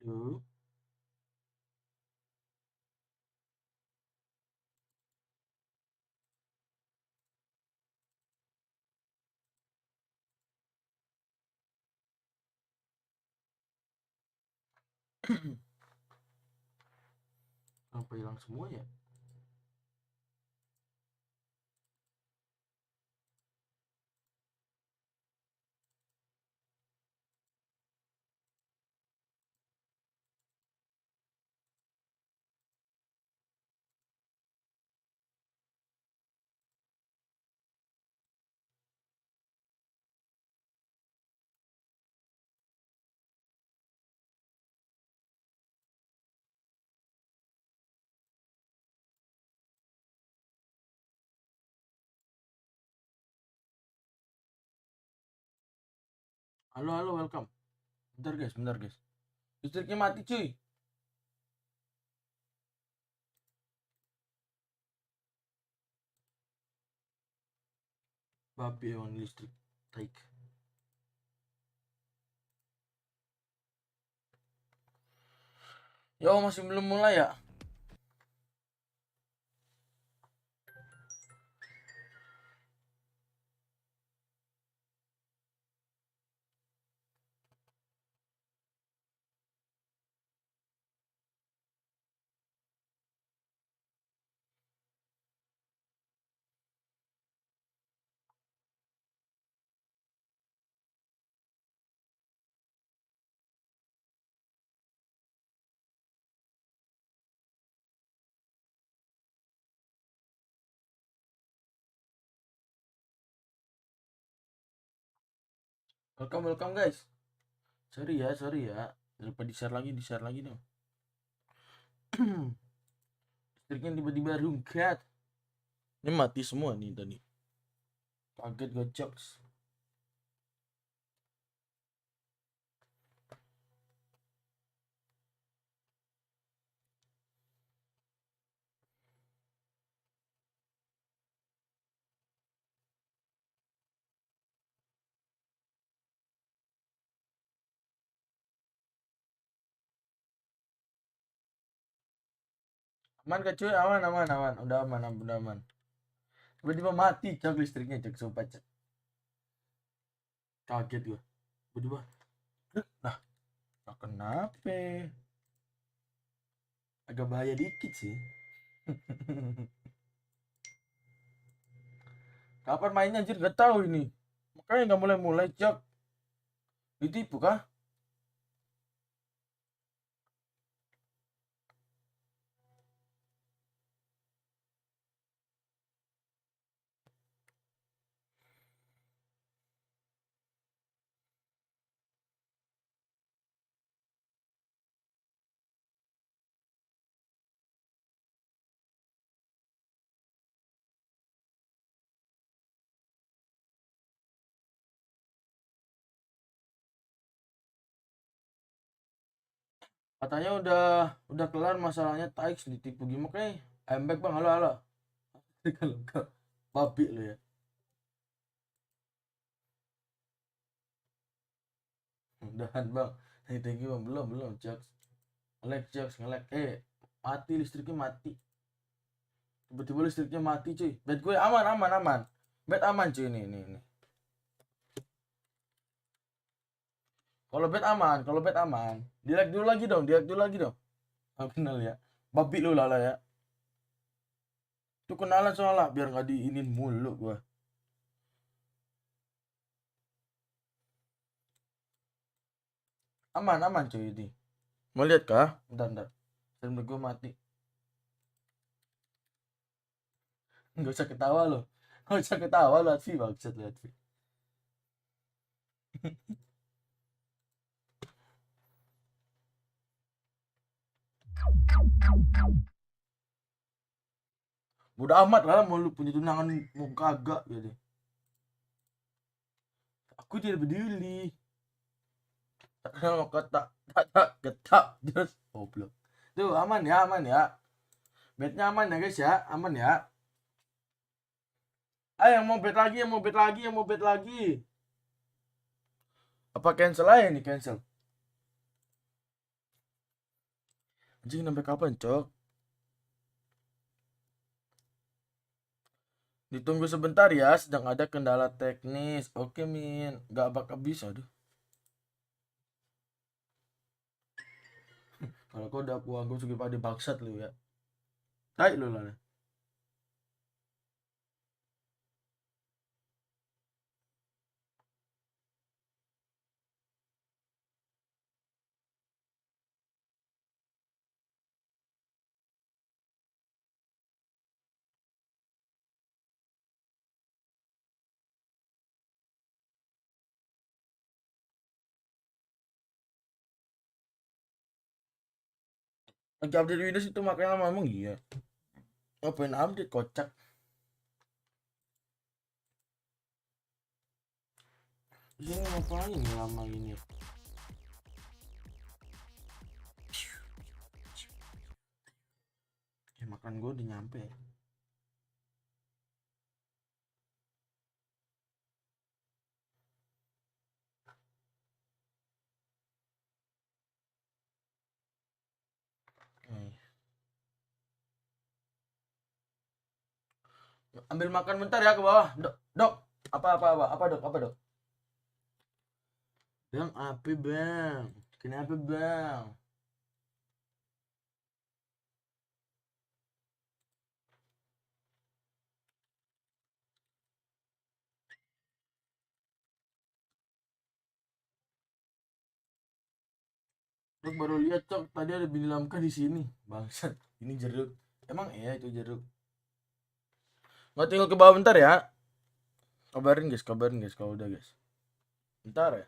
Yuk. Kenapa hilang semua ya? Halo, halo, welcome. Bentar guys. Listriknya mati cuy. Babi emang listrik. Taik. Yo, masih belum mulai ya? Welcome guys. Sorry ya. Daripada di-share lagi dong. Listriknya tiba-tiba rungkat. Ini mati semua nih tadi. Kaget gue jokes. Aman gak cuy? Aman. Udah aman. Tiba-tiba mati cok listriknya cok, sumpah cok. Kaget gue. Tiba-tiba. Nah, kenapa? Agak bahaya dikit sih. Kapan mainnya anjir, gak tahu ini. Makanya gak mulai-mulai cok. Ditipu kah? Katanya udah kelar masalahnya, Taix ditipu gimana kayak. I'm back bang, halo. Kalau babi lu ya. Udahan bang. Thank you bang, belum cok. Ngelek. Mati listriknya mati. Tiba-tiba listriknya mati cuy. Bed gue aman. Bed aman cuy ini. Kalau bed aman. Dilek dulu lagi dong. Aku kenal ya. Babi lu lala ya. Itu kenalan soalnya biar nggak diinin mulu gua. Aman cuy ini. Mau lihat kah? Bentar. Server gue mati. Nggak usah ketawa lo. Atfi bangsat lu Atfi. Udah amat lah, mau lu punya tunangan mau kagak gitu. Aku tidak peduli. Tak kenal maka tak getak terus goblok. Tuh aman ya. Bednya aman ya guys ya, aman ya. Ah, yang mau bet lagi. Apa cancel aja nih, cancel. Anjing sampai kapan, Cok? Ditunggu sebentar ya, sedang ada kendala teknis. Oke, Min. Gak bakal bisa, aduh. Kalau kau udah aku anggap sebagai pada bangsat lu ya. Tai lu lah. Lagi update Windows itu makanya lama emang iya. Ngapain update kocak? Ini ngapain lama ini? Ya makan gue udah nyampe. Ambil makan bentar ya ke bawah. Dok, dok. Apa dok? Apa dok? Bang, apa bang? Kenapa bang? Dok baru lihat cok, tadi ada bini Lamkaa di sini. Bangsat, ini jeruk. Emang iya itu jeruk. Nggak tinggal ke bawah bentar ya. Kabarin guys kalau udah guys. Bentar ya.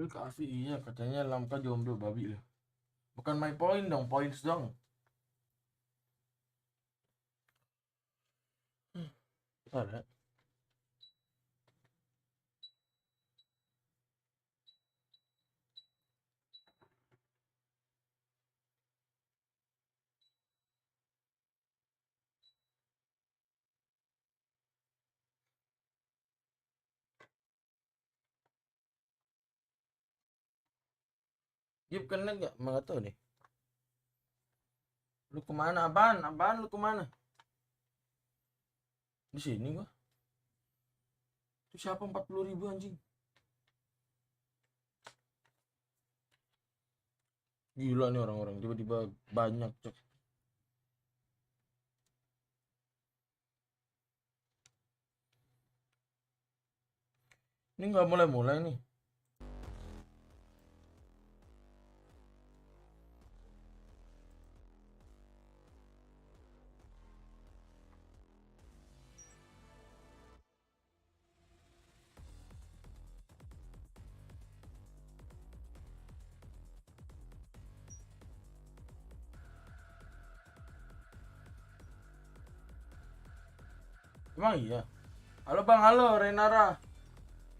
Kak Afi iya katanya Lamkaa jomblo babi loh. Bukan my point dong, points dong. Ada. Gip kena nggak? Nggak tahu nih. Lu kemana? Apaan? Apaan lu kemana? Di sini gua. Itu siapa 40.000 anjing? Gila nih orang-orang tiba-tiba banyak cok. Ini nggak mulai-mulai nih. Emang iya. Halo bang, halo Renara.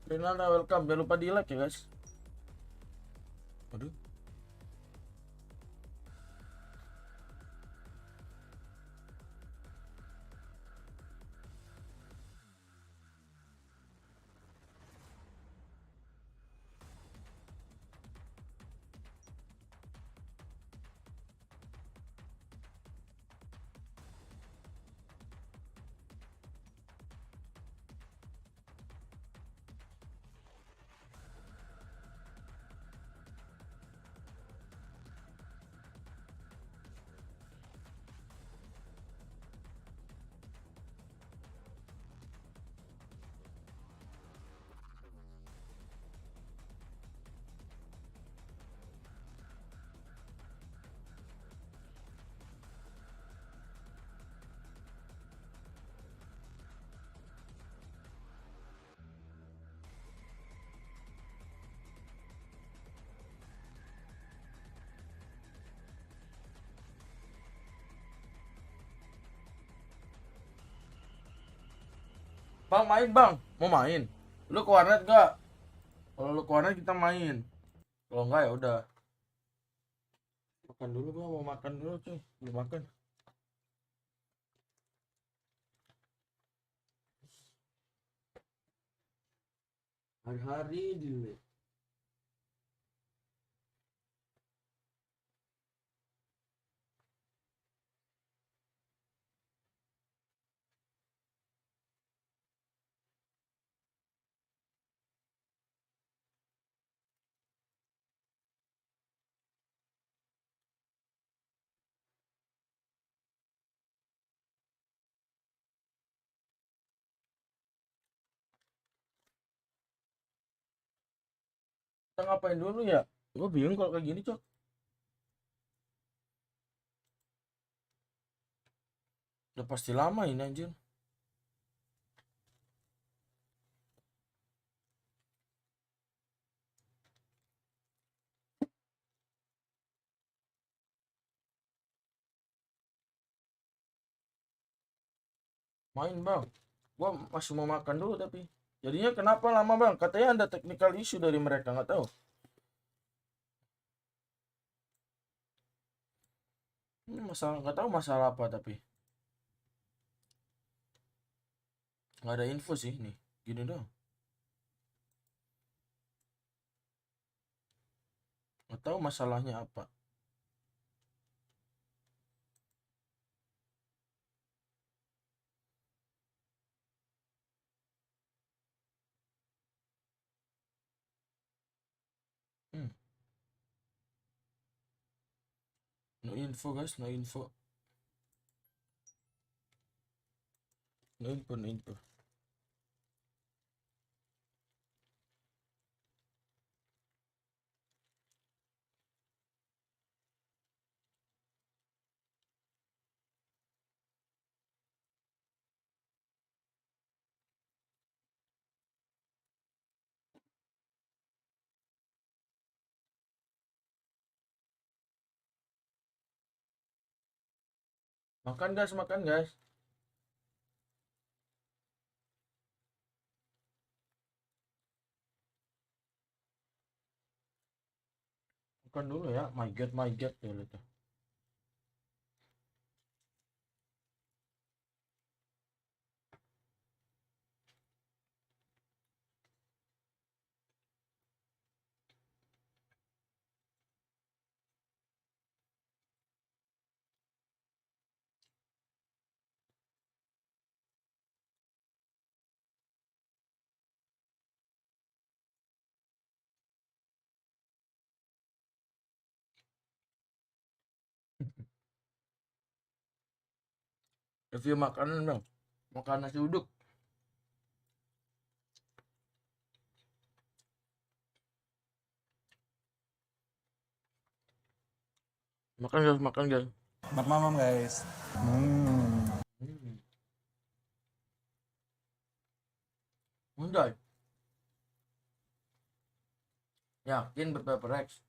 Renara welcome. Jangan lupa di like ya guys. Aduh. Bang main bang, mau main? Lu ke warnet gak? Kalau lu ke warnet kita main. Kalau enggak ya udah. Makan dulu gua mau makan dulu cuy. Belum makan. Hari-hari dulu. Kita ngapain dulu ya? Gue bingung kalau kayak gini cok. Udah pasti lama ini anjir. Main bang. Gua masih mau makan dulu tapi. Jadinya kenapa lama bang? Katanya ada technical issue dari mereka, nggak tahu. Ini masalah nggak tahu masalah apa tapi. Nggak ada info sih nih. Gini dong. Nggak tahu masalahnya apa. Hmm. No info guys, no info. No info, no info. Makan guys, makan guys. Makan dulu ya. My god ya itu. Review makanan dong. Makan nasi uduk. Makan guys, makan guys. Selamat malam guys. Enggak. Yakin VCTKRext.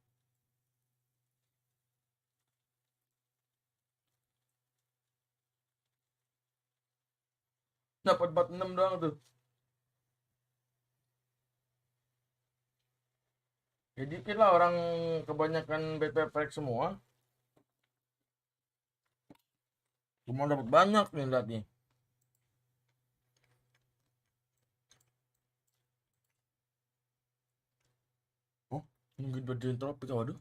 Dapat 46 doang tuh. Ya dikit lah, orang kebanyakan VCTKRext semua. Cuma dapat banyak nih, lihat nih. Oh, ini gedein tropik, waduh.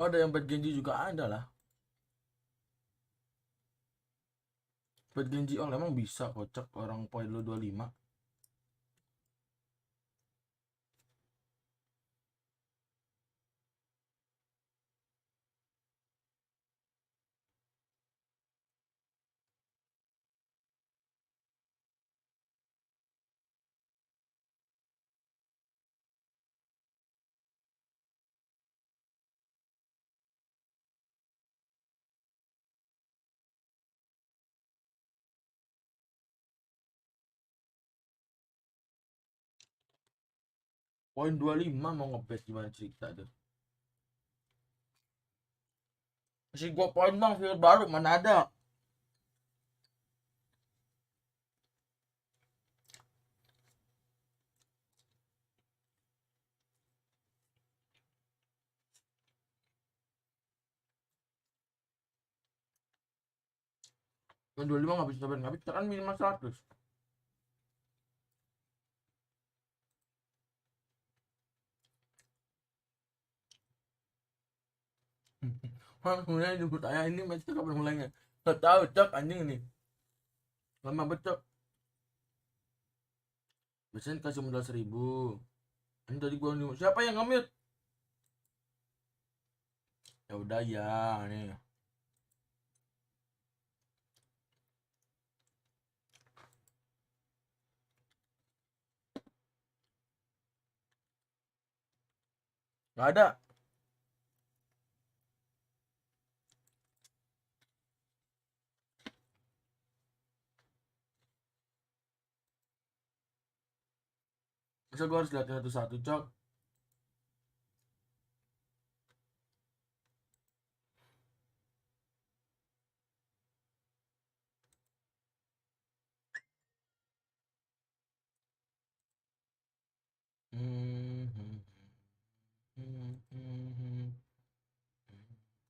Oh, ada yang bad Genji juga ada lah. Bad Genji all emang bisa kocak orang poin lu 25. Poin 25 mau ngebet gimana cerita tuh. Masih gua poin bang, viewer baru mana ada. Poin 25 nggak bisa nggak bisa kan minimal 100. Orang mulai jemput ayah ini matchnya kapan mulainya? Nggak tahu cok anjing ini. Lama betul. Biasanya kasih modal 1000. Ini tadi gua nih, siapa yang ngambil? Ya udah ya, nih. Nggak ada. Masa gua harus lihat satu-satu cok.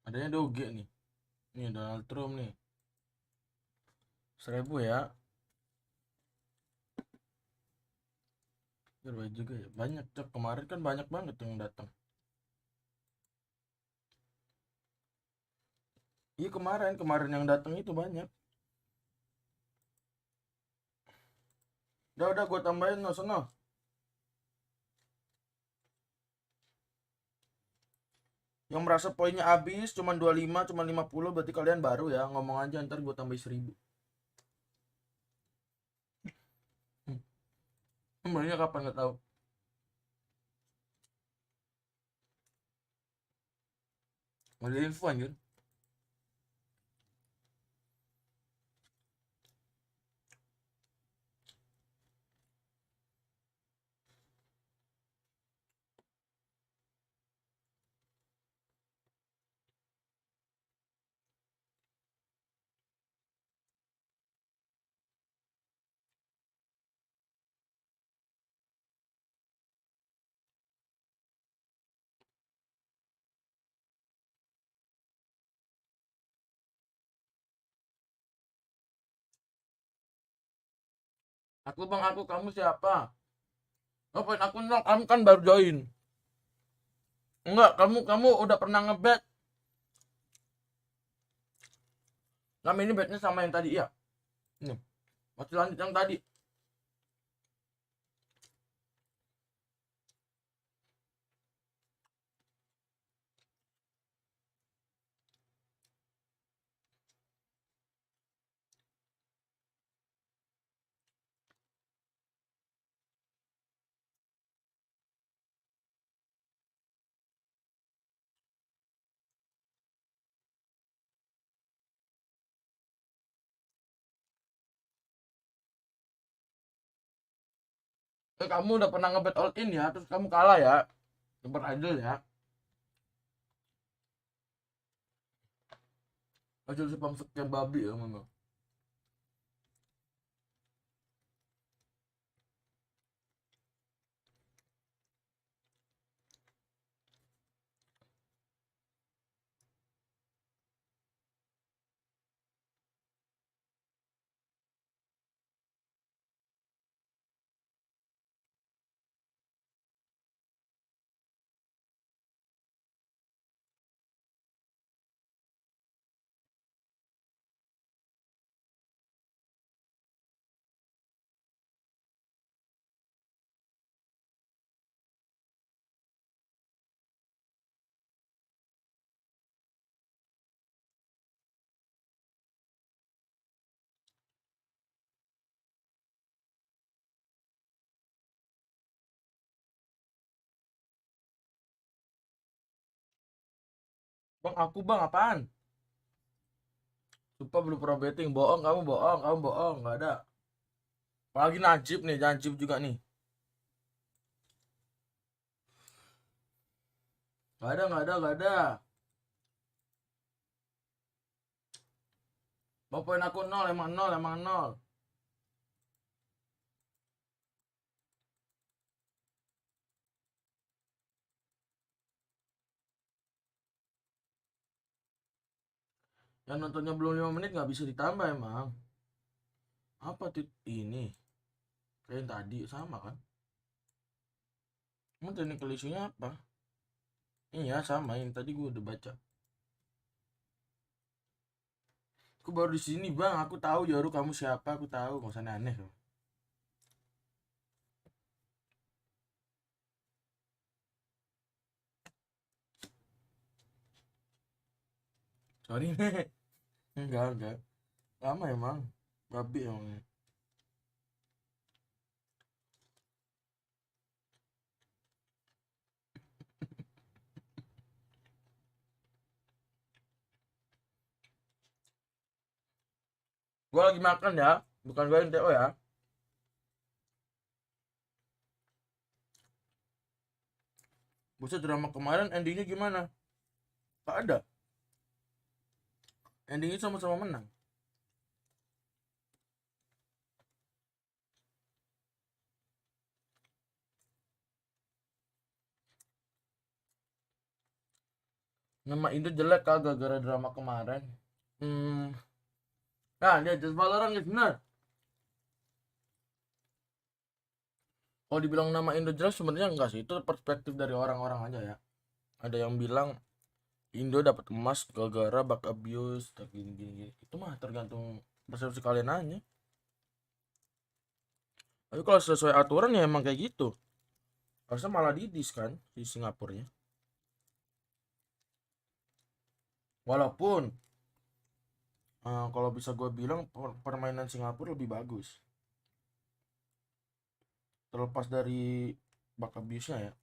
Adanya doge nih. Nih Donald Trump nih. 1000 ya. Berbaik juga ya. Banyak cok, kemarin kan banyak banget yang datang. Iya kemarin yang datang itu banyak. Udah gue tambahin no sono. Yang merasa poinnya habis cuma 25, cuma 50, berarti kalian baru ya. Ngomong aja ntar gue tambah 1000. Kembalinya kapan nggak tahu. Ada info anjir. Aku bang, aku, kamu siapa? Ngapain aku nol? Kamu kan baru join. Enggak, kamu udah pernah ngebet. Kamu ini betnya sama yang tadi ya? Ini masih lanjut yang tadi. Kamu udah pernah ngebet all in ya, terus kamu kalah ya. Tempat idol ya. Hasil sepam sekian babi ya memang. Bang, aku bang apaan? Lupa belum pernah betting, bohong, kamu bohong, nggak ada. Apalagi Najib nih, Najib juga nih. Nggak ada. Mau poin aku nol, emang nol. Yang nontonnya belum 5 menit nggak bisa ditambah emang. Apa tuh ini? Kayak yang tadi sama kan? Emang technical issue-nya apa? Iya sama yang tadi gue udah baca. Aku baru di sini bang, aku tahu Jaru kamu siapa, aku tahu, nggak usah aneh loh. Sorry nih, enggak. Lama emang, babi emang. Gue lagi makan ya, bukan gue NTO ya. Buset, drama kemarin endingnya gimana? Tak ada. Endingnya sama-sama menang. Nama Indo jelek kagak gara drama kemarin. Nah dia just Valorant ya benar. Kalau dibilang nama Indo jelek sebenarnya enggak sih, itu perspektif dari orang-orang aja ya. Ada yang bilang Indo dapat emas gara-gara bug abuse, gini. Itu mah tergantung persepsi kalian aja. Tapi kalau sesuai aturan ya emang kayak gitu. Harusnya malah didis kan di Singapurnya. Walaupun kalau bisa gue bilang permainan Singapura lebih bagus. Terlepas dari bug abuse-nya ya.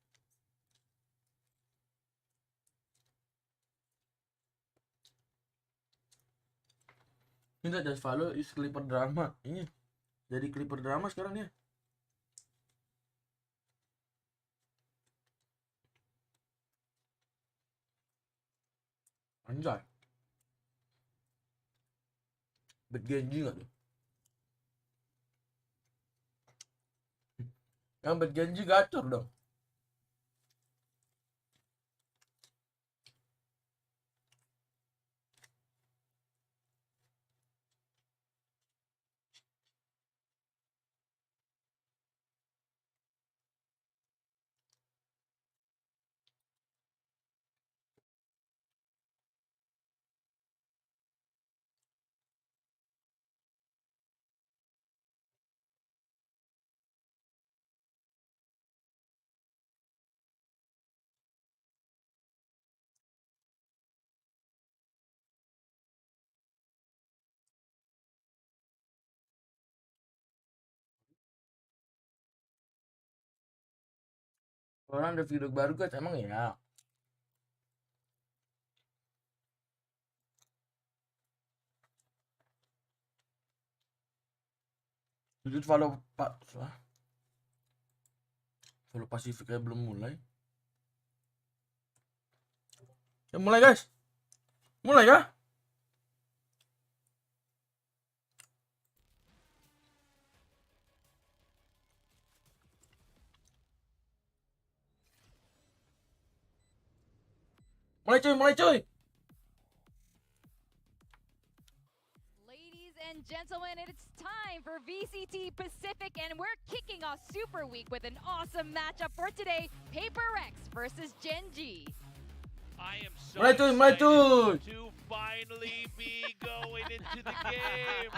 Ini just follow is Clipper drama. Ini jadi Clipper drama sekarang ya. Anjay. Bet Genji gak tuh? Yang bet Genji gacor dong. Orang ada video baru guys emang ya. Jujur follow Pasifiknya belum mulai. Ya mulai guys. Mulai kah? Mulai cuy. Ladies and gentlemen, it's time for VCT Pacific, and we're kicking off Super Week with an awesome matchup for today, PaperX versus Genji. I am so Mulai excited cuy. to finally be going into the game.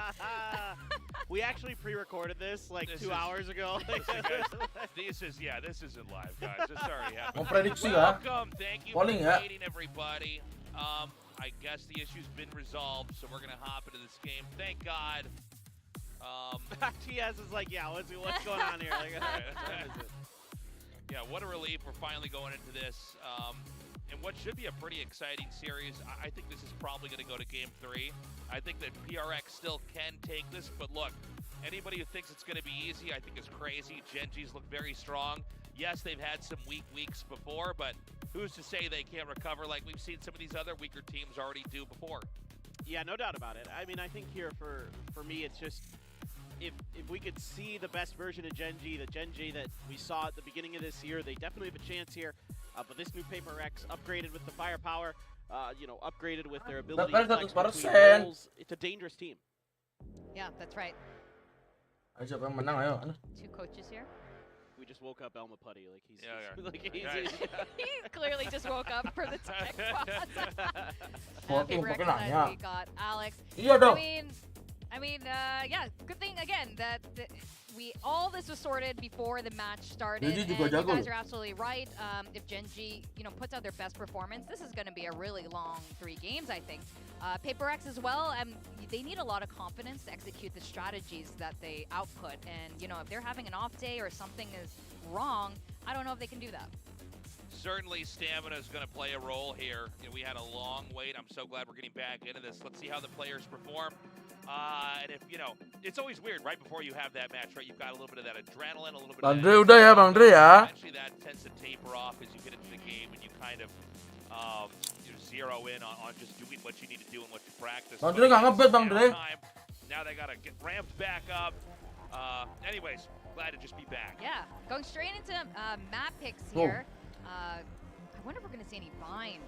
We actually pre-recorded this like This 2 is- hours ago. Listen, guys, this isn't live, guys. This already happened. Mau prediksi ya? Welcome, thank you Polling for ya? waiting, everybody. I guess the issue's been resolved, so we're gonna hop into this game. Thank God. TS is like, yeah, what's going on here? Like, what is it? Yeah, what a relief. We're finally going into this. And what should be a pretty exciting series. I think this is probably going to go to Game 3. I think that PRX still can take this, but look, anybody who thinks it's going to be easy, I think is crazy. Genji's look very strong. Yes, they've had some weak weeks before, but who's to say they can't recover like we've seen some of these other weaker teams already do before? Yeah, no doubt about it. I mean, I think here for me, it's just if we could see the best version of Genji, the Genji that we saw at the beginning of this year, they definitely have a chance here. But this new PaperX, upgraded with the firepower, upgraded with their ability to flex between 100%. roles, it's a dangerous team. Yeah, that's right. Ayo siapa yang menang ayo. Two coaches here. We just woke up Elma Putty, like he's Yeah. like he's, Right. He clearly just woke up for the tech boss. Voting PaperX pakai side, nanya. we got Alex. Iya dong. I mean, yeah, good thing again that all this was sorted before the match started. Genji And juga you jago guys loh. are absolutely right. If Genji, puts out their best performance, this is going to be a really long 3 games, I think. PaperX as well, they need a lot of confidence to execute the strategies that they output. And, if they're having an off day or something is wrong, I don't know if they can do that. Certainly stamina is going to play a role here. We had a long wait. I'm so glad we're getting back into this. Let's see how the players perform. And if, it's always weird right before you have that match, right? You've got a little bit of that adrenaline, a little bit Bang of Dre that. udah ya Bang Dre ya. Eventually that tends to taper off as you get into the game and you kind of zero in on just doing what you need to do and what you practice. Bang Dre nggak ngebet Bang Dre. Now they got to get ramped back up. Anyways, glad to just be back. Yeah, going straight into map picks Go. here. I wonder if we're going to see any bind.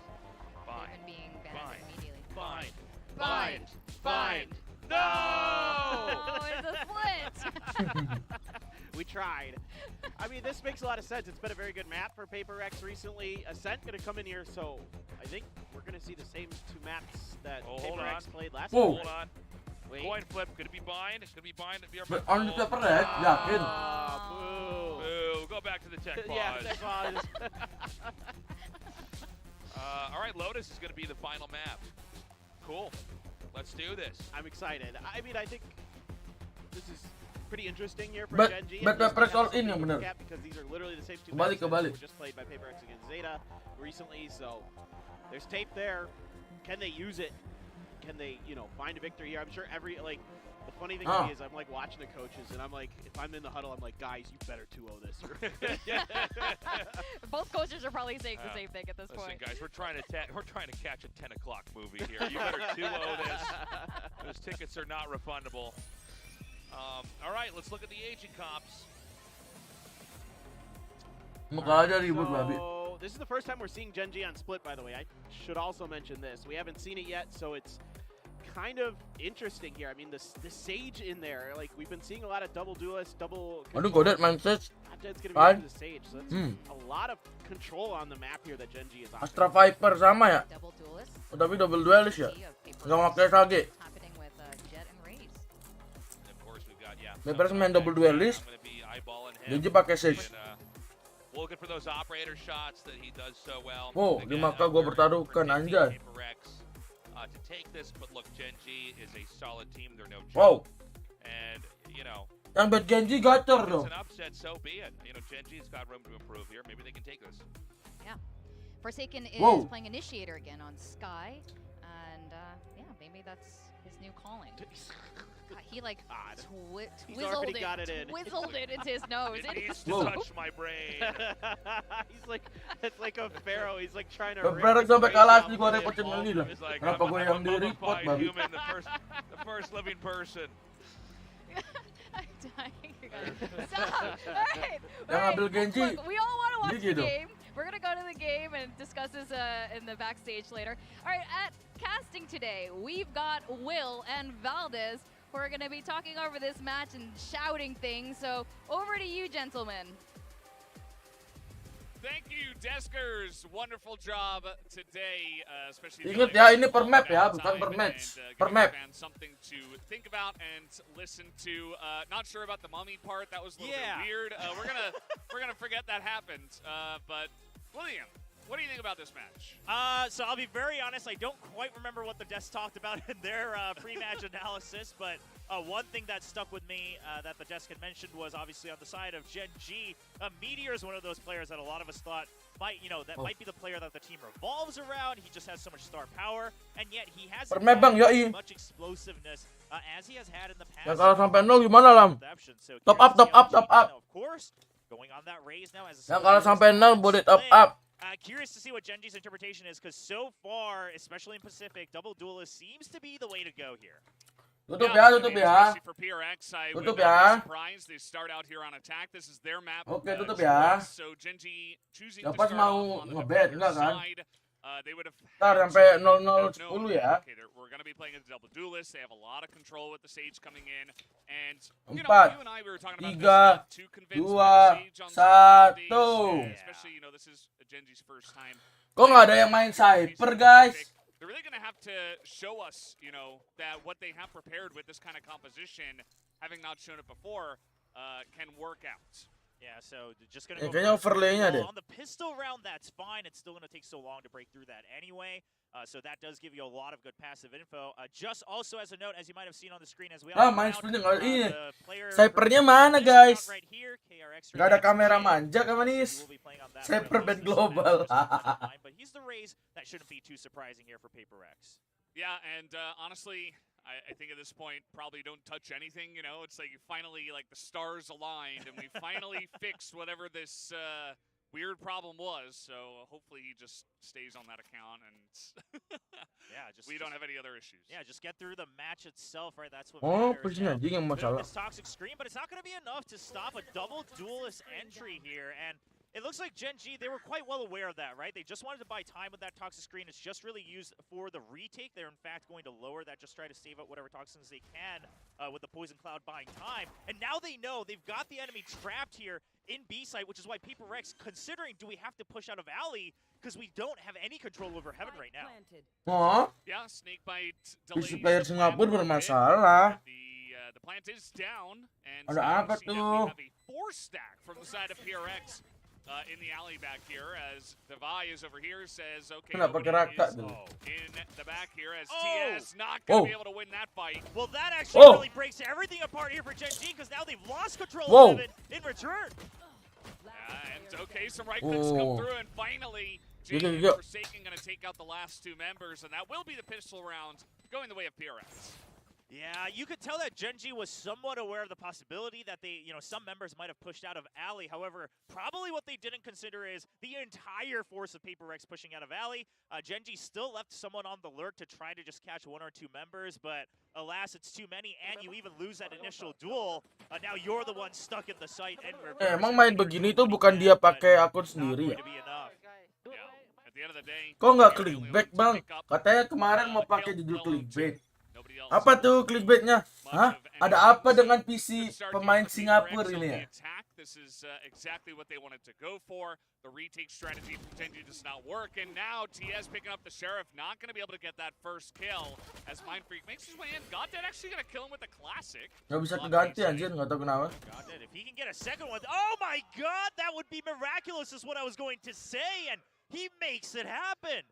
Fine. Even being banned Fine. immediately. Fine. Bind. Bind. No! Oh, it's a split. We tried. I mean, this makes a lot of sense. It's been a very good map for PaperX recently. Ascent going to come in here, so I think we're going to see the same two maps that Oh, hold PaperX on. played last Whoa. time. Hold on. Wait. Coin flip. Gonna be bind. It's gonna be bind. On the PaperX, yakin. Boo. Boo. Go back to the tech pause. Yeah, tech pause. All right, Lotus is gonna be the final map. Cool. Let's do this. I'm excited. I mean, I think this is pretty interesting here for But Gen G. PaperX all in yang bener. Because these are literally the same two Kebalik, maps that kebalik. were just played by PaperX against Zeta recently. So there's tape there. Can they use it? Can they, you know, find a victory here? I'm sure the funny thing to me is I'm like watching the coaches and I'm like, if I'm in the huddle, I'm like, guys, you better 2-0 this. Both coaches are probably saying the same thing at this Listen, point. guys, we're trying to catch a 10 o'clock movie here. You better 2-0 this. Those tickets are not refundable. All right, let's look at the aging comps. Mukha aja ribut babi. So this is the first time we're seeing Gen G on split, by the way. I should also mention this. We haven't seen it yet, so it's kind of interesting here. I mean, the Sage in there, like we've been seeing a lot of double duelists, double. Aduh, godet mindset. It's gonna be Fine. into the Sage, so that's a lot of control on the map here that Gen G is on. Astra Viper sama ya. Double duelist. Oh, tapi double duelist ya. Nggak pakai Sage. Happening with Jet and Raze. And of course, we've got PaperX main double duelist. I'm gonna be eyeballing him. Genji pakai Sage. And, looking for those operator shots that he does so well. Oh, di Lamkaa gua bertaruhkan anjay. To take this, but look, Gen G is a solid team. They're no joke. Wow. And you know, Yang buat Genji gacor if dong. it's an upset, so be it. You know, Gen G's got room to improve here. Maybe they can take this. Yeah. Forsaken is Whoa. playing Initiator again on Sky. And yeah, maybe that's his new calling. He like He's already got it in. twizzled it into his nose. It needs to Whoa. touch my brain. He's like, it's like a pharaoh. He's like trying to. PaperX rip sampai his kalah face sih off gua of him. repotin ini dah. It's like, Kenapa gue yang di I'm a report mummified babi? human, the first living person. I'm dying. Stop! Alright! Yang ambil Genji, Look, we all want to watch dia the gitu. game. We're gonna go to the game and discuss this in the backstage later. Alright, at casting today, we've got Will and Valdez who are gonna be talking over this match and shouting things. So over to you, gentlemen. Thank you, Deskers. Wonderful job today, especially. Ingat ya, ini per map ya, bukan per match. Per map. Something to think about and listen to. Not sure about the mummy part. That was a little bit weird. We're gonna forget that happened. But William, what do you think about this match? So I'll be very honest, I don't quite remember what the Desk talked about in their pre-match analysis, but one thing that stuck with me that the Desk had mentioned was obviously on the side of Gen G, Meteor is one of those players that a lot of us thought might be the player that the team revolves around. He just has so much star power, and yet he hasn't Per map, Bang, yoi. much explosiveness as he has had in the past. Yang kalah sampai 0 gimana Lam? So Top up, top up, top up. Of course, going on that raise now as a Yang kalah sampai 0 boleh top up. Curious to see what Gen G's interpretation is, because so far, especially in Pacific, double duelist seems to be the way to go here. Tutup ya, tutup ya. Especially for PRX, I would Tutup not ya. be surprised. They start out here on attack. This is their map. Oke, tutup ya. So Gen G choosing Yang to pas start mau off on the ngebet, defender enggak kan? side. They would have Ntar had sampai to 0-0 know, 10 ya. Okay, we're going to be playing as a double duelist. They have a lot of control with the Sage coming in. And, you know, Empat, you and I, we were talking about tiga, this, not too convinced dua, by the Sage on some of these, satu. especially, you know, this is Gen G's first time. Kok nggak ada yang main Cyper guys? They're really going to have to show us, you know, that what they have prepared with this kind of composition, having not shown it before, can work out. Yeah, so just going to go Kayaknya overlay-nya deh. on the pistol round. That's fine. It's still going to take so long to break through that anyway. So that does give you a lot of good passive info. Just also as a note, as you might have seen on the screen, as we all Main found, sprint nggak ini. the player Cypernya mana this guys? account right here, KRext02, Gak ada kamera manja kan he manis. will be playing on that Cyper for band at least this global. match, but he's the raise. That shouldn't be too surprising here for PaperX. Yeah, and honestly, I think at this point, probably don't touch anything, you know? It's like you finally, like, the stars aligned, and we finally fixed whatever this weird problem was, so hopefully he just stays on that account, and Yeah, we don't have any other issues. Yeah, just get through the match itself, right? That's what Oh, matters. posisi anjing yang Bit of masalah. this toxic screen, but it's not going to be enough to stop a double duelist entry here. And It looks like Gen G, they were quite well aware of that, right? They just wanted to buy time with that toxic screen. It's just really used for the retake. They're in fact going to lower that, just try to save up whatever toxins they can with the Poison Cloud buying time. And now they know they've got the enemy trapped here in B site, which is why PaperRex, considering do we have to push out of Alley, because we don't have any control over Heaven right now. Oh, Yeah, Snakebite PC delays player the Singapura plan a little bit. bermasalah. The plant is down, and Ada so apa we see that we tuh? have a 4-stack from the side of PRX in the alley back here, as Devai is over here, says, okay, Kenapa nobody gerak is tak tuh? in the back here, as Oh! TS not going to Oh. be able to win that fight. Well, that actually Whoa. really breaks everything apart here for Gen G, because now they've lost control Whoa. of Heaven in return. And okay, some right clicks come Oh. through, and finally, Yeah, Jay yeah, yeah. and Forsaken going to take out the last 2 members, and that will be the pistol round going the way of PRX. Yeah, you could tell that Gen G was somewhat aware of the possibility that they, some members might have pushed out of Alley. However, probably what they didn't consider is the entire force of PaperRex pushing out of Alley. Gen G still left someone on the lurk to try to just catch 1 or 2 members, but alas, it's too many, and you even lose that initial duel. Now you're the one stuck in the site. And Emang main begini tuh bukan dia pakai akun sendiri ya? Yeah, at the end of the day, Kok nggak they're the only clickbait ones to bang? pick up, Katanya kemarin mau kill pakai judul well clickbait. nobody else Apa has tuh clickbaitnya? Hah? Ada apa dengan PC Start pemain here for PRX Singapura on ini the ya? attack. This is exactly what they wanted to go for. The retake strategy potentially does not work, and now TS picking up the Sheriff, not going to be able to get that first kill as Mindfreak makes his way in. Goddead actually going to kill him with the classic. Gak bisa keganti anjir, nggak tahu kenapa. Goddead, if he can get a second one, oh my god, that would be miraculous is what I was going to say, and he makes it happen.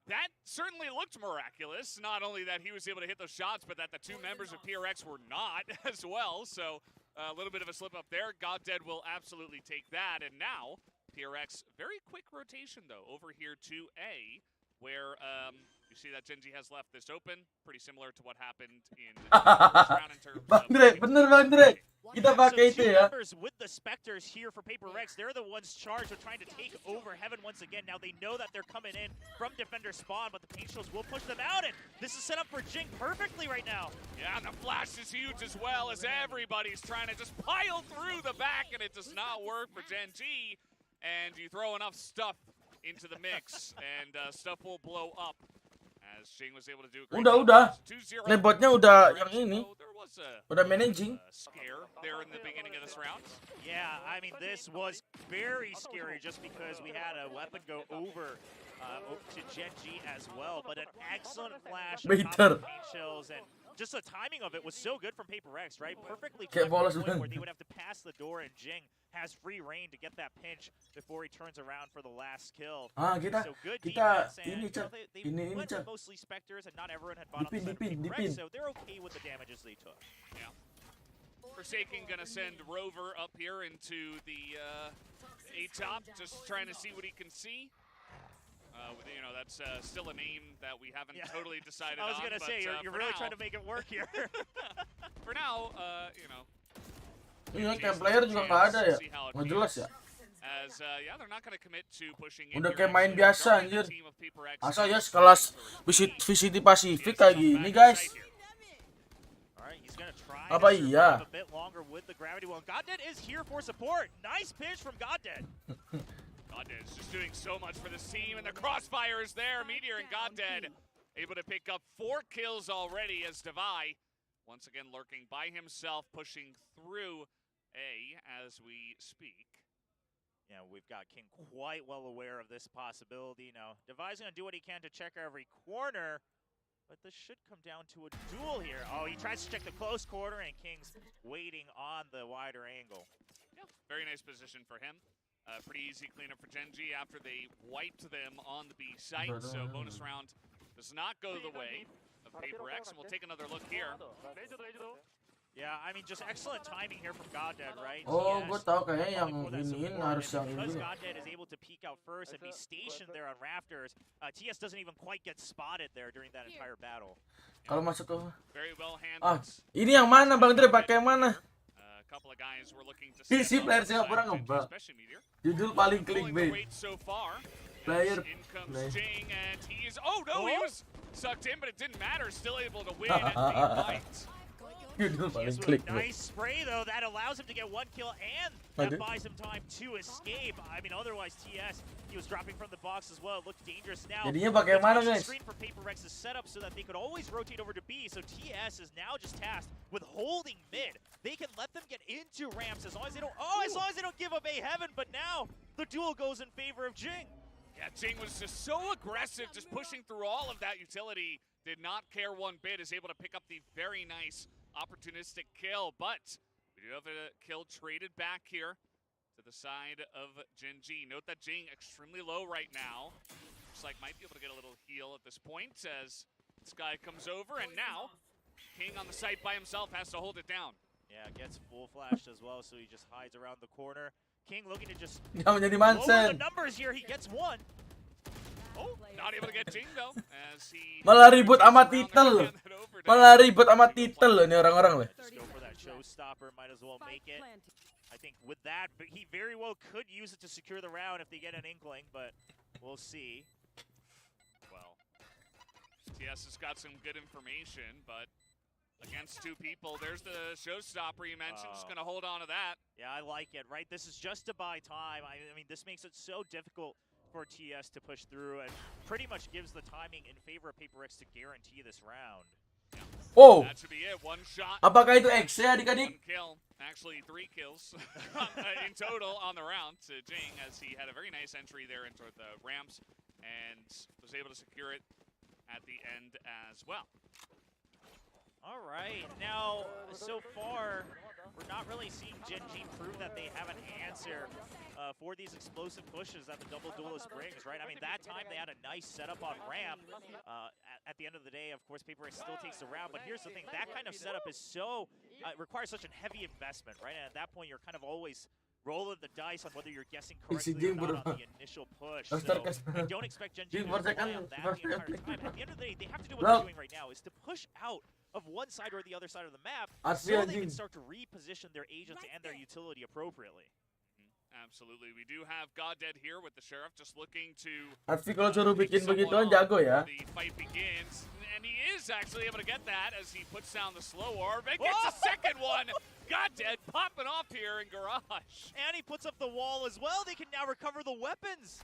That certainly looked miraculous. Not only that he was able to hit those shots, but that the 2 members of PRX were not as well. So a little bit of a slip up there. Goddead will absolutely take that. And now PRX, very quick rotation though, over here to A, where you see that Gen G has left this open. Pretty similar to what happened in the first round in terms Bang of Dre, bener Bang Dre. Kita pakai So itu 2 ya. members with the Spectres here for PaperRex. They're the ones charged with trying to take over Heaven once again. Now they know that they're coming in from Defender spawn, but the Paint Shells will push them out, and this is set up for Jing perfectly right now. Yeah, and the flash is huge as well, as everybody's trying to just pile through the back, and it does not work for Gen G. And you throw enough stuff into the mix, and stuff will blow up. As Jing was able to do a great Udah. job. 2-0. Nebotnya udah yang ini. So there was a Udah managing. scare there in the beginning of this round. Yeah, I mean, this was very scary just because we had a weapon go over to Gen G as well, but an excellent flash on top Better. of the Paint Shells, and just the timing of it was so good from PaperRex, right? Perfectly Kayak timed bola to the point sebenarnya. where they would have to pass the door, and Jing has free reign to get that pinch before he turns around for the last kill. Ah, kita So good kita defense, and ini you know, Cak. they Ini went Cak. with mostly Spectres, and not everyone had bought up the Dipin, side of dipin, PaperRex, dipin. so they're okay with the damages they took. Yeah. Forsaken gonna send Rover up here into the A-top, just trying to see what he can see. That's still a name that we haven't Yeah. totally decided I was on. going to but, say, you're for really now, trying to make it work here. For now, Ini kayak player juga nggak ada ya. Nggak jelas ya. As they're not going to commit to pushing Udah in kayak here, main actually. biasa, Guarding the anjir. team of PaperX. Asal ya sekelas VCT Pacific kayak gini guys. All right, he's going to try Apa to iya? survive a bit longer with the gravity well. Goddead is here for support. Nice pinch from Goddead. Goddead is just doing so much for this team, and the crossfire is there. Meteor and Goddead able to pick up 4 kills already as Devai, once again lurking by himself, pushing through A as we speak. Yeah, we've got King quite well aware of this possibility. Now, Devai's going to do what he can to check every corner, but this should come down to a duel here. Oh, he tries to check the close corner, and King's waiting on the wider angle. Yeah, very nice position for him. Pretty easy cleanup for Gen G after they wiped them on the B site. So bonus round does not go the way of PaperX, and we'll take another look here. Yeah, I mean, just excellent timing here from Goddead, right? Oh, TS gue tau kayaknya yang calling for that iniin support, harus and yang because ini. Goddead is able to peek out first and be stationed there on rafters, TS doesn't even quite get spotted there during that entire battle. Kalau masuk ke Very well ah, handled. ini yang mana Bang Dre pakai yang mana? A couple of guys were looking to PC step up player the Singapura side, ngebak. especially Meteor. Judul paling Pulling the clickbait. weight so far. Player In comes play. Jing, and he is. Oh no, he Oh. was sucked in, but it didn't matter. Still able to win the fight. Yudul paling TS with klik a bro. nice spray though, that allows him to get 1 kill and Aduh. that buys him time to escape. I mean, otherwise TS, he was dropping from the box as well. It looked dangerous now. Jadinya The bagaimana touch guys? screen for PaperRex is set up so that they could always rotate over to B. So TS is now just tasked with holding mid. They can let them get into ramps as long as they don't. Oh, as long as they don't give up A heaven. But now the duel goes in favor of Jing. Yeah, Jing was just so aggressive, just pushing through all of that utility. Did not care one bit, is able to pick up the very nice opportunistic kill. But we do have a kill traded back here to the side of Gen G. Note that Jing extremely low right now. Looks like might be able to get a little heal at this point as this guy comes over. And now King on the site by himself has to hold it down. Yeah, gets full flashed as well, so he just hides around the corner. King looking to just Nggak menjadi lower the Mansen. numbers here. He gets 1. Oh, not able to get Jing though, as he Malah ribut sama titel. Malah ribut sama titel loh ini orang-orang loh. Just go for that showstopper. Might as well make it. I think with that, but he very well could use it to secure the round if they get an inkling, but we'll see. Well, TS has got some good information, but against 2 people, there's the showstopper you mentioned. Just gonna hold on to that. Yeah, I like it, right? This is just to buy time. I mean, this makes it so difficult for TS to push through and pretty much gives the timing in favor of PaperX to guarantee this round. Oh, That should be it. 1 shot. apakah itu X ya adik-adik? 1 kill. Actually, 3 kills in total on the round to Jing, as he had a very nice entry there into the ramps and was able to secure it at the end as well. All right, now, so far, we're not really seeing Gen G prove that they have an answer for these explosive pushes that the double duelist brings, right? I mean, that time they had a nice setup on ramp. At the end of the day, of course, PaperX still takes the round, but here's the thing, that kind of setup is so, it requires such a heavy investment, right? And at that point, you're kind of always rolling the dice on whether you're guessing correctly or not on the initial push. So I don't expect Gen G to rely on that the entire time. At the end of the day, they have to do what they're doing right now, is to push out of one side or the other side of the map so they can start to reposition their agents and their utility appropriately. Absolutely. We do have Goddead here with the Sheriff just looking to... Arfi kalau suruh bikin begituan jago ya. The fight begins, and he is actually able to get that as he puts down the slow orb and gets a second one. Goddead popping off here in Garage. And he puts up the wall as well. They can now recover the weapons.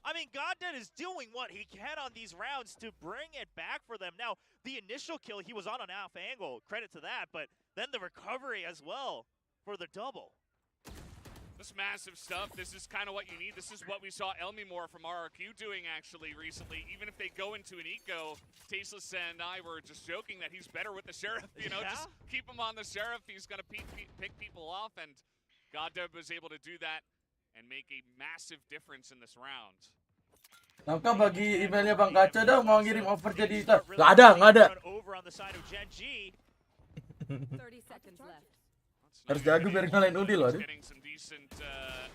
I mean, Goddead is doing what he can on these rounds to bring it back for them. Now, the initial kill, he was on an off angle. Credit to that, but then the recovery as well for the double. This massive stuff, this is kind of what you need. This is what we saw Elmimore from RRQ doing actually recently. Even if they go into an eco, Tasteless and I were just joking that he's better with the Sheriff. You know, just keep him on the Sheriff. He's going to pick people off, and Goddead was able to do that and make a massive difference in this round. Lamkaa bagi emailnya Bang Kaca dong, mau ngirim over jadi itu. Nggak ada. Over on the side of Gen G. 30 seconds left. Harus jago biar ngalahin Undi loh. Getting some decent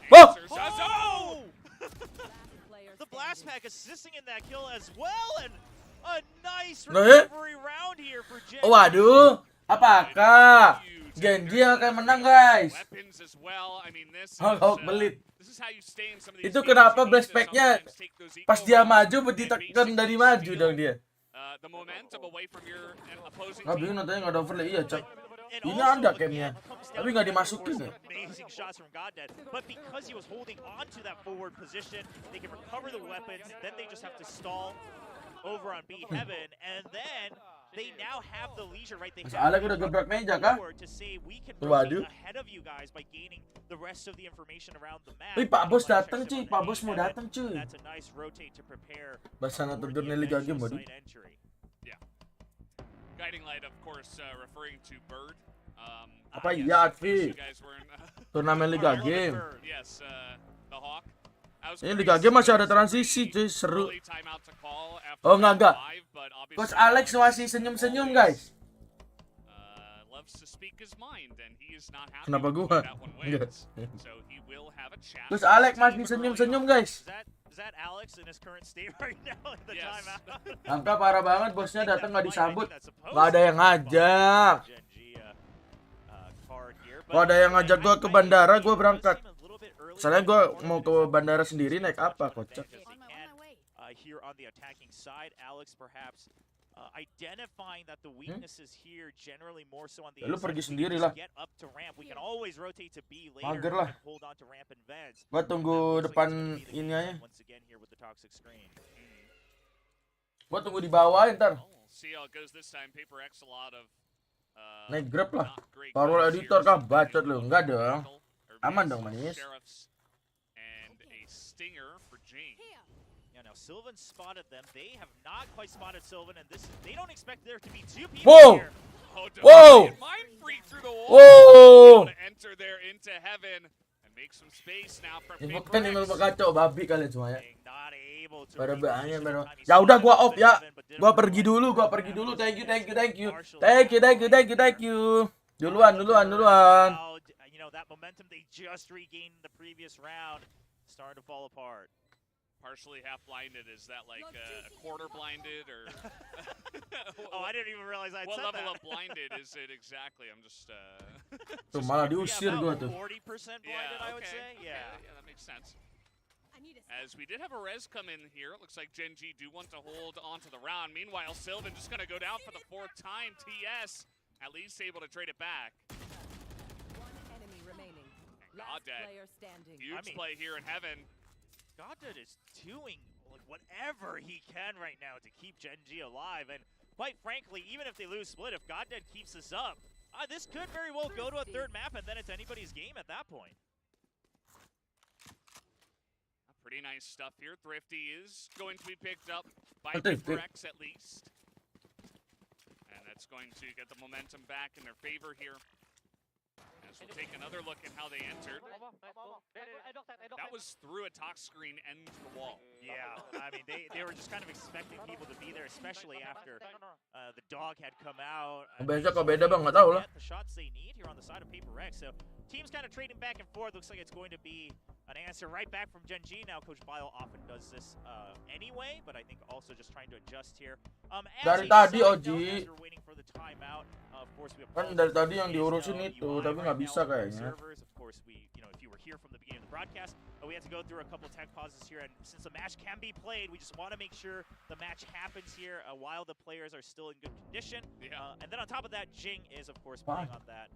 Oh! answers. Oh! The Blast Pack assisting in that kill as well, and a nice recovery round here for Gen G. Waduh, apakah Gen G akan menang guys? Weapons as well. I mean, this Belit. is how you stay in some of these Itu games. kenapa You need blast to pack-nya sometimes take those pas eco dia rounds maju and ditekan dari basically maju steal, dong dia. The momentum away from your opposing Nggak team. bingung nontonnya nggak ada overlay, iya cek. And Ini also, ada again, camnya, comes down tapi to, nggak of dimasukin course, ya. amazing shots from Goddead, but because he was holding on to that forward position, they can recover the weapons, then they just have to stall over on B Heaven, and then they now have the leisure, right? They Mas Alek udah gebrak meja kah? to say we can Waduh. rotate ahead of you guys by gaining the rest of the information around the map. Wih, Pak Bos datang cuy, Pak Bos mau datang cuy. That's a nice rotate to prepare Basana for tidur the Liga eventual Game Body. site entry. Guiding Light, of course, referring to Bird. Apa yes. iya Advi? You guys were in, Turnamen Liga Our Game. Bird. yes, the Hawk. I was Ini curious Liga to Game see masih ada if transisi the cuy, seru. early timeout to call after Oh enggak. live, but obviously, Coach Alex masih senyum-senyum guys. loves to speak his mind, and he is not happy Kenapa with the gua? way that one Enggak. wins. So he will have a chat. Coach Alex masih senyum-senyum guys. Is that Alex in his current state right now in the Yes. timeout? Lamkaa parah banget, bosnya datang nggak disambut. Nggak ada yang ngajak. Kalau ada yang ngajak gua ke bandara, gua berangkat. Soalnya gua mau ke bandara sendiri naik apa, kocak. Here on the attacking side, Alex perhaps identifying that the weaknesses here generally more so on the Ya, lu A side, pergi if we sendiri just lah. get up to ramp, we can always rotate to B later Mager lah. and hold on to ramp and vents. Gua And that tunggu looks like depan it's gonna be the ini game aja. plan once again here with the toxic screen. Gua tunggu di bawah ntar. Well, we'll see how it goes this time. Paper X a lot of Naik grab lah. not great Taruh goals editor here, kah? so Bacot maybe lu. a Enggak little dong. tackle, or Aman maybe dong, some manis. Sheriffs and a stinger for Jing. Yeah, now Sylvan spotted them. They have not quite spotted Sylvan, and they don't expect there to be two people Whoa! here. Oh, Whoa! Donasi, mind freak through the wall. Whoa! Able to enter there into heaven and make some space now for Ini Paper bukan ini X. kacau babi kalian semuanya. Not able to Pada reposition berangin in baru. time. He Ya udah spotted gua off ya. Sylvan, but didn't Gua realize pergi dulu, that gua the pergi map dulu. was Thank you, thank you, thank you. partially Thank you, thank you, thank you, thank you. Duluan, duluan, duluan. You know, that momentum they just regained the previous round starting to fall apart. Partially half blinded. Is that like a quarter blinded or? Oh, I didn't even realize I What said level that. of blinded is it exactly? I'm just. Tuh malah Yeah, diusir about gua tuh. 40% blinded, I would say. Okay, Yeah. yeah, that makes sense. As we did have a res come in here, it looks like Gen G do want to hold on to the round. Meanwhile, Sylvan just going to go down for the 4th time. TS at least able to trade it back. One enemy remaining. God Last dead. player standing. Huge play here in heaven. Goddard is doing whatever he can right now to keep Gen G alive. And quite frankly, even if they lose split, if Goddard keeps this up, this could very well go to a third map, and then it's anybody's game at that point. Pretty nice stuff here. Thrifty is going to be picked up by Thrifty. Paper X at least. And that's going to get the momentum back in their favor here. As we'll take another look at how they entered. That was through a tox screen and the wall. Yeah, I mean, they were just kind of expecting people to be there, especially after the dog had come out. Besok kok beda bang, nggak tahu lah. Get the shots they need here on the side of Paper X. So teams kind of trading back and forth. Looks like it's going to be an answer right back from Gen G. Now Coach Bile often does this anyway, but I think also just trying to adjust here. Dari tadi, Oji. We're waiting for the timeout. Of course, we Kan dari tadi yang diurusin itu, tapi nggak bisa kayaknya. Of course, if you were here from the beginning of the broadcast, we had to go through a couple tech pauses here, and since the match can be played, we just want to make sure the match happens here while the players are still in good condition. Yeah. And then on top of that, Jing is of course playing on that.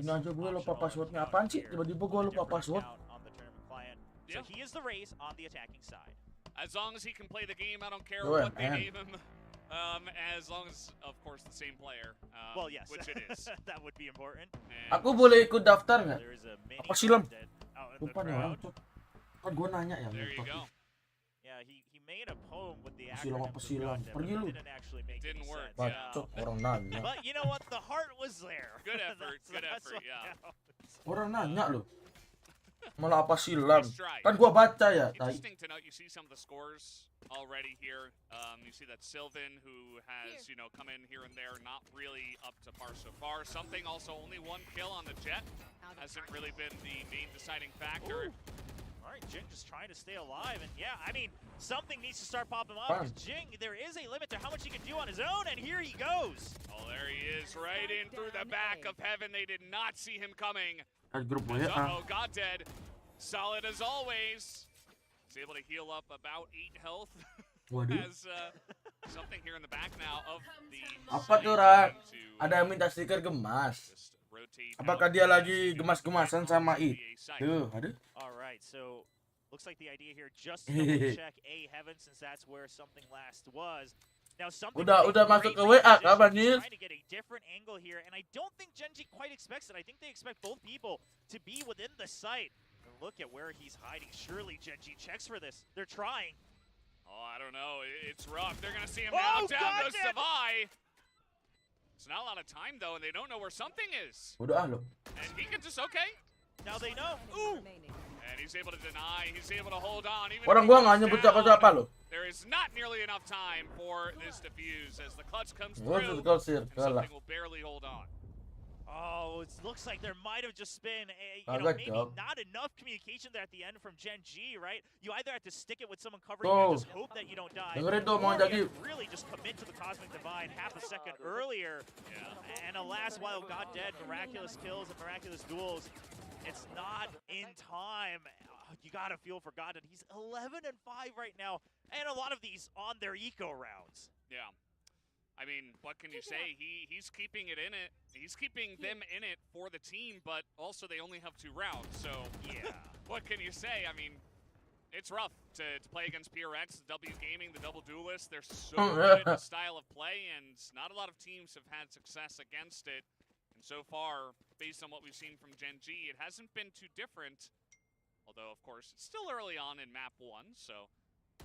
Ini aja gue lupa passwordnya apaan sih? Tiba-tiba gue lupa password. On the tournament client. So he is the raise on the attacking side. As long as he can play the game, I don't care Go what they ahead. name him. As long as, of course, the same player. Well, yes, Which it is. that would be important. And Aku boleh ikut daftar nggak? There is a mini Apa sih, Lam? Goddard out in the Lupa nih orang crowd. tuh. Kan gue nanya ya. there you lupa. go. Yeah, he made a poem with the Silang acronym apa for silang? Goddard, Pergi but lu. it didn't actually make Didn't any work, sense. Bacot orang nanya. But you know what? The heart was there. Good effort, good That's effort, what yeah. counts. Orang nanya loh. Malah apa silam? Nice try. Kan gua baca ya. Tai. Interesting to note, you see some of the scores already here. You see that Sylvan, who has, come in here and there, not really up to par so far. Something also only 1 kill on the Jet. Hasn't really been the main deciding factor. All right, Jing just trying to stay alive, and yeah, I mean, something needs to start popping up. Fun. Because Jing, there is a limit to how much he can do on his own, and here he goes. Oh, there he is, right in through the back of heaven. They did not see him coming. Kan grup gue ya. Uh-oh, God dead. Solid as always. He's able to heal up about 8 health. Waduh. Has something here in the back now of the... Apa tuh, Ra? Ada yang minta stiker gemas. Just rotate Apakah out dia to lagi the gemas-gemasan sama the it? side. Tuh, aduh. All right, so looks like the idea here just to double check A heaven since that's where something last was. Now something Udah with a masuk great ke WA, reposition, kapan, he's Nils? trying to get a different angle here, and I don't think Gen G quite expects it. I think they expect both people to be within the site. And look at where he's hiding. Surely Gen G checks for this. They're trying. Oh, I don't know. It's rough. They're going to see him Oh, now. Down goes God damn. Savai. It's not a lot of time, though, and they don't know where something is. Udah lo. And he can just, okay. Now they know. Enemy Ooh. remaining. And he's able to deny. He's able to hold on. Even Orang if he gua goes nggak nyebut down, siapa-siapa lo. there is not nearly enough time for this defuse as the clutch comes Gua through. circle And circle lah. something will barely hold on. Oh, it looks like there might have just been Agak maybe jauh. not enough communication there at the end from Gen G, right? You either have to stick it with someone covering you and just hope that you don't die, Dengerin tuh, or mau you jadi. really just commit to the Cosmic Divide half a second earlier. Yeah. And alas, while God dead, miraculous kills and miraculous duels, it's not in time. You gotta feel for God, and he's 11-5 right now, and a lot of these on their eco rounds. Yeah. I I mean, what can you say? He's keeping it in it. He's keeping them in it for the team, but also they only have 2 rounds. So Yeah. what can you say? I mean, it's rough to play against PRX, W Gaming, the double duelist. They're so good at the style of play, and not a lot of teams have had success against it. And so far, based on what we've seen from Gen G, it hasn't been too different. Although, of course, it's still early on in map 1, so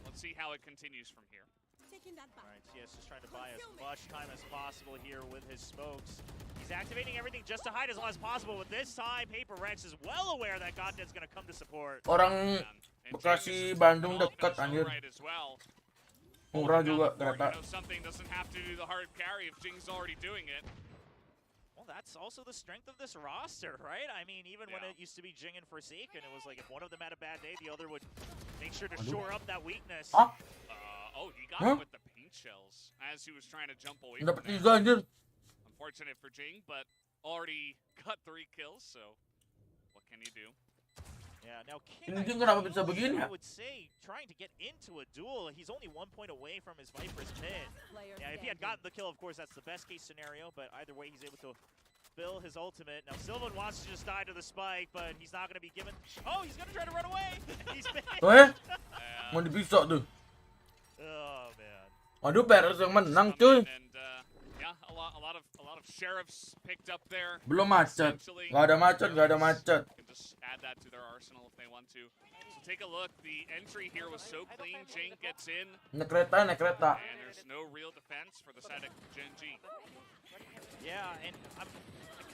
let's see how it continues from here. Taking that back. All right, CS just trying to buy as much time as possible here with his smokes. He's activating everything just to hide as long as possible, but this time PaperRex is well aware that Goddead's going to come to support. Orang And Bekasi Jing is Bandung developing dekat his own anjir. right as well. Murah Holding juga down the fort, kereta. you know, something doesn't have to do the hard carry if Jing's already doing it. Well, that's also the strength of this roster, right? I mean, even when Yeah. it used to be Jing and Forsaken, it was like if one of them had a bad day, the other would make sure to shore up that weakness. Ah, Oh, he got Huh? him with the paint shells as he was trying to jump away from dapat there. 3 anjir. Unfortunate for Jing, but already got 3 kills, so what can you do? Yeah, now King, Ini Jing kenapa bisa begini I ya? would say, trying to get into a duel. He's only 1 point away from his Viper's pit. Player Yeah, if he had standing. gotten the kill, of course, that's the best case scenario, but either way, he's able to fill his ultimate. Now, Sylvan wants to just die to the spike, but he's not going to be given... Oh, he's going to try to run away! He's been... Eh, mau dipisok tuh. Oh, man. Waduh, PRX yang menang cuy. And yeah, a lot of sheriffs picked up there. Belum macet. Gak ada macet, gak ada macet. Can just add that to their arsenal if they want to. So take a look. The entry here was so clean. Jing gets in, Naik kereta, naik kereta. and there's no real defense for the side of Gen G. Yeah, and I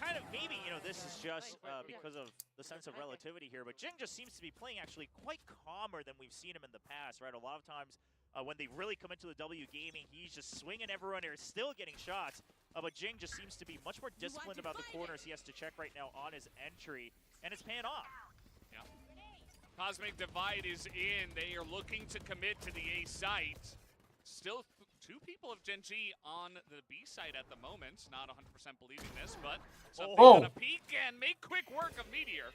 kind of, maybe, you know, this is just because of the sense of relativity here, but Jing just seems to be playing actually quite calmer than we've seen him in the past, right? A lot of times when they really come into the W Gaming, he's just swinging everyone here, still getting shots, but Jing just seems to be much more disciplined about the corners he has to check right now on his entry, and it's paying off. Yeah. Cosmic Divide is in. They are looking to commit to the A site. Still 2 people of Gen G on the B site at the moment. Not 100% believing this, but something Oh. gonna peek and make quick work of Meteor.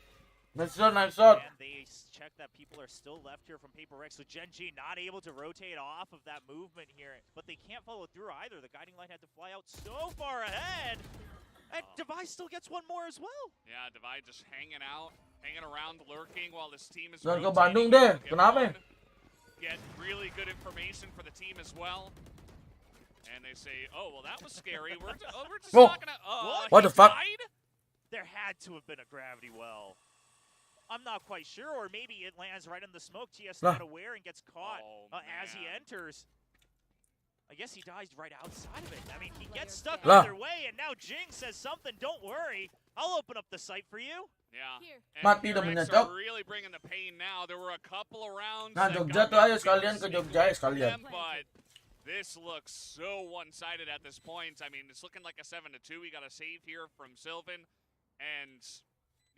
Nice shot, nice shot. And they check that people are still left here from PaperRex, so Gen G not able to rotate off of that movement here, but they can't follow through either. The guiding light had to fly out so far ahead, and Device still gets 1 more as well. Yeah, Divide just hanging out, hanging around, lurking while this team is Jangan ke rotating. Bandung deh. Get Kenapa? one, Get really good information for the team as well. And they say, oh, well, that was scary. We're just Oh. not gonna... What he the fuck? died? There had to have been a gravity well. I'm not quite sure, or maybe it lands right in the smoke. TS Lah. not aware and gets caught Oh, as he man. enters. I guess he dies right outside of it. I mean, he gets stuck Lah. either way, and now Jing says something, don't worry, I'll open up the site for you. Yeah. Here. And Mati dah PRX menyedok. are really bringing the pain now. There were a couple of rounds. Nah, that Jogja got tuh ayo them sekalian ke sneaky Jogja ya with sekalian. them, But this looks so one-sided at this point. I mean, it's looking like a 7-2. We got a save here from Sylvan. And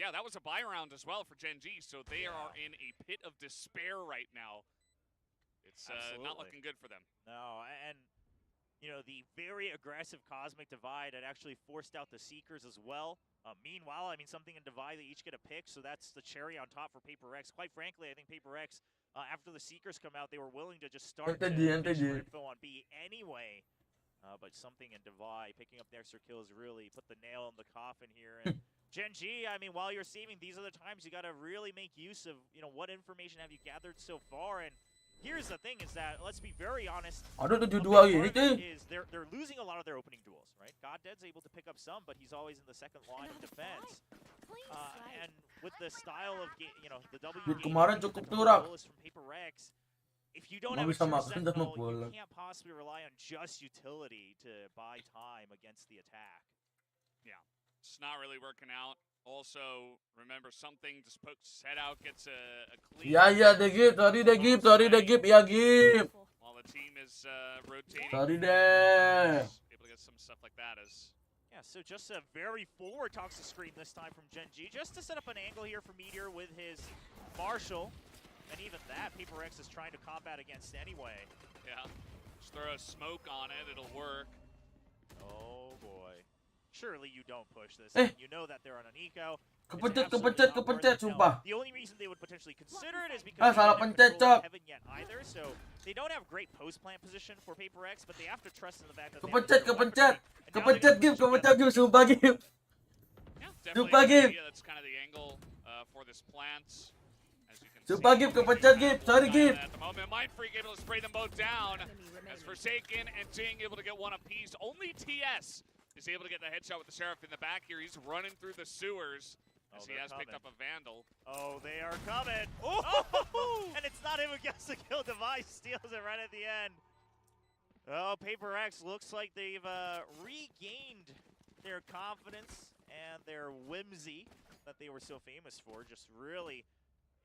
yeah, that was a buy round as well for Gen G. So they are in a pit of despair right now. It's not Absolutely. looking good for them. No, and you know, the very aggressive Cosmic Divide had actually forced out the Seekers as well. Meanwhile, I mean, something in Divide, they each get a pick, so that's the cherry on top for PaperRex. Quite frankly, I think PaperRex, after the Seekers come out, they were willing to just start to NTG. finish their info on B anyway. But something in Divide, picking up the extra kills, really put the nail in the coffin here. And Gen G, I mean, while you're saving, these are the times you got to really make use of, you know, what information have you gathered so far. And here's the thing is that, let's be very honest, Aduh, a 7-2 big gini part of cuy. it is they're losing a lot of their opening duels, right? Goddead's able to pick up some, but he's always in the second line of defense. Clean And with the style of, you know, the W Duit game, kemarin the cukup double turak. duelist from PaperRex, if you don't Nggak have a bisa true makan sama sentinel, bola. you can't possibly rely on just utility to buy time against the attack. It's not really working out. Also, remember something, just pokes his head out, gets a clean. Ya, ya, deh Gip. Sorry deh Gip, sorry deh Gip. Ya, Gip. While the team is rotating. Sorry deh. Able to get some stuff like that as Yeah, so just a very forward toxic screen this time from Gen G, just to set up an angle here for Meteor with his Marshall. And even that, PaperRex is trying to combat against anyway. yeah. Just throw a smoke on it, it'll work. Oh boy. Surely you don't push this. Eh. You know that they're on an eco. Kepencet, absolutely kepencet, not worth kepencet, it. Now, sumpah. the only reason they would potentially consider it is because Ah, they salah don't have pencet, control of Cok. heaven yet either, so they don't have great post-plant position for Paper X, but they have to trust in the fact that Kepencet, they have kepencet. weaponry, and now they're Kepencet gonna game, put kepencet game, sumpah game. Yeah, Super definitely a good game. idea. That's kind of the angle for this plant. As you can Super see, game, we kepencet have game. one Sorry guy on game. that At the moment, Mind Freak able to spray them both down. Enemy As remaining. Forsaken and Jing able to get one apiece. Only TS is able to get the headshot with the Seraph in the back here. He's running through the sewers as he they're has picked coming. up a Vandal. Oh, they are coming. Oh, and it's not him who gets the kill. Device steals it right at the end. Oh, Paper X looks like they've regained their confidence and their whimsy that they were so famous for. Just really,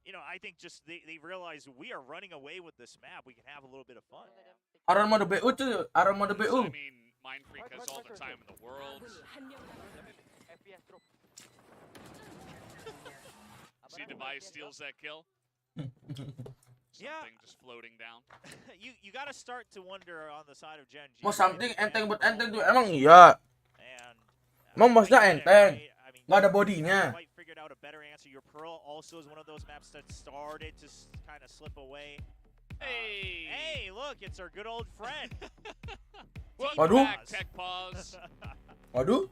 I think just they realized we are running away with this map. We can have a little bit of fun. Aran mode BU cuy, aran mode So, BU. I mean, Mind Freak has all the time in the world. See Device steals that kill. Yeah. Something just floating down. you got to start to wonder on the side of Gen G. Mau something enteng buat enteng tuh emang iya. Emang maksudnya enteng. Nggak ada bodinya. Quite figured out a better answer. Your Pearl also is one of those maps that started to kind of slip away. Hey, look, it's our good old friend. Waduh. Back, tech pause. Waduh,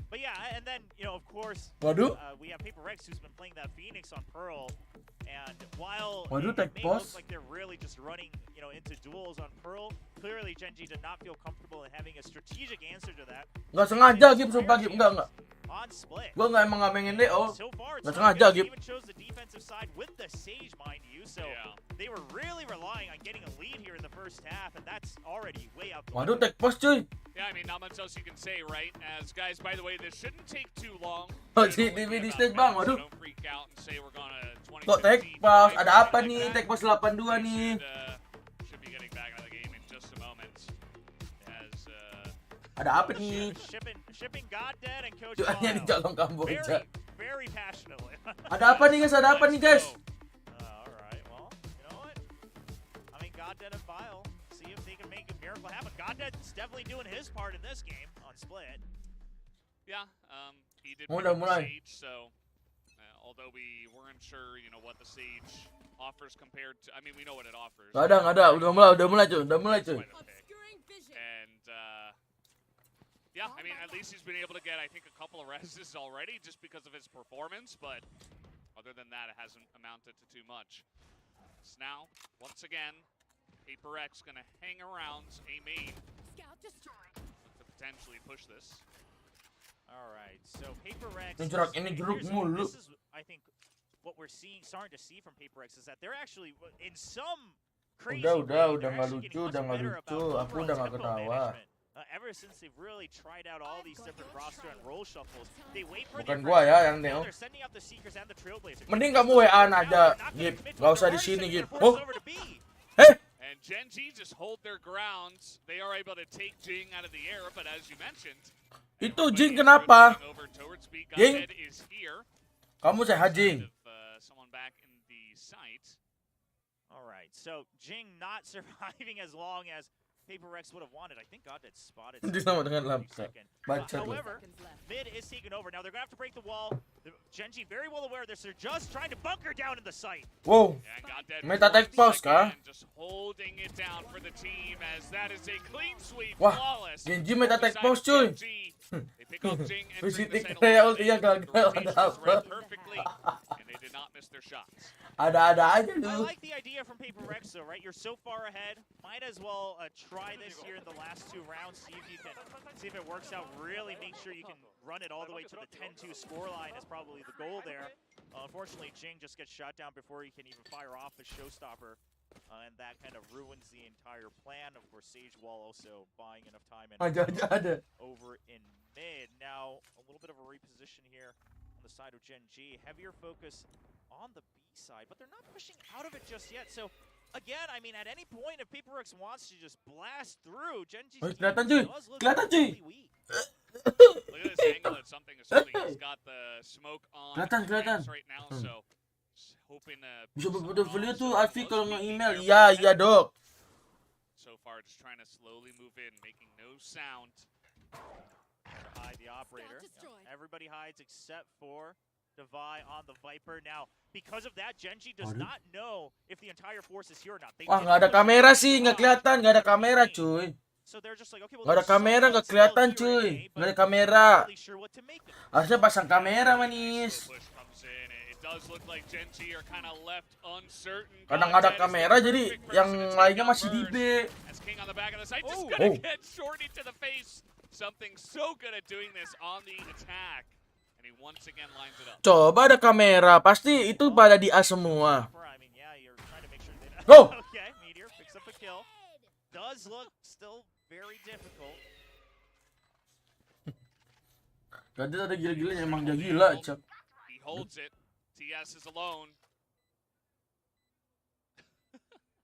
But yeah, and then, of course, waduh. we have Paper Rex who's been playing that Phoenix on Pearl. And while Waduh, it tech may pause. look like they're really just running, into duels on Pearl, clearly Gen G did not feel comfortable in having a strategic answer to that. Nggak sengaja Gip, sumpah Gip, enggak. On split. Gua nggak emang ngamengin DO. So far, it's Nggak not sengaja good. They Gip. even chose the defensive side with the Sage, mind you. So Yeah. they were really relying on getting a lead here in the first half, and that's already way out the Waduh, window. tech pause cuy. Yeah, I mean, not much else you can say, right? As guys, by the way, this shouldn't take too long. Oh, It's si only TV di about stage, a Bang, minute, so waduh. don't freak out and say we're gonna 20, Kok tech 15, pause? 5, Ada apa something nih? like Tech that. pause 82 nih. Should be getting back into the game in just a moment. As Ada apa nih? Shipping God Dead and Coach Cuannya di Wild. Jalong Kamboja. Very passionately. Ada apa nih guys? Ada apa nih guys? All right, well, you know what? I mean, God Dead and Vile. See if they can make a miracle happen. God Dead's definitely doing his part in this game on Split. yeah, he did Mulai, pick up the mulai. Sage, so although we weren't sure, what the Sage offers compared to, I mean, we know what it offers. Nggak ada. Udah mulai cuy. Udah mulai cuy. Quite a pick. And yeah, I mean, at least he's been able to get, I think, a couple of reses already just because of his performance, but other than that, it hasn't amounted to too much. So now, once again, Paper X gonna hang around a main to potentially push this. All right, so Paper Rex. Ini jeruk, ini jeruk here's- mulu. This is, I think, what we're starting to see from Paper X is that they're actually, in some crazy way, Udah they're nggak actually lucu, getting udah much nggak better lucu. about Aku overall udah nggak tempo ketawa. management. Ever since they've really tried out all these different roster and role shuffles, they wait for Bukan the gua ya yang now neo. they're sending out the Seekers and the Trailblazers. Mending kamu WA-an aja, Gip. Nggak usah di sini, Gip. Oh, Over to B. And Gen G just hold their grounds. They are able to take Jing out of the air, but as you mentioned, Itu everybody Jing is kenapa? rotating over towards B. Jing? Godhead is here. Kamu sehat Jing. Of, someone back in the site. All right, so Jing not surviving as long as Paper Rex would have wanted. I think God had spotted. Nanti sama dengan Lamkaa. Second. Baca lu. However, mid is taken over. Now they're going to have to break the wall. Gen G very well aware of this. They're just trying to bunker down in the site. Wow. And Godhead Meta tech once pause kah? again Just holding it down for the team as that is a clean sweep. Wah, Flawless. Genji meta tech Side pause of cuy. Gen G. They pick up Jing entering the VCT site kayak alone. ultinya gagal, The rotation ada was read apa? perfectly, and they did not miss their shots. Ada-ada aja I lu. like the idea from Paper Rex, though, right? You're so far ahead. Might as well try this here in the last 2 rounds. See if it works out. Really make sure you can run it all the way to the 10-2 scoreline is probably the goal there. Unfortunately, Jing just gets shot down before he can even fire off his showstopper. And that kind of ruins the entire plan. Of course, Sage Wall also buying enough time and Aja ada. over in mid. Now, a little bit of a reposition here on the side of Gen G. Heavier focus on the B side, but they're not pushing out of it just yet. So, again, I mean, at any point, if Paper Rex wants to just blast through, Gen G's Oh, team kelihatan, cuy. does look Kelihatan, cuy. really weak. Look at this angle. It's something. He's got the smoke on Kelihatan. ramps right now, so just hoping to Bisa put berportfolio someone tuh on. So Alfi close kalau to being nge-email. there, Iya, but iya dok. So far, just trying to slowly move in, making no sound. To hide the operator. Everybody hides except for Devi on the Viper. Now, because of that, Genji does Aduh. not know if the entire force is here or not. They Wah, didn't nggak ada push kamera the sih, nggak garage kelihatan, nggak ada early kamera, game. cuy. So they're just like, okay, well, Nggak ada there's kamera, someone nggak still kelihatan, here cuy. at A, Nggak but ada they're kamera. not really sure what to make of it. Harusnya pasang kamera, Nice manis. little push comes in. It does look like Gen G are kind of left uncertain. Kadang nggak ada Godsend is the kamera, jadi perfect yang person to take lainnya out masih di first. B. As King on the back of the site, just Oh. gonna Oh. get shorty to the face. Something so good at doing this on the attack. And he once again lines it up. Coba ada kamera, pasti itu pada di A semua. I mean, yeah, you're trying to make sure they Go! Okay, Meteor picks up a kill. Does look still very difficult. Tadi ada gila-gila yang emang dia gila, Cak. He holds it. TS is alone.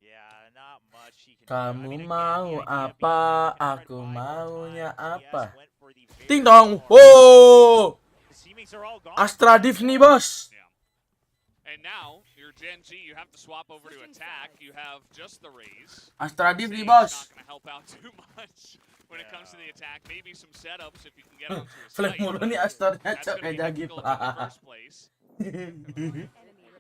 Yeah, not much he can do. Kamu I mean, again, mau the idea apa? being that Aku you can try to buy more maunya time. apa? TS went for the very Ting dong. hard. Wow. The teammates are all gone. Astra Div nih, bos. Yeah. And now, your Gen G, you have to swap over to attack. You have just the raise. Astra Div nih, Sage bos. not gonna help out too much when it comes to the attack. Maybe some setups if you can get onto a Flank site. mulu nih Astra-nya, That's Cak, gonna kayak be Jagi, difficult in the Pak. first place.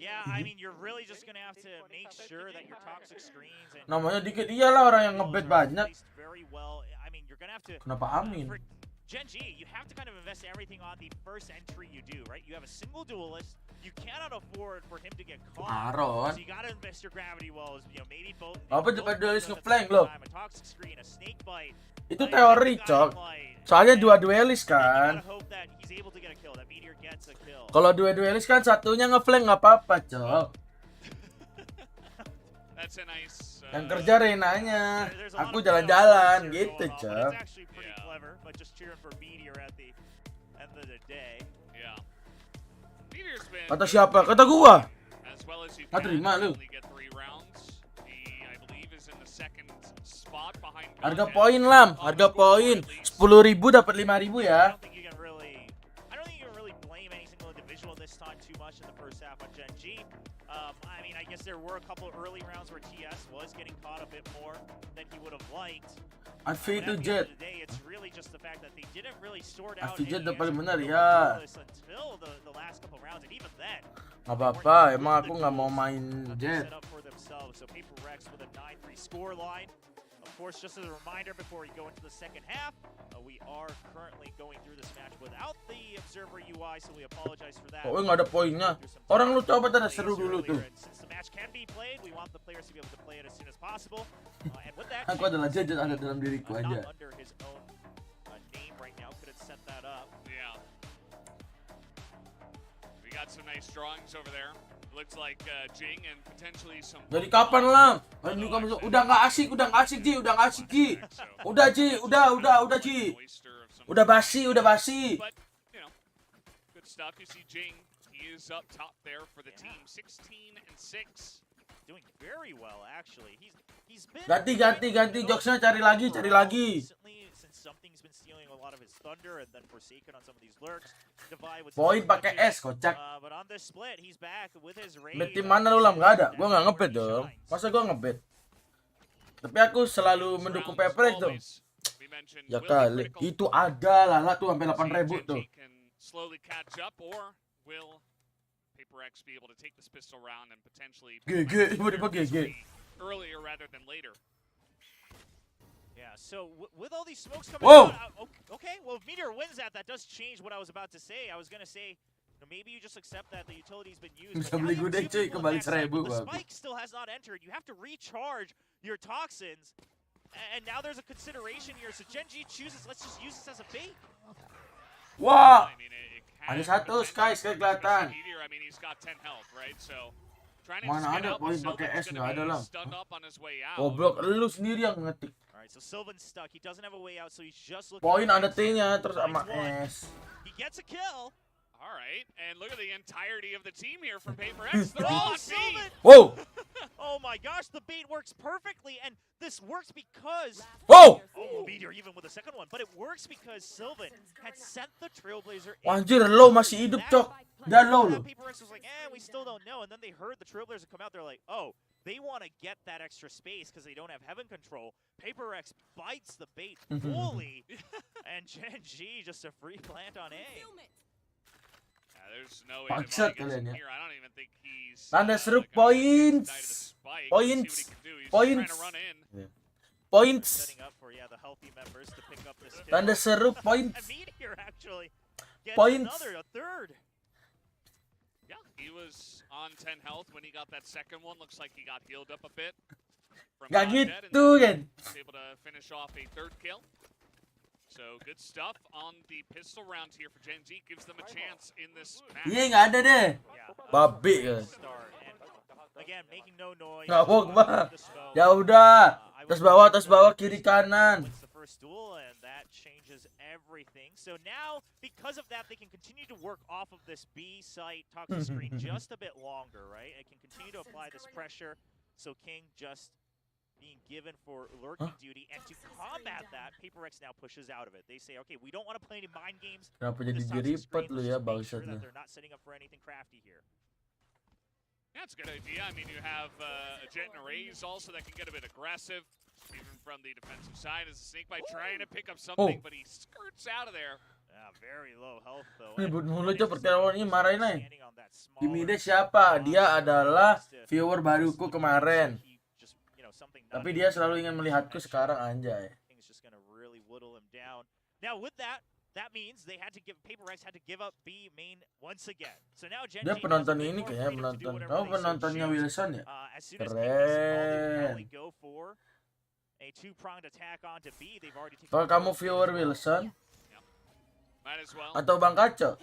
Yeah, I mean, you're really just gonna have to make sure that your toxic screens and Namanya dikit iyalah orang yang ngebet banyak. placed very well. I mean, you're gonna have to. Kenapa Amin? For Gen G, you have to kind of invest everything on the first entry you do, right? You have a single duelist. You cannot afford for him to get caught. Aron. So you gotta invest your gravity wells. You know, maybe both. Apa both cepat duelist at the nge-flank same lo? time. A toxic screen, a snake bite. Itu Like, teori, guiding Cok. light. Soalnya And dua duelis then you kan. gotta hope that he's able to get a kill. That Meteor gets a kill. Kalau dua duelis kan satunya ngeflank nggak apa-apa, Cok. That's a nice. Yang kerja Renanya. There's a lot Aku of jalan-jalan chaos here gitu, going on, but Cok. It's actually pretty Yeah. clever, but just cheering for Meteor at the end of the day. Yeah. Meteor's been Kata siapa? Kata gua. as well as you Nggak can. terima lu. Only get 3 rounds. He, I believe, is in the second spot behind. Harga Gunhead. poin, Lam. On the Harga scoreboard poin. at least. 10.000 dapat 5.000 I ya. don't think you can really, blame any single individual this time too much in the first half on Gen G. I mean, I guess there were a couple early rounds where TS was getting caught a bit more than he would have liked. Advi But itu at the end Jet. of the day, it's really just the fact that they didn't really sort out Advi Jet any udah paling answers benar for ya. duelists until the last couple rounds, and even then, Nggak apa-apa, emang aku nggak mau main that they Jet. set up for themselves. So PaperRex with a 9-3 score line. Of course, just as a reminder before we go into the second half, we are currently going through this match without the observer UI, so we apologize for that. Oh, nggak ada poinnya. Orang lu coba tanda seru dulu tuh. And since the match can be played, we want the players to be able to play it as soon as possible. And with that, Aku adalah Jet ada dalam diriku not aja. under his own name right now, couldn't set that up. Yeah. We got some nice drawings over there. Looks like Jing and potentially some. Dari kapan, Lam? Ini kamu udah nggak asik, Ji, udah nggak asik, Ji. Udah, Ji, udah, Ji. Udah basi. But, you know, good stuff. You see Jing, he is up top there for the team, 16-6. Doing very well, actually. He's been Ganti, jokesnya cari lagi. Recently, since something's been stealing a lot of his thunder and then Forsaken on some of these lurks. Divide with Poin some pakai touches. S, kocak. But on this split, he's back with his raid. Bet tim mana lu, Lam? Nggak ada. Gua nggak ngebet dong. Masa gua ngebet? Tapi aku selalu mendukung PaperRex dong. We mentioned Ya will be kali. critical. Itu ada lah tuh sampai See if 8.000 Gen tuh. G can slowly catch up, or will PaperRex be able to take this pistol round and potentially GG, tiba-tiba GG. earlier rather than later? Yeah, so with all these smokes coming Whoa! out, okay, well, if Meteor wins that does change what I was about to say. I was going to say, maybe you just accept that the utility's been used. Bisa But now beli you have gudeg, two cuy, people kembali on that side, 1.000, but the bagus. spike still has not entered. You have to recharge your toxins. And now there's a consideration here. So Gen G chooses, let's just use this as a bait. Wah, I mean, it ada can satu, potentially Sky be kelihatan. Meteor. I mean, he's got 10 health, right? So trying to Mana just get ada out, poin but pakai Sylvan's S, gonna nggak ada, be Lam. stunned up on his way out. goblok lu sendiri yang ngetik. All right, so Sylvan's stuck. He doesn't have a way out, so he's just looking. Poin for ada exit. T-nya terus Finds sama one. S. He gets a kill. All right, and look at the entirety of the team here from PaperX. They're all Oh, on B. Sylvan! Whoa, Oh my gosh, the bait works perfectly, and this works because whoa. oh, Meteor even with the second one, but it works because Sylvan had sent the Trailblazer in. Wah, anjir, low masih hidup, Cok. Dan low lu. PaperX was like, we still don't know, and then they heard the Trailblazer come out. They're like, oh, they want to get that extra space because they don't have heaven control. PaperX bites the bait fully, and Gen G just a free plant on A. there's no Bangsat way kalian ya. here. I don't even think he's Tanda seru gonna get points. die to the spike. Points. Let's see what he can do. He's Points. trying to run in. Points. Setting up for the healthy members to pick up this kill. Tanda seru And points. Meteor actually gets Points. a third. Yeah, he was on 10 health when he got that second one. Looks like he got healed up a bit. From Gak Dead, and gitu kan. was able to finish off a third kill. So good stuff on the pistol rounds here for Gen Z. Gives them a chance in this match. Iya nggak ada deh. Yeah. Babi kan. Start. And again, making no noise. Ngabok bang. The smoke. Ya udah. I Tas would- bawah kiri kanan. Wins the first duel, and that changes everything. So now, because of that, they can continue to work off of this B site toxic screen just a bit longer, right? It can continue to apply this pressure. So King just being given for lurking duty, and to combat that, PaperX now pushes out of it. They say, okay, we don't want to play any mind games. Kenapa with jadi this toxic diripet screen. lu Let's ya just make sure bangsat that lu. they're not setting up for anything crafty here. Yeah, it's a good idea. I mean, you have a Jet and a Raze also that can get a bit aggressive, even from the defensive side. As a Snakebite trying to pick up something, but he skirts out of there. Very low health, though. Ribut mulu aja pertarungan ini, marahin aja. Standing on that smaller Timide siapa? Dia adalah viewer baruku just kemarin. just, you know, something Tapi nutty. dia selalu ingin melihatku sekarang, anjay. King's just gonna really whittle him down. Now with that means they had to give PaperX had to give up B main once again. So now Gen Dia G penonton has a bit ini more kayaknya freedom to do penonton. whatever Kamu they so penontonnya choose. Wilson ya? As soon as King gets the ball, they can Keren. only go for a two-pronged attack onto B. They've already taken Kalau kamu control of B viewer as well. Wilson Might as well. atau Bang Kaco,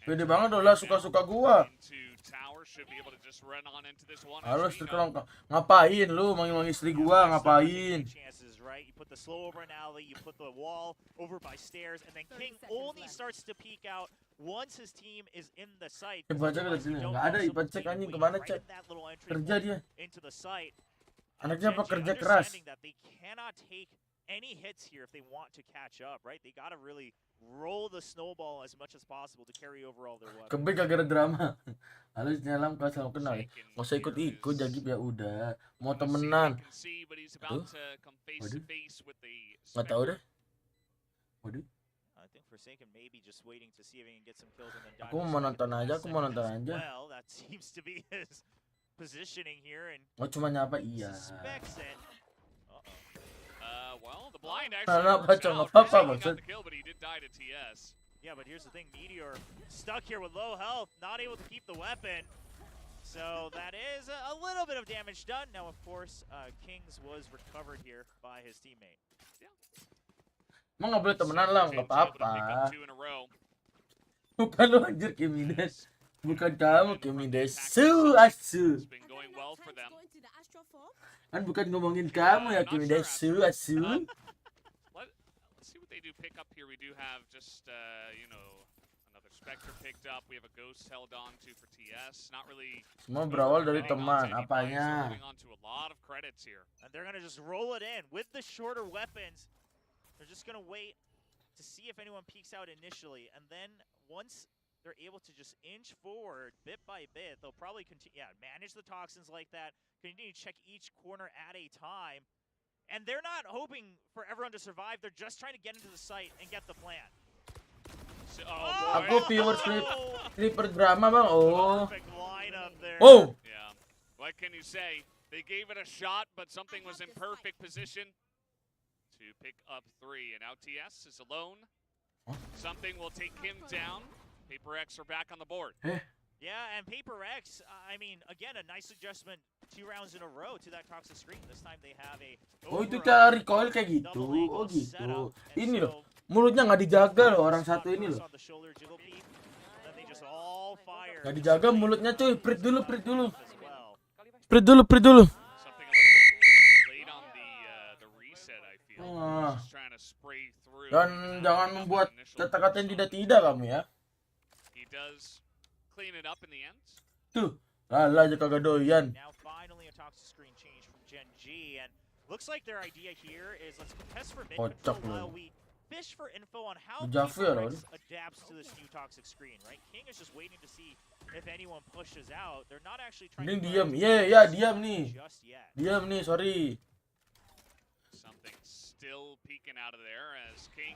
pede banget udah suka-suka gua. Into tower, should be able to just run on into this one. Halo as we istri know. ngapain lu manggil istri gua ngapain? Chances, right? You put the slow over an alley, you put the wall over by stairs, and then King only starts to peek out once his team is in the site. Ipan cek udah sini. Nggak ada Ipan cek anjing kemana cek? Kerja dia. Into the site. Anaknya apa Gen G kerja keras? understanding that they cannot take any hits here if they want to catch up, right? They got to really roll the snowball as much as possible to carry over all their weapons. Kebek gara drama. Halo nyelam kau selalu kenal ya. Nggak usah ikut-ikut Jagib ya udah. Mau temenan. Aduh. Waduh. Nggak tahu deh. Waduh. I think Forsaken maybe just waiting to see if he can get some kills and then die. Aku mau nonton aja, aku mau nonton aja. Well, that seems to be his positioning here, and Oh cuma nyapa iya. suspects it. Well, the blind Kenapa, actually Cok? works Nggak out. apa-apa, Forsaken got maksud. the kill, but he did die to TS. Yeah, but here's the thing, Meteor stuck here with low health, not able to keep the weapon. So that is a little bit of damage done. Now, of course, Kings was recovered here by his teammate. Emang nggak boleh temenan lah, nggak James able to pick apa-apa. up 2 in a row. Bukan lu anjir Kimides. Bukan kamu Kimides. Su asu. It's been going well for them. Kan bukan ngomongin kamu ya Kimides. Su asu. Let's see what they do pick up here. We do have just, you know, another Spectre picked up. We have a Ghost held on to for TS. Not really. Semua berawal dari holding on to teman. anybody, so Apanya? holding on to a lot of credits here. And they're going to just roll it in with the shorter weapons. They're just going to wait to see if anyone peeks out initially. And then once they're able to just inch forward bit by bit, they'll probably continue, manage the toxins like that, continue to check each corner at a time. And they're not hoping for everyone to survive. They're just trying to get into the site and get the plant. So, Aku viewer sleeper drama bang. Oh. Perfect lineup there. Oh. Yeah. What can you say? They gave it a shot, but something was in perfect position to pick up 3. And now TS is alone. Something will take him down. PaperX are back on the board. Yeah, and PaperX, I mean, again, a nice adjustment 2 rounds in a row to that toxic screen. This time they have a Oh itu kayak recoil kayak gitu. Oh gitu. Ini loh. Mulutnya nggak dijaga loh orang satu ini loh. Nggak dijaga mulutnya cuy. Prit dulu. Something a little bit late on the reset, I feel. Just trying to spray through. Dan jangan membuat kata-kata yang tidak kamu ya. He does clean it up in the end. Tuh. Lah aja kagak doyan. Now finally a toxic screen change from Gen G, and looks like their idea here is let's test for mid Kocak control while lu. we fish for info on how Jafu ya, PaperX Ron? adapts to this new toxic screen, right? King is just waiting to see if anyone pushes out. They're not actually trying Ini to diam. prioritize Ya diam nih. just yet. Diam nih, sorry. Something still peeking out of there as King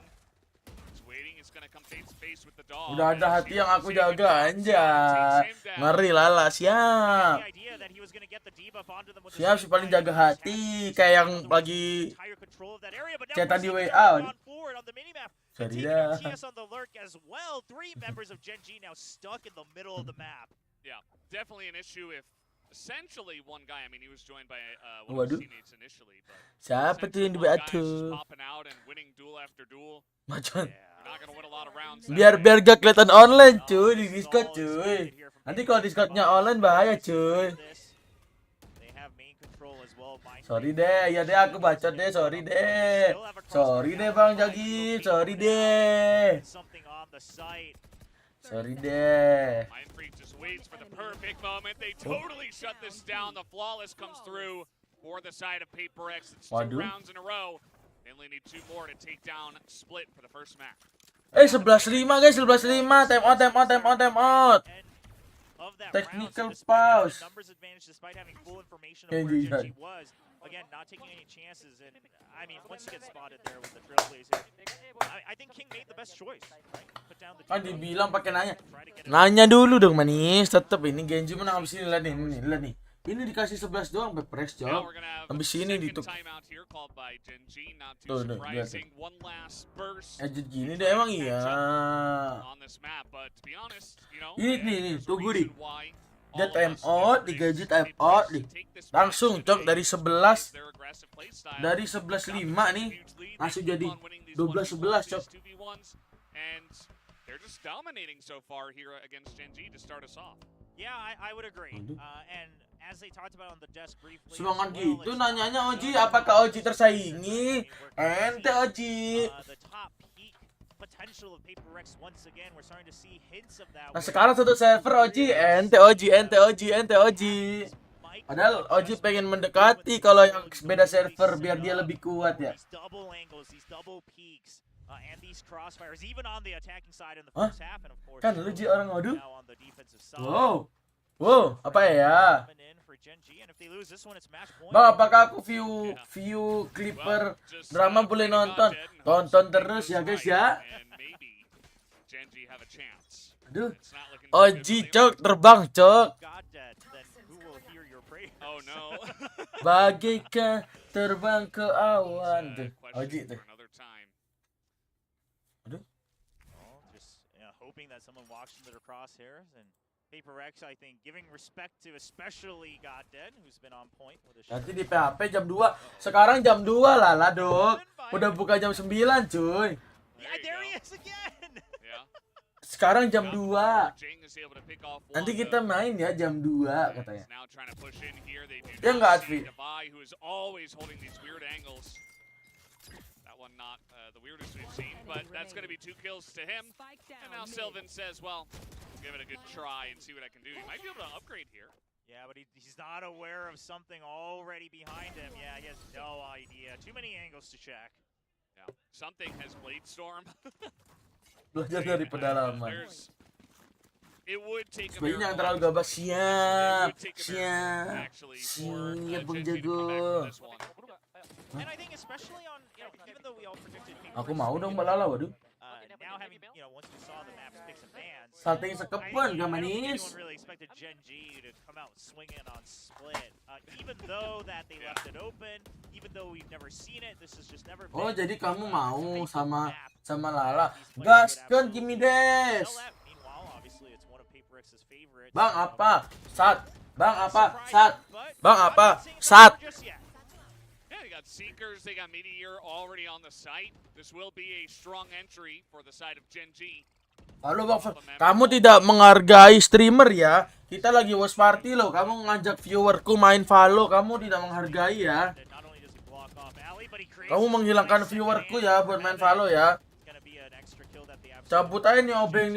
is waiting. It's gonna come face to face with the dog. Udah ada hati yang aku jaga, anjay. Ngeri Lala, siap. The idea that he was gonna get the debuff onto them with the Siap si same paling time, jaga he just hati, has kayak yang otherwise lagi entire control of that area, but now cetak di VCT WA. on forward on the minimap. Sorry Taking dah. out TS on the lurk as well. 3 members of Gen G now stuck in the middle of the map. Yeah, definitely an issue if essentially one guy. I mean, he was joined by one of Waduh. his teammates initially, but Siapa tuh yang di essentially WA one guy is just tuh? popping out and winning duel after duel. Macan. You're not gonna win a lot of rounds. that Biar way. biar gak kelihatan online cuy di This is Discord all cuy. expected here from Nanti Big kalau Bang Discordnya Bang. online bahaya cuy. They have main control as well. Mind Sorry Frame. deh, ya deh aku bacot deh, sorry deh. Sorry deh Bang Jagi, sorry deh. Something on the site. Sorry deh. Mind Freak just waits for the perfect moment. They totally shut this down. The flawless comes through for the side of PaperX. It's 2 Waduh. rounds in a row. They only need 2 more to take down Split for the first map. 11-5 guys, 11-5. Time out, time out, time out, time out. End of that Technical round, so despite having pause. a numbers advantage, despite having full information of Okay, where Jihan. Gen G was, again, not taking any chances. And I mean, once you get spotted there with the Trailblazer, I think King made the best choice. Right? Put down the Kan dibilang pakai nanya. try to get it. Nanya dulu dong manis, tetep ini Genji menang abis ini lihat nih, lihat nih. Ini dikasih 11 doang PaperX Now jawab. we're gonna have Habis a ini second dituk. timeout here called by Gen G. Not Tuh, too tuh, lihat surprising. One last burst Edit gini deh emang iya. on this map, but to be honest, you know, Ini nih, there's a tunggu reason nih. why Dia all of time us out, Paper digaji Rex time Paper out Rex nih. take this Langsung match cok today. dari 11 Their aggressive playstyle. dari 11-5 nih langsung jadi 12-11 cok. 2v1s, and they're just dominating so far here against Gen G to start us off. Yeah, I would agree. Waduh. And as they talked about on the desk briefly, as Semangat well, gitu it's nanyanya not Oji, just apakah Oji the tersaingi? Ente Oji. the top peak potential of PaperX once again. We're starting to see hints of that. Nah where sekarang satu server Oji, ente Oji, ente Oji, ente Oji. Mike Padahal Oji just pengen with mendekati the kalau control, yang he's beda really server set biar dia up lebih kuat ya. These double angles, these double peaks, and these crossfires, even on the attacking side in the Hah? first half, and of course, Kan lu Ji orang ngadu? now on the defensive side. Wow. Wow, apa ya? Coming in for Gen G, and if they lose this one, it's match point. Bang, apakah aku view Clipper drama boleh nonton? Tonton terus ya guys ya. And maybe Gen G have a chance. Aduh, It's not looking too good Oji for them. cok terbang cok. God dead, then who will hear your prayers? Oh no. Bagaikan terbang ke awan. It's Tuh, a question Oji tuh. for another time. Aduh. Well, just hoping that someone walks into their crosshairs, and PaperX, I think, giving respect to especially Goddead, who's been on point with a Nanti di PHP jam 2. Sekarang jam 2 lah lah dok. Udah buka jam 9 cuy. Yeah, there he is again! Yeah. Sekarang jam 2. Jing is able to pick off Nanti one, kita though. main ya jam 2 katanya. Now trying to push in here. They do Dia not nggak see advi. Devi, who is always holding these weird angles. That one not the weirdest we've seen, but that's going to be 2 kills to him. And now Sylvan says, well, give it a good try and see what I can do. He might be able to upgrade here. Yeah, but he's not aware of something already behind him. Yeah, he has no idea. Too many angles to check. Yeah. Something has Blade Storm. Belajar dari pedalaman. It would take a Sebaiknya jangan miracle, terlalu gabah. obviously. Siap, It would take a miracle, siap, actually, for, siap Bang Gen G to come back Jago. from this one. And I think especially on, even though we all predicted Aku mau dong balala, waduh. now having, once we saw the maps pick some bans, Salting I sekepun, don't gak think manis. anyone really expected Gen G to come out swinging on Split. Even though that they left it open, even though we've never seen it, this has just never been. Oh jadi kamu mau a sama map. Lala? Gaskan gimme des. Meanwhile, obviously it's one of PaperX's favorites. Bang apa? Sat. Bang apa? Surprising, Sat. but Bang not apa? seeing it Sat. just yet. Yeah, they got Seekers, they got Meteor already on the site. This will be a strong entry for the side of Gen G. Halo Bang, kamu tidak menghargai streamer ya. Kita lagi watch party loh. Kamu ngajak viewerku main Valo, kamu tidak menghargai ya. Not only does he block off Alley, but he creates Kamu menghilangkan a viewerku second ya hand buat main for Valo Bandit. ya. It's gonna be an extra kill that they absolutely Cabut aja nih obeng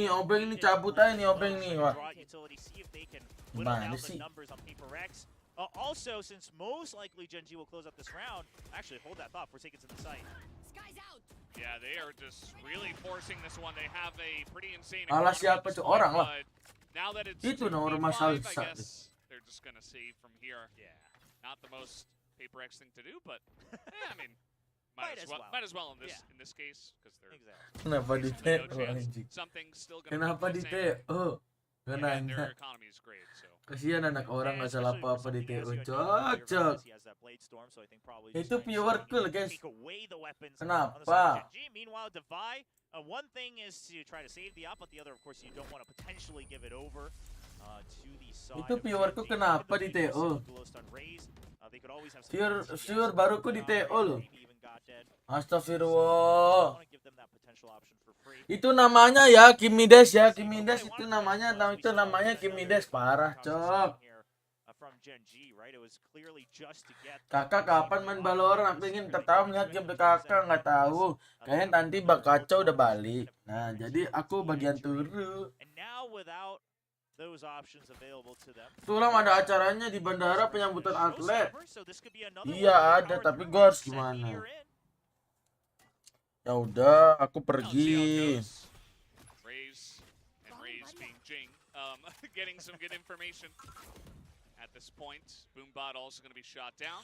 nih, cabut aja nih obeng nih. Wah. draw utility, see if they can whittle Gimana down sih? the numbers on PaperX. Also, since most likely Gen G will close out this round, actually hold that thought for seconds in the site. Yeah, they are just really forcing this one. They have a pretty insane Alah, economy siapa at this tuh? point, Orang lah. but now that it's Itu nomor 2v5, masalah I besar. guess they're just gonna save from here. Yeah. Not the most PaperX thing to do, but yeah, I mean, Might as well in this Yeah. in this case because they're Exactly. Kenapa di basically no TO chance. anjing? Something's still gonna Kenapa keep di pulsing. TO? Gak And their nanya. economy is great, so. Kasihan anak orang nggak salah Especially for apa-apa di something as TO. unique as Cocok. he has that blade storm, so I think probably just Itu trying to pure see kill, if he can guys. take away the weapons on the Kenapa? side of Gen G. Meanwhile, Devi, one thing is to try to save the op, but the other, of course, you don't want to potentially give it over to the side Itu of viewer Gen ku G. kenapa Even di though TO? dual stun raised, they could always have some Viewer baruku di TO loh. maybe even got dead. Astagfirullah. Want to give them that potential option for free. Itu namanya ya Kimides ya, Kimides itu namanya Kimides parah, cok. From Gen G, right? It was clearly just to get Kakak kapan main Valorant? Aku ingin tertawa melihat game kakak, nggak tahu. Kayaknya nanti Bang Kacau udah balik. Nah, jadi aku bagian turu. And now without those options available to them. Tulang ada acaranya di bandara penyambutan atlet. Iya ada, tapi gue harus gimana? Ya udah, aku pergi. Raze and Raze being Jing, getting some good information at this point. Boombot also going to be shot down.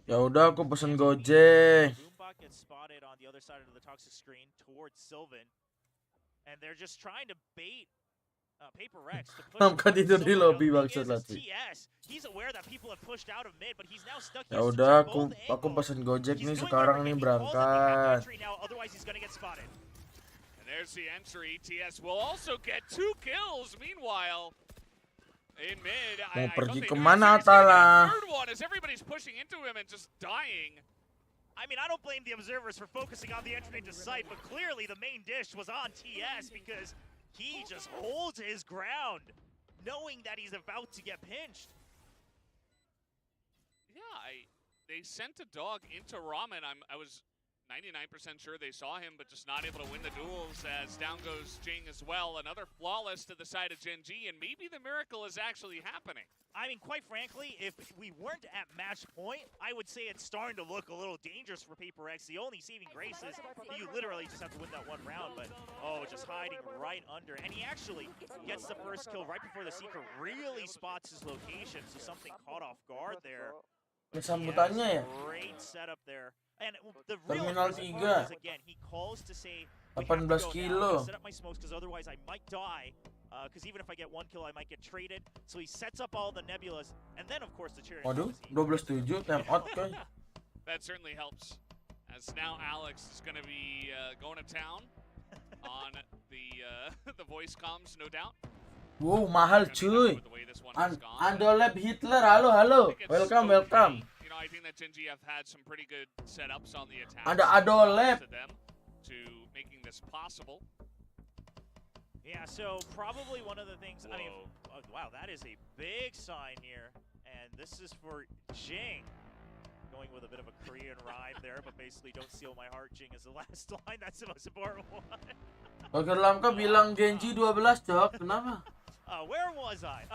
Ya udah, aku pesen Gojek. Boombot gets spotted on the other side of the toxic screen towards Sylvan, and they're just trying to bait PaperRext to push. Lamkaa tidur di lobby bangsat lah. He's aware that people have pushed out of mid, but he's now stuck. Ya udah, aku pesen Gojek nih sekarang nih berangkat. Otherwise he's gonna get spotted. And there's the entry. TS will also get 2 kills. Meanwhile, in mid, Mau I pergi thought they kemana knew he was gonna get Tala? a third one as everybody's pushing into him and just dying. I mean, I don't blame the observers for focusing on the entry into sight, but clearly the main dish was on TS because he just holds his ground, knowing that he's about to get pinched. Yeah, they sent a dog into Ramen. I was 99% sure they saw him, but just not able to win the duels as down goes Jing as well. Another flawless to the side of Gen G, and maybe the miracle is actually happening. I mean, quite frankly, if we weren't at match point, I would say it's starting to look a little dangerous for PaperRext. The only saving grace is that you literally just have to win that one round, but just hiding right under. And he actually gets the first kill right before the Seeker really spots his location, so something caught off guard there. Sambutannya ya? Great setup there. And the real Terminal 3. is, again, he calls to say, 18 kilo. set up my smokes because otherwise I might die. Because even if I get 1 kill, I might get traded. So he sets up all the nebulas, and then of course the cherry. Waduh, 12-7 time out coy. That certainly helps. As now Alex is going to be going to town on the voice comms, no doubt. Wow, mahal cuy. Andolab Hitler, halo. Welcome. You know, I think that Gen G have had some pretty good setups on the attack. Ada Adolab to them to making this possible. Yeah, so probably one of the things, I mean, wow, that is a big sign here. And this is for Jing. Going with a bit of a Korean rhyme there, but basically don't steal my heart, Jing is the last line. That's the most important one. Oke, Lamkaa bilang Genji 12, Cok. Kenapa? Where was I?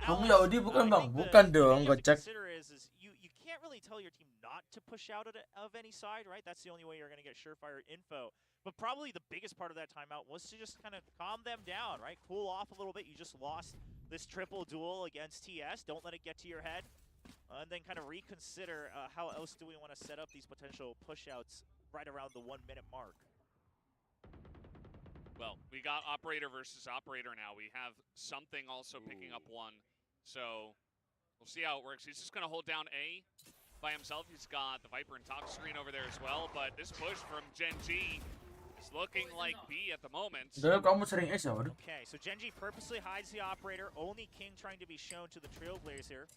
Kamu Yahudi bukan, Bang? Bukan dong, gocek. Is you can't really tell your team not to push out of any side, right? That's the only way you're going to get surefire info. But probably the biggest part of that timeout was to just kind of calm them down, right? Cool off a little bit. You just lost this triple duel against TS. Don't let it get to your head. And then kind of reconsider how else do we want to set up these potential push-outs right around the 1 minute mark. Well, we got operator versus operator now. We have something also picking up one. So we'll see how it works. He's just going to hold down A by himself. He's got the Viper and top screen over there as well. But this push from Gen G is looking like B at the moment. Kamu sering S ya, waduh. Okay, so Gen G purposely hides the operator. Only King trying to be shown to the Trailblazer.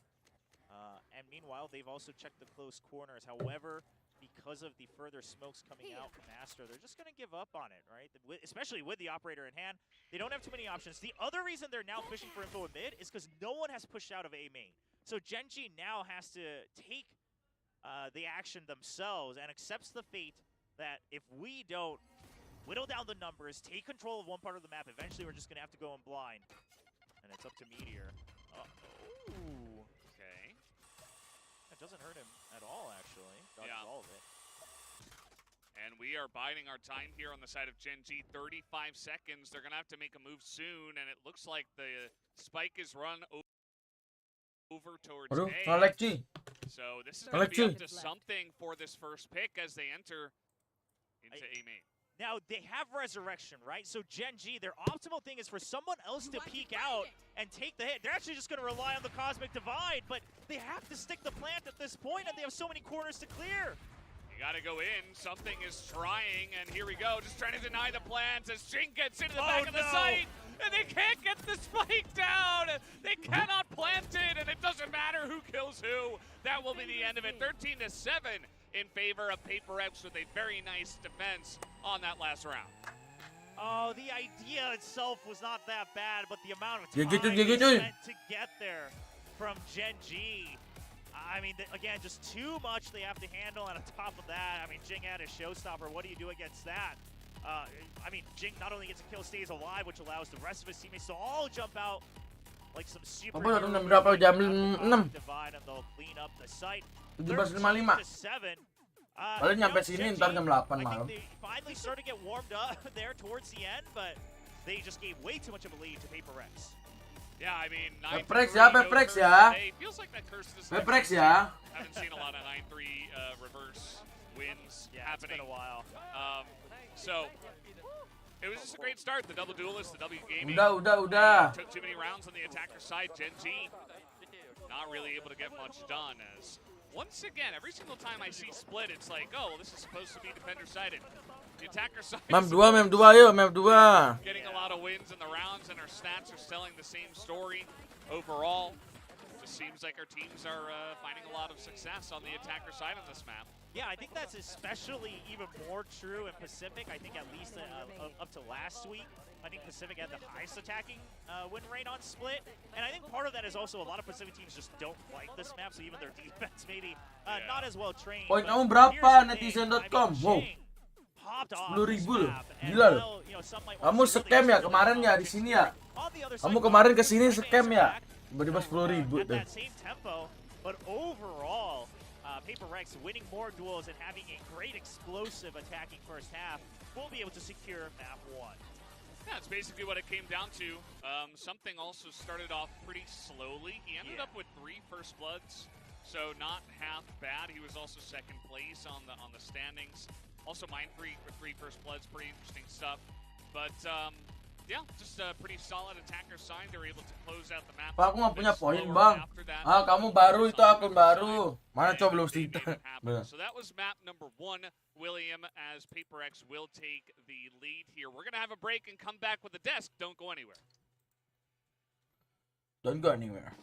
And meanwhile, they've also checked the close corners. However, because of the further smokes coming out from Astra, they're just going to give up on it, right? Especially with the operator in hand. They don't have too many options. The other reason they're now fishing for info in mid is because no one has pushed out of A main. So Gen G now has to take the action themselves and accepts the fate that if we don't whittle down the numbers, take control of one part of the map, eventually we're just going to have to go in blind. And it's up to Meteor. Ooh. Okay. That doesn't hurt him at all, actually. Dodges all of it. And we are biding our time here on the side of Gen G. 35 seconds. They're going to have to make a move soon, and it looks like the spike is run over towards Waduh, A. nge-lag cuy. So this is going to be Collection. up to something for this first pick as they enter into A main. Now, they have Resurrection, right? So Gen G, their optimal thing is for someone else to peek out and take the hit. They're actually just going to rely on the Cosmic Divide, but they have to stick the plant at this point, and they have so many corners to clear. You got to go in. Something is trying, and here we go. Just trying to deny the plans as Jing gets into the back of the site, and they can't get the spike down. They cannot plant it, and it doesn't matter who kills who. That will be the end of it. 13-7 in favor of PaperX with a very nice defense on that last round. Oh, the idea itself was not that bad, but the amount of Ya time gitu, they ya gitu. spent to get there from Gen G. I mean, again, just too much they have to handle, and on top of that, I mean, Jing had a showstopper. What do you do against that? I mean, Jing not only gets a kill, stays alive, which allows the rest of his teammates to all jump out like some super. Apa jam berapa? Jam 6. Divide and they'll clean up the site. 17.55. 13-7. Paling nyampe you know, sini Gen ntar G, jam 8 I think malam. they finally started to get warmed up there towards the end, but they just gave way too much of a lead to PaperX. Yeah, I mean, PaperX ya, 9-3 PaperX no ya. curse today. Feels like that curse is PaperX ya. Haven't seen a lot of 9-3 reverse wins Yeah, it's happening. been a while. So it was just a great start. The double duelist, the W gaming. Udah. Took too many rounds on the attacker side. Gen G not really able to get much done as once again, every single time I see split, it's like, oh, well, this is supposed to be defender sided. The attacker side Map is 2, map 2 yuk, map 2. getting a lot of wins in the rounds, and our stats are telling the same story overall. Just seems like our teams are finding a lot of success on the attacker side on this map. Yeah, I think that's especially even more true in Pacific. I think at least up to last week, I think Pacific had the highest attacking win rate on split. And I think part of that is also a lot of Pacific teams just don't like this map, so even their defense maybe not as well trained. Poin But kamu berapa, here's the thing, netizen.com? I mean, Wow. Jing popped off 10.000 this loh. map, and Gila loh. while, you know, some might Kamu want to scam really ya just kemarin go ya di sini ya? on the other Kamu side, kemarin kesini Remains scam ya? back, Tiba-tiba 10.000 at tuh. that same tempo, but overall, PaperX winning more duels and having a great explosive attacking first half will be able to secure map 1. Yeah, it's basically what it came down to. Something also started off pretty slowly. He ended up with 3 first bloods, so not half bad. He was also second place on the standings. Also mine 3 for 3 first bloods, pretty interesting stuff. But yeah, just a pretty solid attacker side. They were able to close out the map. Pak, aku nggak punya Bit poin, slower Bang. after that. Kamu baru itu akun baru. Mana And coba belum they cerita. made it happen. Bener. So that was map number 1, William, as PaperX will take the lead here. We're going to have a break and come back with the desk. Don't go anywhere. Don't go anywhere.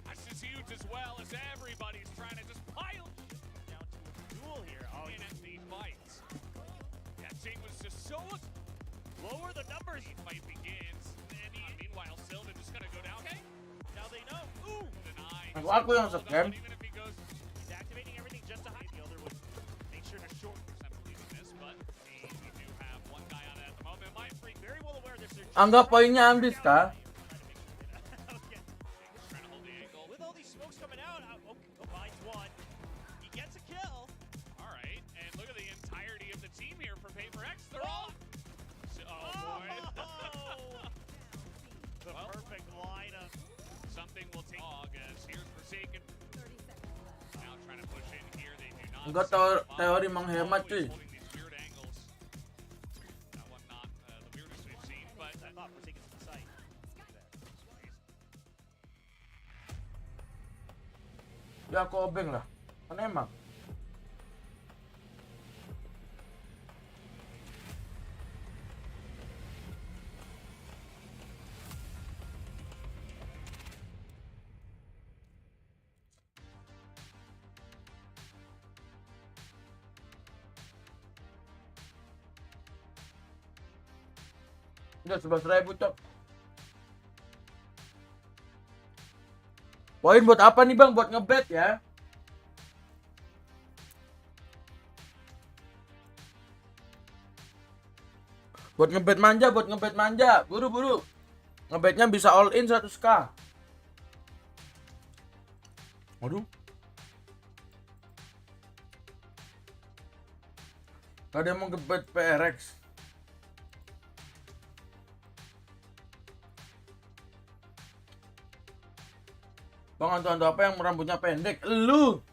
This is huge as well as everybody's trying to just pile Down to a duel here. Oh, in at the fights. Yeah, Jing was just so lower the numbers. the fight begins. And meanwhile, Sylvan just going to go down. Okay. Now they know. Ooh! Deny. Aku yang scam. Even if he goes, He's activating everything just to hide. The other would make sure to short. I believe in this, but hey, we do have one guy on it at the moment. Mind Freak Very well aware this. Anggap poinnya ambis kah? trying to hold the angle. With all these smokes coming out, finds one. He gets a kill. All right, and look at the entirety of the team here for PaperX. They're all. Oh boy. The Well. perfect lineup. Something will take as here's Forsaken. Now trying to push in here. They do not. Enggak see teori Bob. menghemat, cuy. Always holding these weird angles. That one not the weirdest we've seen, but I thought we're taking some sight. Ya aku obeng lah. Kan emang. Udah 11.000 cok. Poin buat apa nih bang? Buat ngebet ya. Buat ngebet manja. Buru. Ngebetnya bisa all in 100k. Waduh. Gak ada yang mau ngebet PRX. Bang hantu-hantu apa yang rambutnya pendek? Lu.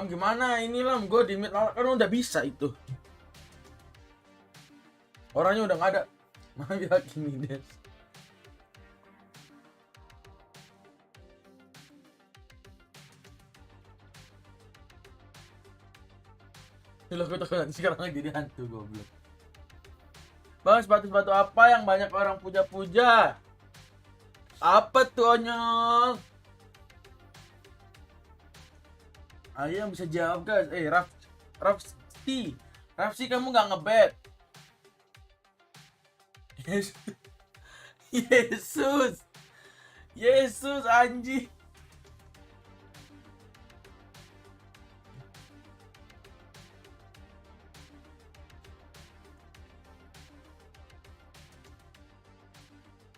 Gimana ini Lam, gue di mid kan udah bisa itu. Orangnya udah nggak ada. Mana yakin Des. Loh, gue takut nanti sekarang lagi jadi hantu goblok. Bang, sepatu-sepatu apa yang banyak orang puja-puja? Apa tuh Onyol? Ayo yang bisa jawab guys. Rafsi kamu nggak ngebet. Yesus anjing.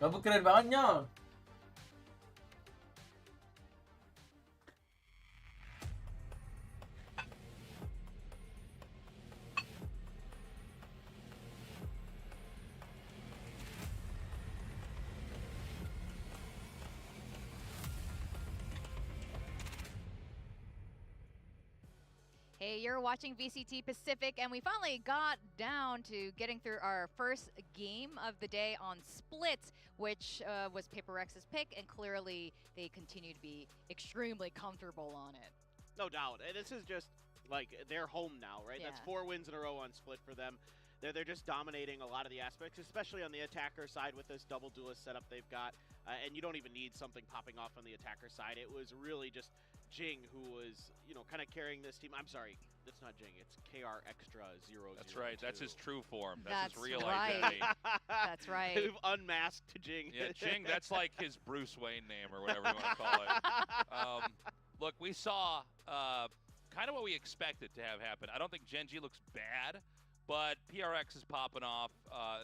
Kamu keren banget Nyol. Hey, you're watching VCT Pacific, and we finally got down to getting through our first game of the day on splits, which was PaperX's pick, and clearly they continue to be extremely comfortable on it. No doubt. And this is just like they're home now, right? Yeah. That's 4 wins in a row on split for them. They're just dominating a lot of the aspects, especially on the attacker side with this double duelist setup they've got. And you don't even need something popping off on the attacker side. It was really just Jing who was, kind of carrying this team. I'm sorry, that's not Jing. It's KRext02. That's right. That's his true form. That's his real right. identity. That's right. We've unmasked Jing. Yeah, Jing, that's like his Bruce Wayne name or whatever you want to call it. Look, we saw kind of what we expected to have happen. I don't think Genji looks bad, but PRX is popping off.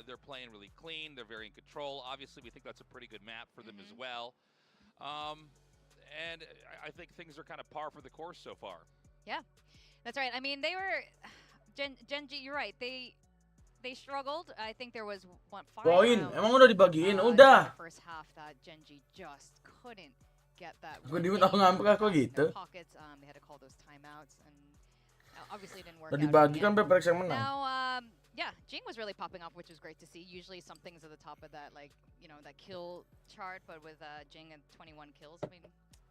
They're playing really clean. They're very in control. Obviously, we think that's a pretty good map for them as well. And I think things are kind of par for the course so far. Yeah, that's right. I mean, they were Genji. You're right. They struggled. I think there was 5 Poin, rounds, emang udah dibagiin, in udah. the first half that Genji just couldn't get that. Aku win. di aku ngambek aku Their gitu. Pockets. They had to call those timeouts, and obviously it didn't work. Udah out in dibagi the kan end. PaperX yang menang. Now, yeah, Jing was really popping off, which was great to see. Usually some things at the top of that, like, that kill chart, but with Jing at 21 kills, I mean,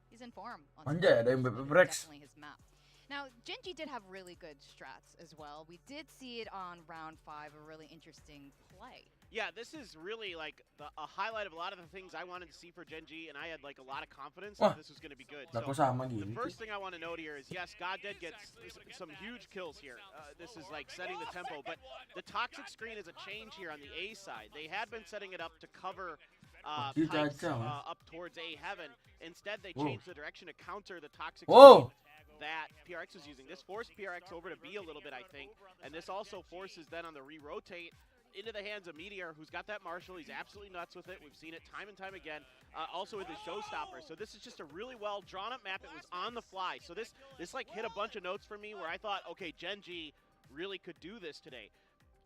he's in form. Anjay, ada yang PaperX. Definitely his map. Now, Genji did have really good strats as well. We did see it on round 5, a really interesting play. Yeah, this is really like a highlight of a lot of the things I wanted to see for Genji, and I had like a lot of confidence that this was going to be good. Aku So sama the gini. first thing I want to note here is, yes, GodDead gets some huge kills here. This is like setting the tempo, but the toxic screen is a change here on the A side. They had been setting it up to cover pipes up towards A heaven. Instead, they changed the direction to counter the toxic screen that PRX is using. This forced PRX over to B a little bit, I think, and this also forces then on the re-rotate into the hands of Meteor, who's got that Marshall. He's absolutely nuts with it. We've seen it time and time again, also with his Showstopper. So this is just a really well drawn up map. It was on the fly. So this like hit a bunch of notes for me where I thought, okay, Genji really could do this today.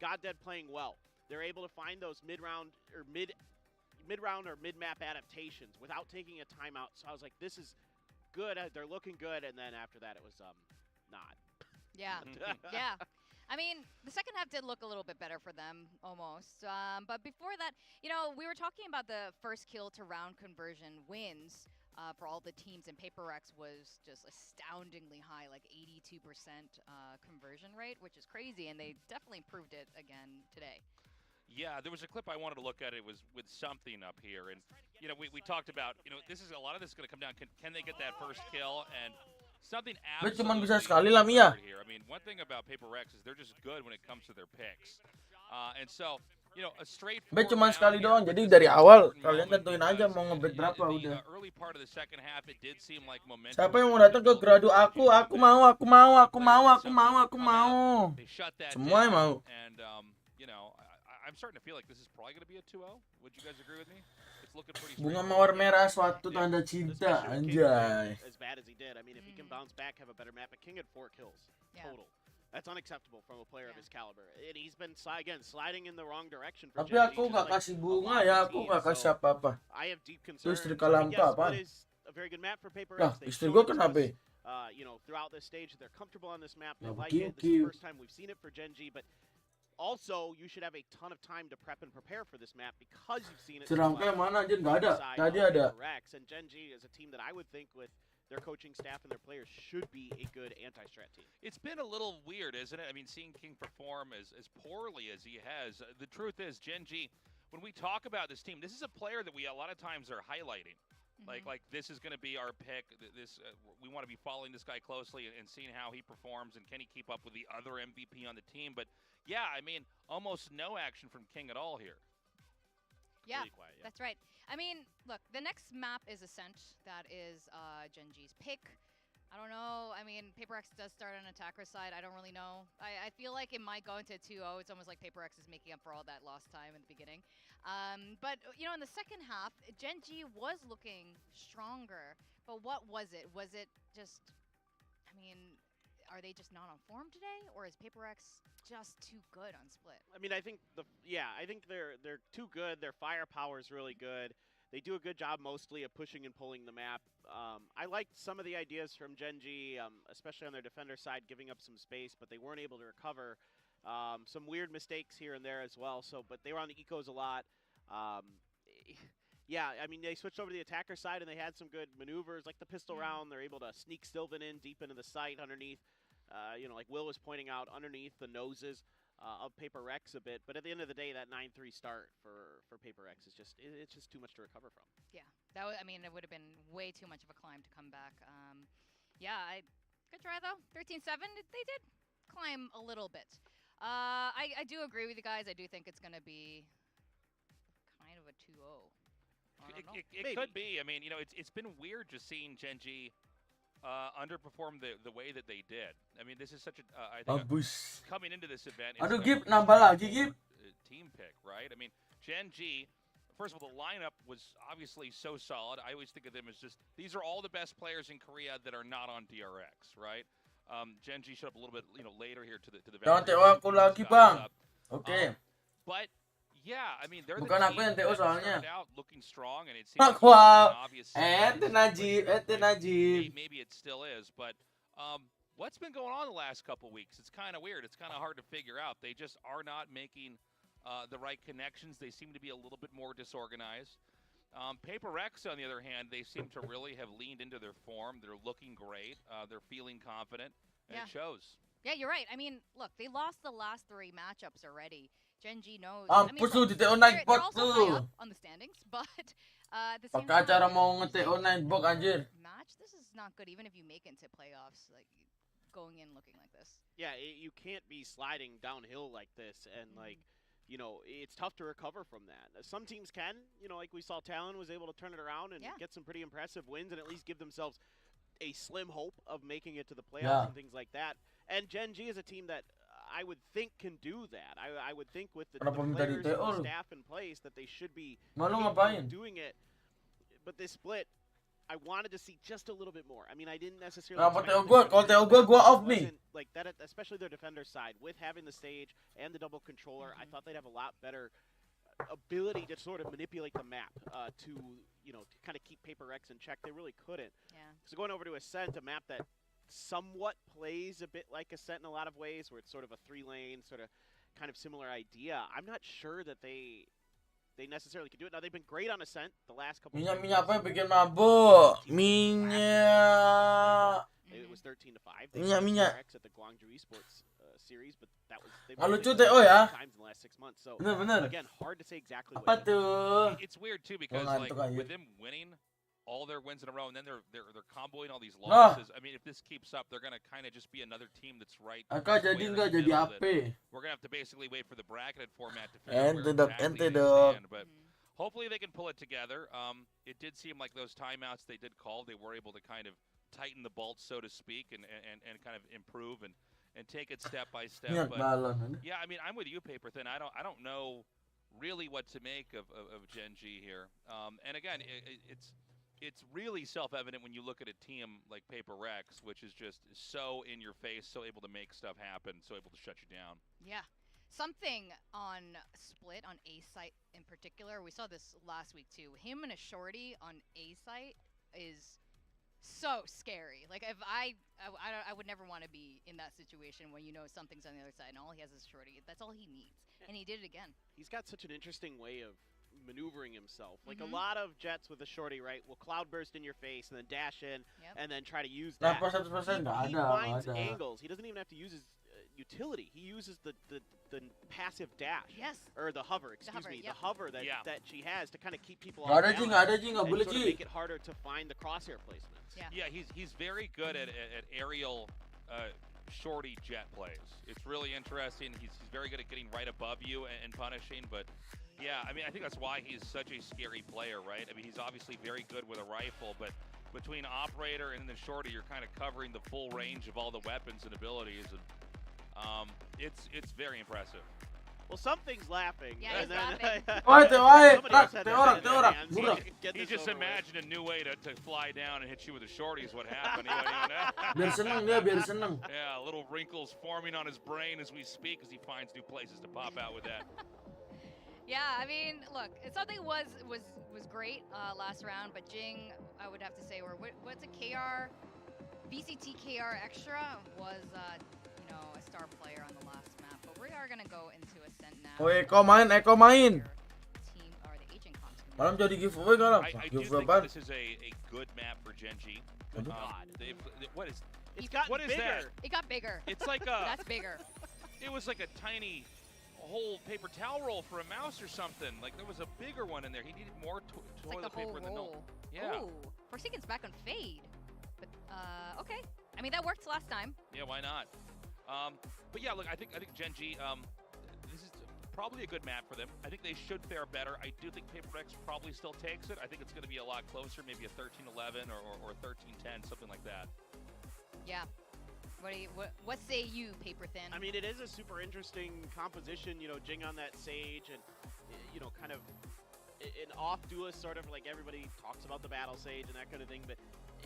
GodDead playing well. They're able to find those mid-round or mid-map adaptations without taking a timeout. So I was like, this is good. They're looking good. And then after that, it was not. Yeah, yeah. I mean, the second half did look a little bit better for them, almost. But before that, we were talking about the first kill to round conversion wins for all the teams, and PaperX was just astoundingly high, like 82% conversion rate, which is crazy, and they definitely proved it again today. Yeah, there was a clip I wanted to look at. It was with something up here, and we talked about this is a lot of this is going to come down. Can they get that first kill? And something Bet absolutely cuman bisa sekali lah Mia. here. I mean, one thing about PaperX is they're just good when it comes to their picks, and so a straight. Bet cuma sekali doang. Jadi dari awal kalian tentuin aja mau ngebet berapa udah. Early part of the second half, it did seem like momentum. Siapa yang mau datang ke gradu aku mau. They shut that Semua yang down, mau. and I'm starting to feel like this is probably going to be a 2-0. Would you guys agree with me? It's looking pretty Bunga straightforward. mawar merah suatu Yeah. tanda cinta, Especially with King playing anjay. as bad as he did. I mean, if he can bounce back, have a better map, but King had 4 kills Yeah. total. That's unacceptable from a player of Yeah. his caliber. And he's been, again, sliding in the wrong direction for Tapi Gen G, aku just nggak like kasih a bunga lot ya, of aku teams. nggak kasih So apa-apa. I have deep Terus concerns. istri I mean, Lamkaa yes, apaan? Split is a very good map for Paper Lah, X. They've istri shown gua it to kenapa? us, throughout this stage. They're comfortable on this map. They Nah, like kill, it. This is the kill. first time we've seen it for Gen G, but also you should have a ton of time to prep and prepare for this map because you've seen it. Serangka yang mana anjir? Nggak ada. Tadi ada. Rex and Gen G is a team that I would think with their coaching staff and their players should be a good anti-strat team. It's been a little weird, isn't it? I mean, seeing King perform as poorly as he has. The truth is, Gen G, when we talk about this team, this is a player that we a lot of times are highlighting. Like this is going to be our pick. We want to be following this guy closely and seeing how he performs and can he keep up with the other MVP on the team. But yeah, I mean, almost no action from King at all here. Yeah, Really quiet, yeah. that's right. I mean, look, the next map is Ascent. That is Gen G's pick. I don't know. I mean, Paper X does start on attacker side. I don't really know. I feel like it might go into 2-0. It's almost like Paper X is making up for all that lost time in the beginning. But, in the second half, Gen G was looking stronger. But what was it? Was it just, I mean, are they just not on form today? Or is Paper X just too good on Split? I mean, I think I think they're too good. Their firepower is really good. They do a good job mostly of pushing and pulling the map. I liked some of the ideas from Gen G, especially on their defender side, giving up some space, but they weren't able to recover. Some weird mistakes here and there as well. But they were on the ecos a lot. Yeah, I mean, they switched over to the attacker side, and they had some good maneuvers, like the pistol round. They're able to sneak Sylvan in deep into the site underneath, like Will was pointing out, underneath the noses of Paper Rex a bit. But at the end of the day, that 9-3 start for Paper Rex is it's just too much to recover from. Yeah, it would have been way too much of a climb to come back. Good try though. 13-7, they did climb a little bit. I do agree with you guys. I do think it's going to be kind of a 2-0. I don't know. It could be. I mean, it's been weird just seeing Gen G underperform the way that they did. I mean, this is such a I think Bagus. coming into this event. Aduh, it's a Gip, pretty nambah strong, lagi, Gip. Team pick, right? I mean, Gen G. First of all, the lineup was obviously so solid. I always think of them as just these are all the best players in Korea that are not on DRX, right? Gen G showed up a little bit, later here to the. Jangan Valkyrie TO aku lagi, Bang. Oke. But yeah, I mean they're Bukan the aku team yang TO that soalnya. started out looking strong, and it seems like Wow. an obvious sign. Najib. Maybe it still is, but what's been going on the last couple weeks? It's kind of weird. It's kind of hard to figure out. They just are not making the right connections. They seem to be a little bit more disorganized. Paper Rex, on the other hand, they seem to really have leaned into their form. They're looking great. They're feeling confident, and it shows. Yeah, you're right. I mean, look, they lost the last 3 matchups already. Gen G knows. Ampus lu di TO they're 9 box also high lu. up on the standings, but at the same Pakai acara time, mau nge-TO 9 box anjir. match, this is not good. Even if you make it into playoffs, like going in looking like this. Yeah, you can't be sliding downhill like this, and it's tough to recover from that. Some teams can, like we saw Talon was able to turn it around and get some pretty impressive wins and at least give themselves a slim hope of making it to the playoffs and things like that. And Gen G is a team that I would think can do that. I would think with the Kenapa minta players di and TO the lu? staff in place that they should be Malu capable of ngapain? doing it. But this split, I wanted to see just a little bit more. I mean, I didn't necessarily. Kenapa expect TO them gua? to Kalau win, TO but gua it off nih. wasn't like that, especially their defender side. With having the stage and the double controller, I thought they'd have a lot better ability to sort of manipulate the map to kind of keep Paper Rex in check. They really couldn't. Yeah. So going over to Ascent, a map that somewhat plays a bit like Ascent in a lot of ways, where it's sort of a 3-lane, sort of kind of similar idea. I'm not sure that they necessarily can do it. Now, they've been great on Ascent the last couple Minyak apa yang bikin mabuk? Minyak. It was 13-5. Minyak. At the Guangzhou Esports series, but that was Lucu TO ya. times in the last 6 months. So Bener. again, hard to say exactly Apa what. tuh? It's weird too because ngantuk like aja. with them winning all their wins in a row, and then they're comboing all these Nah. losses. I mean, if this keeps up, they're gonna kind of just be another team that's right. Aka jadi square in nggak the jadi middle that AP? We're gonna have to basically wait for the bracketed format to figure out Ente where dok, exactly ente they dok. stand. But hopefully they can pull it together. It did seem like those timeouts they did call, they were able to kind of tighten the bolts, so to speak, and kind of improve and take it step by step. Minyak But balon. yeah, I mean, I'm with you, Paper Thin. I don't know really what to make of Gen G here. And again, it's really self-evident when you look at a team like PaperRex, which is just so in your face, so able to make stuff happen, so able to shut you down. Yeah. Something on Split, on A site in particular, we saw this last week too. Him and a shorty on A site is so scary. Like if I would never want to be in that situation when you know something's on the other side and all he has is shorty. That's all he needs, and he did it again. He's got such an interesting way of maneuvering himself. Like a lot of jets with a shorty, right, will cloudburst in your face and then dash in and then try to use that. Dapat 100% nggak He ada, finds nggak ada. angles. He doesn't even have to use his utility. He uses the passive dash. Yes. Or the hover, excuse hover, me. yep. The hover that, Yeah. that she has to kind of keep people Nggak off ada Ji, balance nggak ada Ji, nggak and boleh sort of Ji. make it harder to find the crosshair placements. Yeah. Yeah, he's very good at aerial shorty jet plays. It's really interesting. He's very good at getting right above you and punishing, but yeah, I mean, I think that's why he's such a scary player, right? I mean, he's obviously very good with a rifle, but between operator and the shorty, you're kind of covering the full range of all the weapons and abilities, and it's very impressive. Well, something's laughing. Yeah, and he's then laughing. Woi, teh, woi, somebody else had teh their orang, head teh in their orang, hands. burak. Get He this just over with. imagined a new way to fly down and hit you with a shorty is what happened. He went, Biar seneng dia, biar seneng. yeah, little wrinkles forming on his brain as we speak as he finds new places to pop out with that. Yeah, I mean, look, something was great last round, but Jing, I would have to say, or what's a KR, VCTKRext02 was, you know, a star player on the last map. But we are gonna go into Ascent now. Oh, Eko main, Eko main. Team or the agent comps. Malam jadi giveaway kan? I do Giveaway think apaan? this is a good map for Gen G. Aduh. What is? It's gotten What is bigger. that? It got bigger. It's like a. That's bigger. It was like a tiny whole paper towel roll for a mouse or something. Like there was a bigger one in there. He needed more It's toilet like the whole paper than roll. Yeah. Ooh, Forsaken's back on Fade. But okay. I mean that worked last time. Yeah, why not? But yeah, look, I think Gen G. This is probably a good map for them. I think they should fare better. I do think PaperRex probably still takes it. I think it's going to be a lot closer, maybe a 13-11 or 13-10, something like that. Yeah. What say you, Paper Thin? I mean, it is a super interesting composition, you know, Jing on that Sage and, you know, kind of an off duelist, sort of like everybody talks about the Battle Sage and that kind of thing, but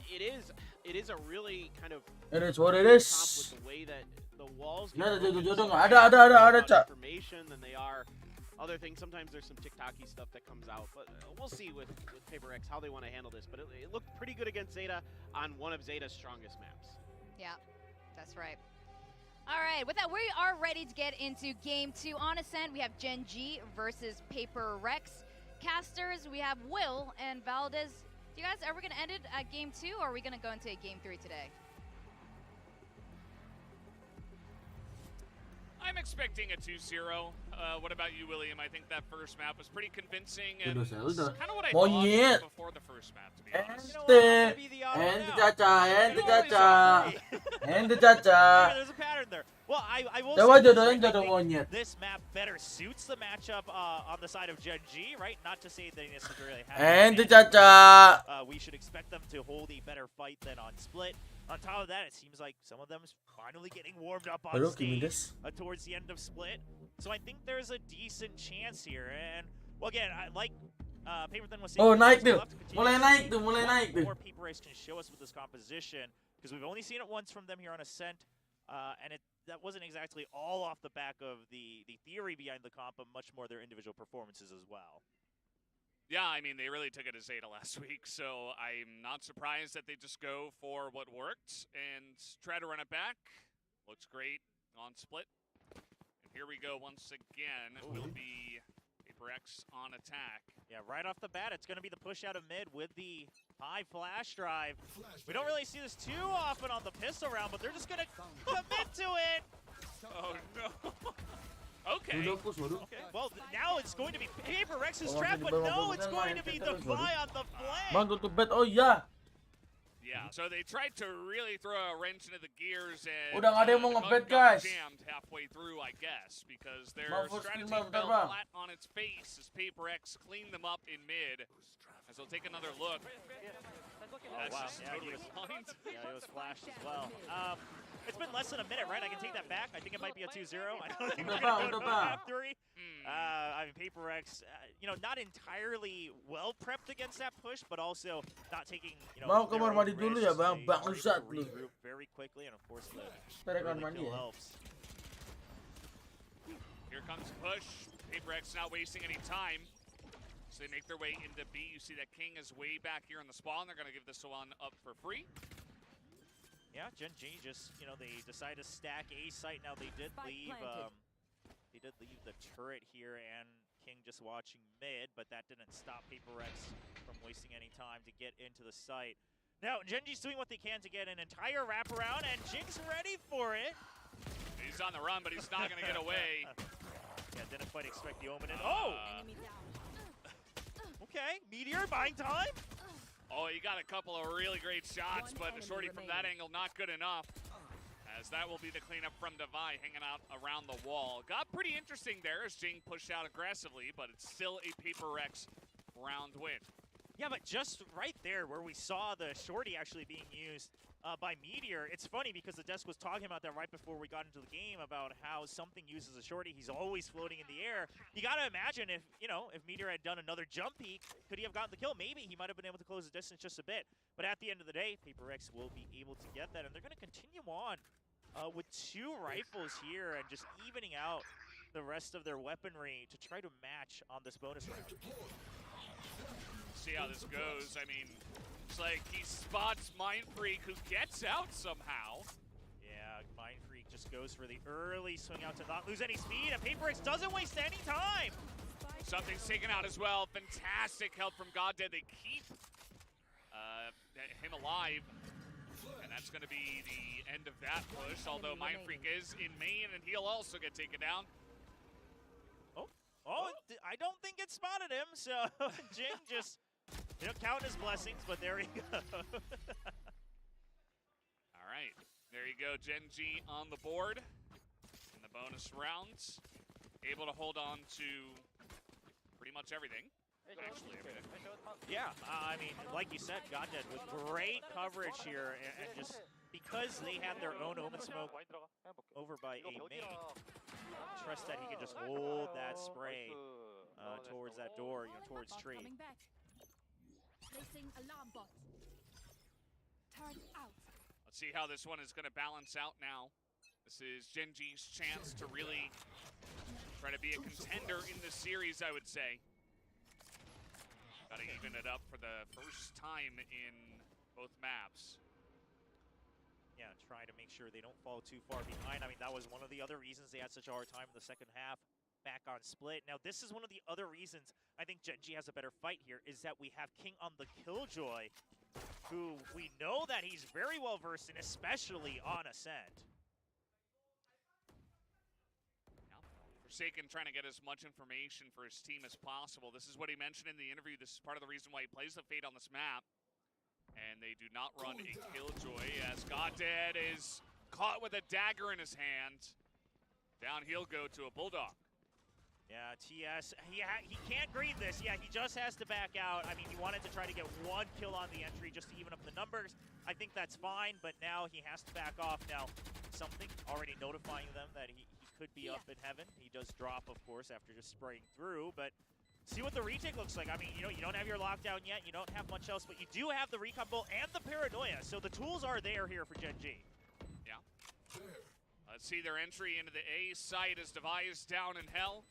it is a really kind of It is what it comp is. with the way that the walls Nah, get broken, jodoh so nggak much ada, more Cak. information than they are other things. Sometimes there's some TikTok-y stuff that comes out, but we'll see with PaperRex how they want to handle this, but it looked pretty good against Zeta on one of Zeta's strongest maps. Yeah, that's right. All right, with that, we are ready to get into Game 2. On Ascent, we have Gen G versus PaperRex. Casters, we have Will and Valdez. Do you guys ever going to end it at Game 2, or are we going to go into Game 3 today? I'm expecting a 2-0. What about you, William? I think that first map was pretty convincing, and Udah, Zelda. kind of what I Monyet. thought before the first map, to be honest. Ente, ente Caca. Yeah, there's a pattern there. Well, I will Coba say this, jodohin right? I jodoh think monyet. this map better suits the matchup on the side of Gen G, right? Not to say they necessarily have Ente an advantage, Caca. but, we should expect them to hold a better fight than on Split. On top of that, it seems like some of them is finally getting warmed up on Aduh, give me stage this. towards the end of Split. So I think there's a decent chance here. And, well, again, I like Paper Thin was saying, Oh, naik we'll tuh. have to continue Mulai to naik see tuh, mulai what naik tuh. more PaperRex can show us with this composition, because we've only seen it once from them here on Ascent, and that wasn't exactly all off the back of the theory behind the comp, but much more their individual performances as well. Yeah, I mean, they really took it to Zeta last week, so I'm not surprised that they just go for what worked and try to run it back. Looks great on Split. And here we go once again. It will be PaperRex on attack. Yeah, right off the bat, it's going to be the push out of mid with the high flash drive. We don't really see this too often on the pistol round, but they're just going to commit to it. Oh, no. Okay. Udah push, waduh. Okay, well, now it's going to be PaperRex's Oh, trap, di but bawah no, bangunan it's going to lain, be kita the terus, waduh. Vi on the flank. Bang, tutup bed. Oh iya. Yeah, so they tried to really throw a wrench into the gears and Udah nggak ada yang mau the ngebet, gun got guys. jammed halfway through, I guess, because their Bang, full strategy screen, bang, fell bentar, bang. flat on its face as PaperRex cleaned them up in mid. As they'll take another look. Oh, That's wow. just Yeah, totally he was, blind. yeah, he was flashed as well. It's been less than a minute, right? I can take that back. I think it might be a 2-0. I don't think Udah, we're Bang, going to udah, go to Bang. half 3. I mean, PaperX, not entirely well prepped against that push, but also not taking, Mau their kamar own mandi dulu risks. ya, Bang? They are able Bangsat to lu. regroup very quickly, and of course, the Tarik kamar early mandi kill ya. helps. Here comes push. PaperX not wasting any time. So they make their way into B. You see that King is way back here in the spawn. They're going to give this one up for free. Yeah, Gen G just, they decide to stack A site. Now they did Spike leave, planted. the turret here, and King just watching mid, but that didn't stop PaperX from wasting any time to get into the site. Now, Gen G's doing what they can to get an entire wraparound, and Jing's ready for it. He's on the run, but he's not going to get away. Yeah, didn't quite expect the omen. Oh! Enemy down. Okay, Meteor buying time. Oh, he got a couple of really great shots, One but the enemy shorty from that remaining. angle not good enough. As that will be the cleanup from Devi hanging out around the wall. Got pretty interesting there as Jing pushed out aggressively, but it's still a PaperX round win. Yeah, but just right there where we saw the shorty actually being used by Meteor, it's funny because the desk was talking about that right before we got into the game about how something uses a shorty, he's always floating in the air. You gotta imagine if Meteor had done another jump peek, could he have gotten the kill? Maybe he might have been able to close the distance just a bit. But at the end of the day, PaperX will be able to get that, and they're gonna continue on with 2 rifles here and just evening out the rest of their weaponry to try to match on this bonus round. See how this goes. I mean, it's like he spots Mind Freak, who gets out somehow. Yeah, Mind Freak just goes for the early swing out to not lose any speed, and PaperX doesn't waste any time. Something's taken out as well. Fantastic help from Goddead. They keep him alive. And that's going to be the end of that push, although Mind Freak is in main, and he'll also get taken down. I don't think it spotted him, so Jing just count his blessings, but there he goes. All right, there you go, Gen G on the board in the bonus rounds. Able to hold on to pretty much everything. Actually, everything. Yeah, I mean, like you said, Goddead with great coverage here, and just because they have their own Omen Smoke over by A main, trust that he can just hold that spray towards that door, towards tree. Coming back. Placing alarm bot. Turn out. Let's see how this one is going to balance out now. This is Gen G's chance to really try to be a contender in this series, I would say. Got to even it up for the first time in both maps. Yeah, trying to make sure they don't fall too far behind. I mean, that was one of the other reasons they had such a hard time in the second half back on split. Now, this is one of the other reasons I think Gen G has a better fight here, is that we have King on the Killjoy, who we know that he's very well versed in, especially on Ascent. Forsaken trying to get as much information for his team as possible. This is what he mentioned in the interview. This is part of the reason why he plays the Fate on this map. And they do not run a Killjoy as Goddead is caught with a dagger in his hand. Down he'll go to a Bulldog. Yeah, TS, he can't green this. Yeah, he just has to back out. I mean, he wanted to try to get 1 kill on the entry just to even up the numbers. I think that's fine, but now he has to back off. Now, something already notifying them that he could be up in heaven. He does drop, of course, after just spraying through, but see what the retake looks like. I mean, you don't have your lockdown yet, you don't have much else, but you do have the recon bolt and the paranoia, so the tools are there here for Gen G. Yeah. Let's see their entry into the A site as Devi is down in hell.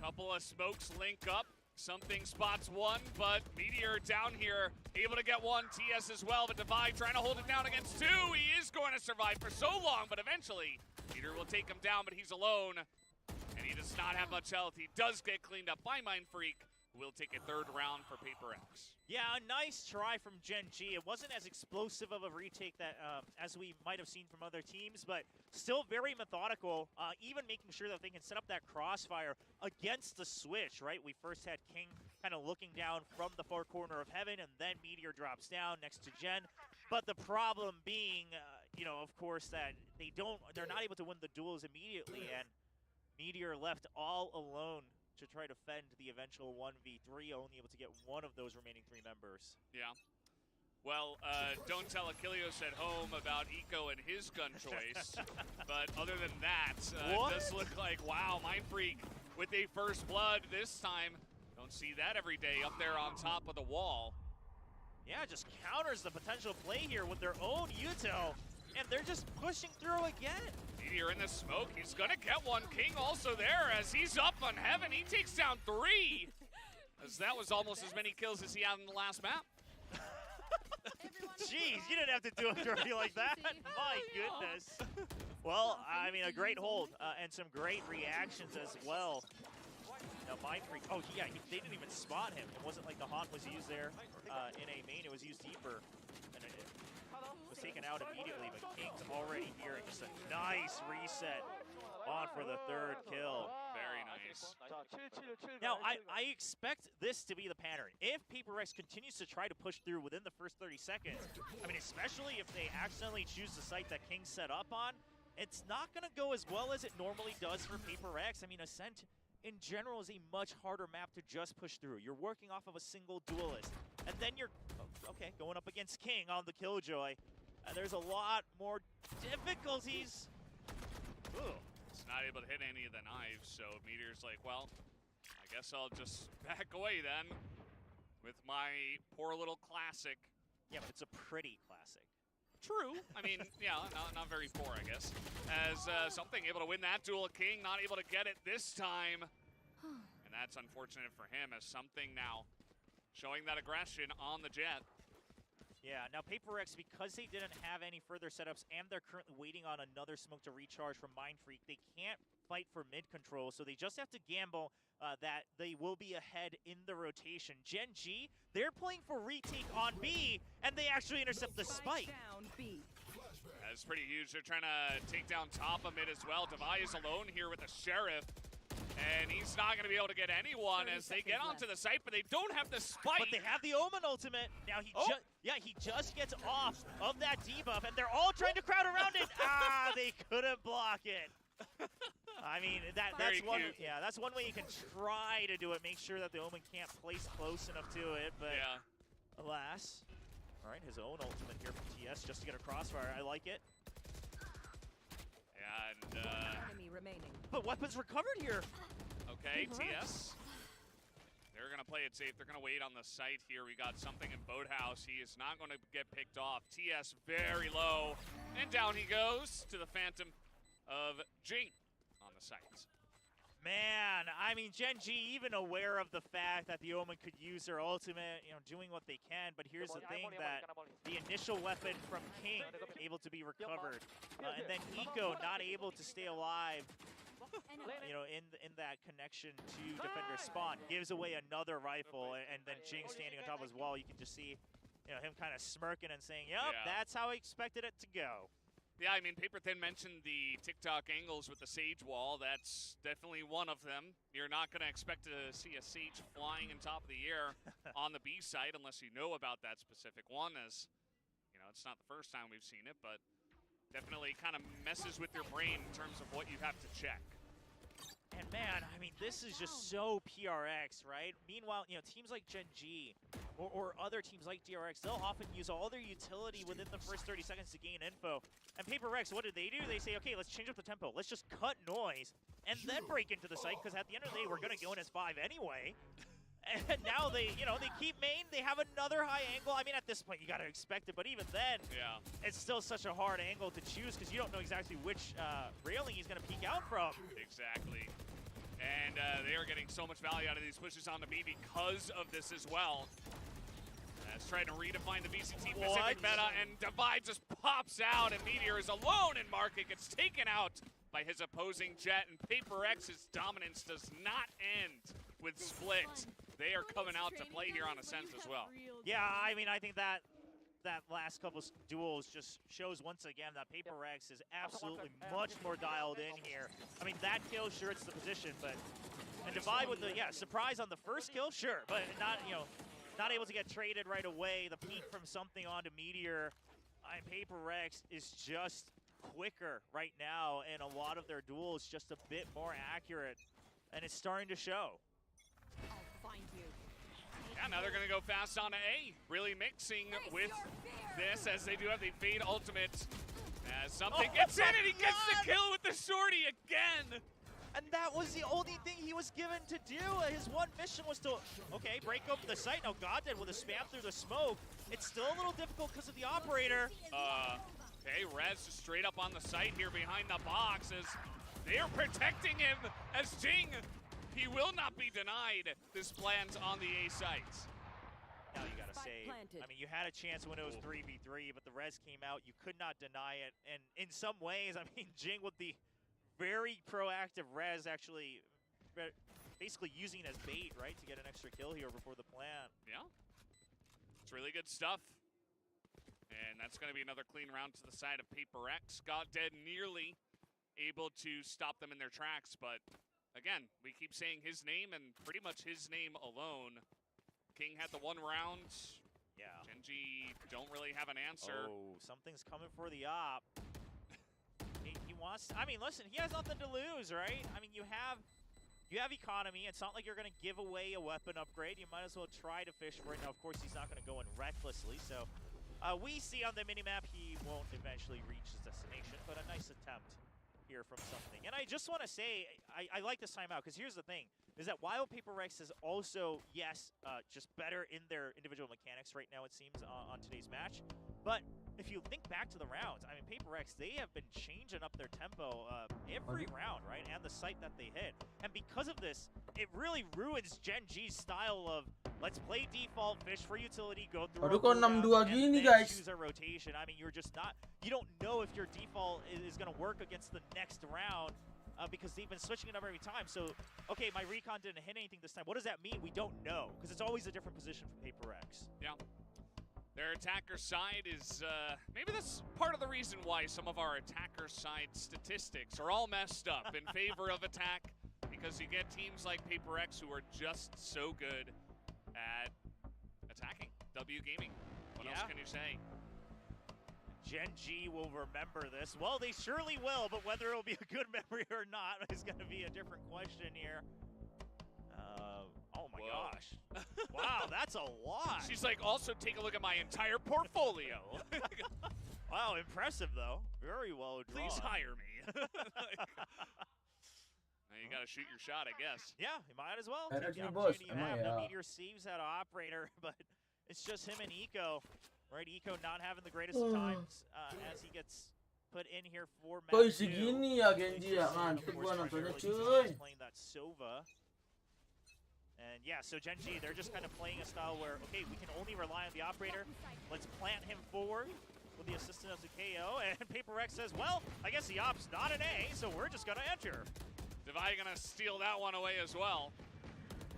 Couple of smokes link up. Something spots one, but Meteor down here, able to get one. TS as well, but Devi trying to hold it down against 2. He is going to survive for so long, but eventually Meteor will take him down, but he's alone. And he does not have much health. He does get cleaned up by Mind Freak, who will take a 3rd round for PaperX. Yeah, a nice try from Gen G. It wasn't as explosive of a retake that as we might have seen from other teams, but still very methodical, even making sure that they can set up that crossfire against the switch, right? We first had King kind of looking down from the far corner of heaven, and then Meteor drops down next to Gen. But the problem being, of course, that they're not able to win the duels immediately, and Meteor left all alone to try to fend the eventual 1v3, only able to get one of those remaining 3 members. Yeah. Well, don't tell Achilles at home about Eco and his gun choice. But other than that, it does look like, wow, Mind Freak with a first blood this time. Don't see that every day up there on top of the wall. Yeah, just counters the potential play here with their own util, and they're just pushing through again. Meteor in the smoke, he's gonna get one. King also there as he's up on Heaven. He takes down 3. As that was almost as many kills as he had in the last map. Jeez, you didn't have to do it dirty like that. My goodness. Well, I mean, a great hold and some great reactions as well. Now, Mindfreak, oh yeah, they didn't even spot him. It wasn't like the haunt was used there in A main, it was used deeper. And it was taken out immediately, but King's already here. Just a nice reset on for the 3rd kill. Very nice. Now, I expect this to be the pattern. If PaperX continues to try to push through within the first 30 seconds, I mean, especially if they accidentally choose the site that King set up on, it's not going to go as well as it normally does for PaperX. I mean, Ascent in general is a much harder map to just push through. You're working off of a single duelist, and then you're, okay, going up against King on the Killjoy. There's a lot more difficulties. Ooh. It's not able to hit any of the knives, so Meteor's like, well, I guess I'll just back away then with my poor little classic. Yeah, but it's a pretty classic. True. I mean, yeah, not very poor, I guess. As Something able to win that duel, King not able to get it this time. And that's unfortunate for him, as Something now showing that aggression on the Jet. Yeah, now PaperX, because they didn't have any further setups and they're currently waiting on another smoke to recharge from Mindfreak, they can't fight for mid control, so they just have to gamble that they will be ahead in the rotation. Gen G, they're playing for retake on B, and they actually intercept the spike. That's pretty huge. They're trying to take down top of mid as well. Devi is alone here with the Sheriff, and he's not going to be able to get anyone as they get onto the site, but they don't have the spike. But they have the Omen ultimate. Now he just gets off of that debuff, and they're all trying to crowd around it. They couldn't block it. I mean, that's one. Yeah, that's one way you can try to do it. Make sure that the Omen can't place close enough to it, but alas. All right, his own ultimate here from TS just to get a crossfire. I like it. Yeah, and Enemy remaining. But weapons recovered here. Okay, TS. They're going to play it safe. They're going to wait on the site here. We got Something in Boathouse. He is not going to get picked off. TS very low. And down he goes to the Phantom of Jing on the site. Man, I mean, Gen G even aware of the fact that the Omen could use their ultimate, you know, doing what they can, but here's the thing, that the initial weapon from King able to be recovered, and then Eco not able to stay alive, you know, in that connection to defender spawn, gives away another rifle, and then Jing standing on top as well. You can just see, you know, him kind of smirking and saying, yep, that's how I expected it to go. Yeah, I mean, Paper Thin mentioned the TikTok angles with the Sage Wall. That's definitely one of them. You're not going to expect to see a Sage flying in top of the air on the B side unless you know about that specific one, as, you know, it's not the first time we've seen it, but definitely kind of messes with your brain in terms of what you have to check. And man, I mean, this is just so PRX, right? Meanwhile, you know, teams like Gen G or other teams like DRX, they'll often use all their utility within the first 30 seconds to gain info. And PaperX, what do? They say, okay, let's change up the tempo. Let's just cut noise and then break into the site, because at the end of the day, we're going to go in as 5 anyway. And now they, you know, they keep main. They have another high angle. I mean, at this point, you got to expect it. But even then, it's still such a hard angle to choose, because you don't know exactly which railing he's going to peek out from. Exactly. And they are getting so much value out of these pushes on the B because of this as well. That's trying to redefine the VCT Pacific meta, and Divide just pops out, and Meteor is alone, and Market gets taken out by his opposing Jet, and PaperX's dominance does not end with Split. They are coming out to play here on Ascent as well. Yeah, I mean, I think that last couple duels just shows once again that PaperX is absolutely much more dialed in here. I mean, that kill, sure, it's the position, but and Divide with the surprise on the first kill, sure, but not, you know, not able to get traded right away. The peek from Something onto Meteor, and PaperX is just quicker right now, and a lot of their duels just a bit more accurate, and it's starting to show. I'll find you. Yeah, now they're going to go fast on A, really mixing with this, as they do have the Fade ultimate. As Something gets in, and he gets the kill with the shorty again. And that was the only thing he was given to do. His one mission was to, okay, break open the site. Now Goddead with a spam through the smoke. It's still a little difficult because of the operator. Okay, Rez is straight up on the site here behind the box as they are protecting him as Jing, he will not be denied. This plans on the A sites. Now you gotta say, planted. I mean, you had a chance when it was 3v3, but the res came out. You could not deny it. And in some ways, I mean, Jing with the very proactive res actually basically using it as bait, right, to get an extra kill here before the plan. Yeah, it's really good stuff. And that's going to be another clean round to the side of PaperX. Goddead nearly able to stop them in their tracks, but again, we keep saying his name and pretty much his name alone. King had the one round. Yeah. Genji don't really have an answer. Oh, something's coming for the op. He wants, I mean, listen, he has nothing to lose, right? I mean, you have economy. It's not like you're going to give away a weapon upgrade. You might as well try to fish for it. Now, of course, he's not going to go in recklessly, so we see on the minimap he won't eventually reach his destination, but a nice attempt here from something. And I just want to say, I like this timeout, because here's the thing, is that while PaperX is also, yes, just better in their individual mechanics right now, it seems, on today's match, but if you think back to the rounds, I mean, PaperX, they have been changing up their tempo every round, right, and the site that they hit. And because of this, it really ruins Gen G's style of, let's play default, fish for utility, go through Aduh, our kok cooldowns, 6-2 and gini, then guys? choose a rotation. I mean, you're just not, you don't know if your default is going to work against the next round because they've been switching it up every time. So, okay, my recon didn't hit anything this time. What does that mean? We don't know, because it's always a different position for PaperX. Yeah. Their attacker side is, maybe that's part of the reason why some of our attacker side statistics are all messed up in favor of attack, because you get teams like PaperX who are just so good at attacking. W Gaming. What else can you say? Gen G will remember this. Well, they surely will, but whether it'll be a good memory or not is going to be a different question here. Oh my gosh. Wow, that's a lot. She's like, also take a look at my entire portfolio. Wow, impressive though. Very well drawn. Please hire me. Now you gotta shoot your shot, I guess. Yeah, you might as well. That's Take the your boss. opportunity you have. Now Meteor saves that operator, but it's just him and Eco. Right, Eco not having the greatest of times as he gets put in here for map Kok 2. segini ya Genji ya, ngantuk gua nontonnya cuy. Playing that Sova. And yeah, so Gen G, they're just kind of playing a style where, okay, we can only rely on the operator. Let's plant him forward with the assistance of the KO. And PaperX says, well, I guess the op's not an A, so we're just going to enter. Divide gonna steal that one away as well.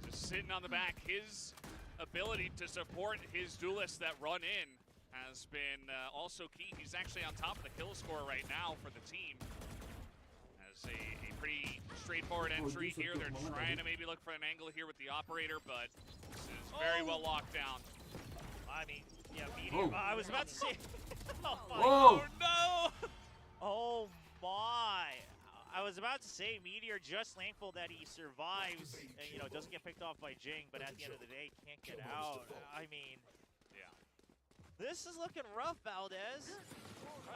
Just sitting on the back. His ability to support his duelists that run in has been also key. He's actually on top of the kill score right now for the team. As a pretty straightforward entry here. They're trying to maybe look for an angle here with the operator, but this is very well locked down. I mean, yeah, Meteor. I was about to say. Whoa! No! Oh my! I was about to say Meteor just thankful that he survives and, you know, doesn't get picked off by Jing, but at the end of the day, can't get out. I mean, Yeah. this is looking rough, Valdez.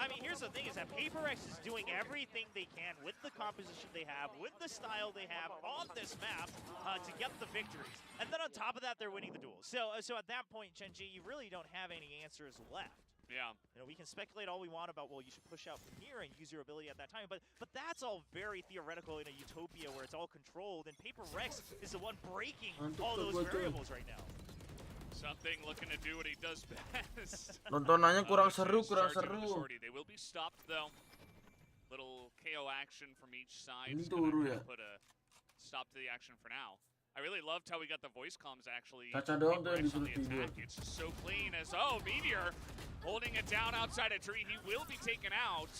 I mean, here's the thing, is that PaperX is doing everything they can with the composition they have, with the style they have on this map to get the victories. And then on top of that, they're winning the duels. So at that point, Gen G, you really don't have any answers left. Yeah. You know, we can speculate all we want about, well, you should push out from here and use your ability at that time, but that's all very theoretical in a utopia where it's all controlled, and PaperX is the one breaking all those variables right now. Something looking to do what he does best. Nontonannya kurang This seru, is kurang charging with the seru. shorty. They will be stopped though. Little KO action from each side. Ini It's gonna turu ya. put a stop to the action for now. I really loved how we got the voice comms actually. Caca doang tuh yang PaperX on disuruh the tidur. attack. It's just so clean as Meteor holding it down outside a tree. He will be taken out,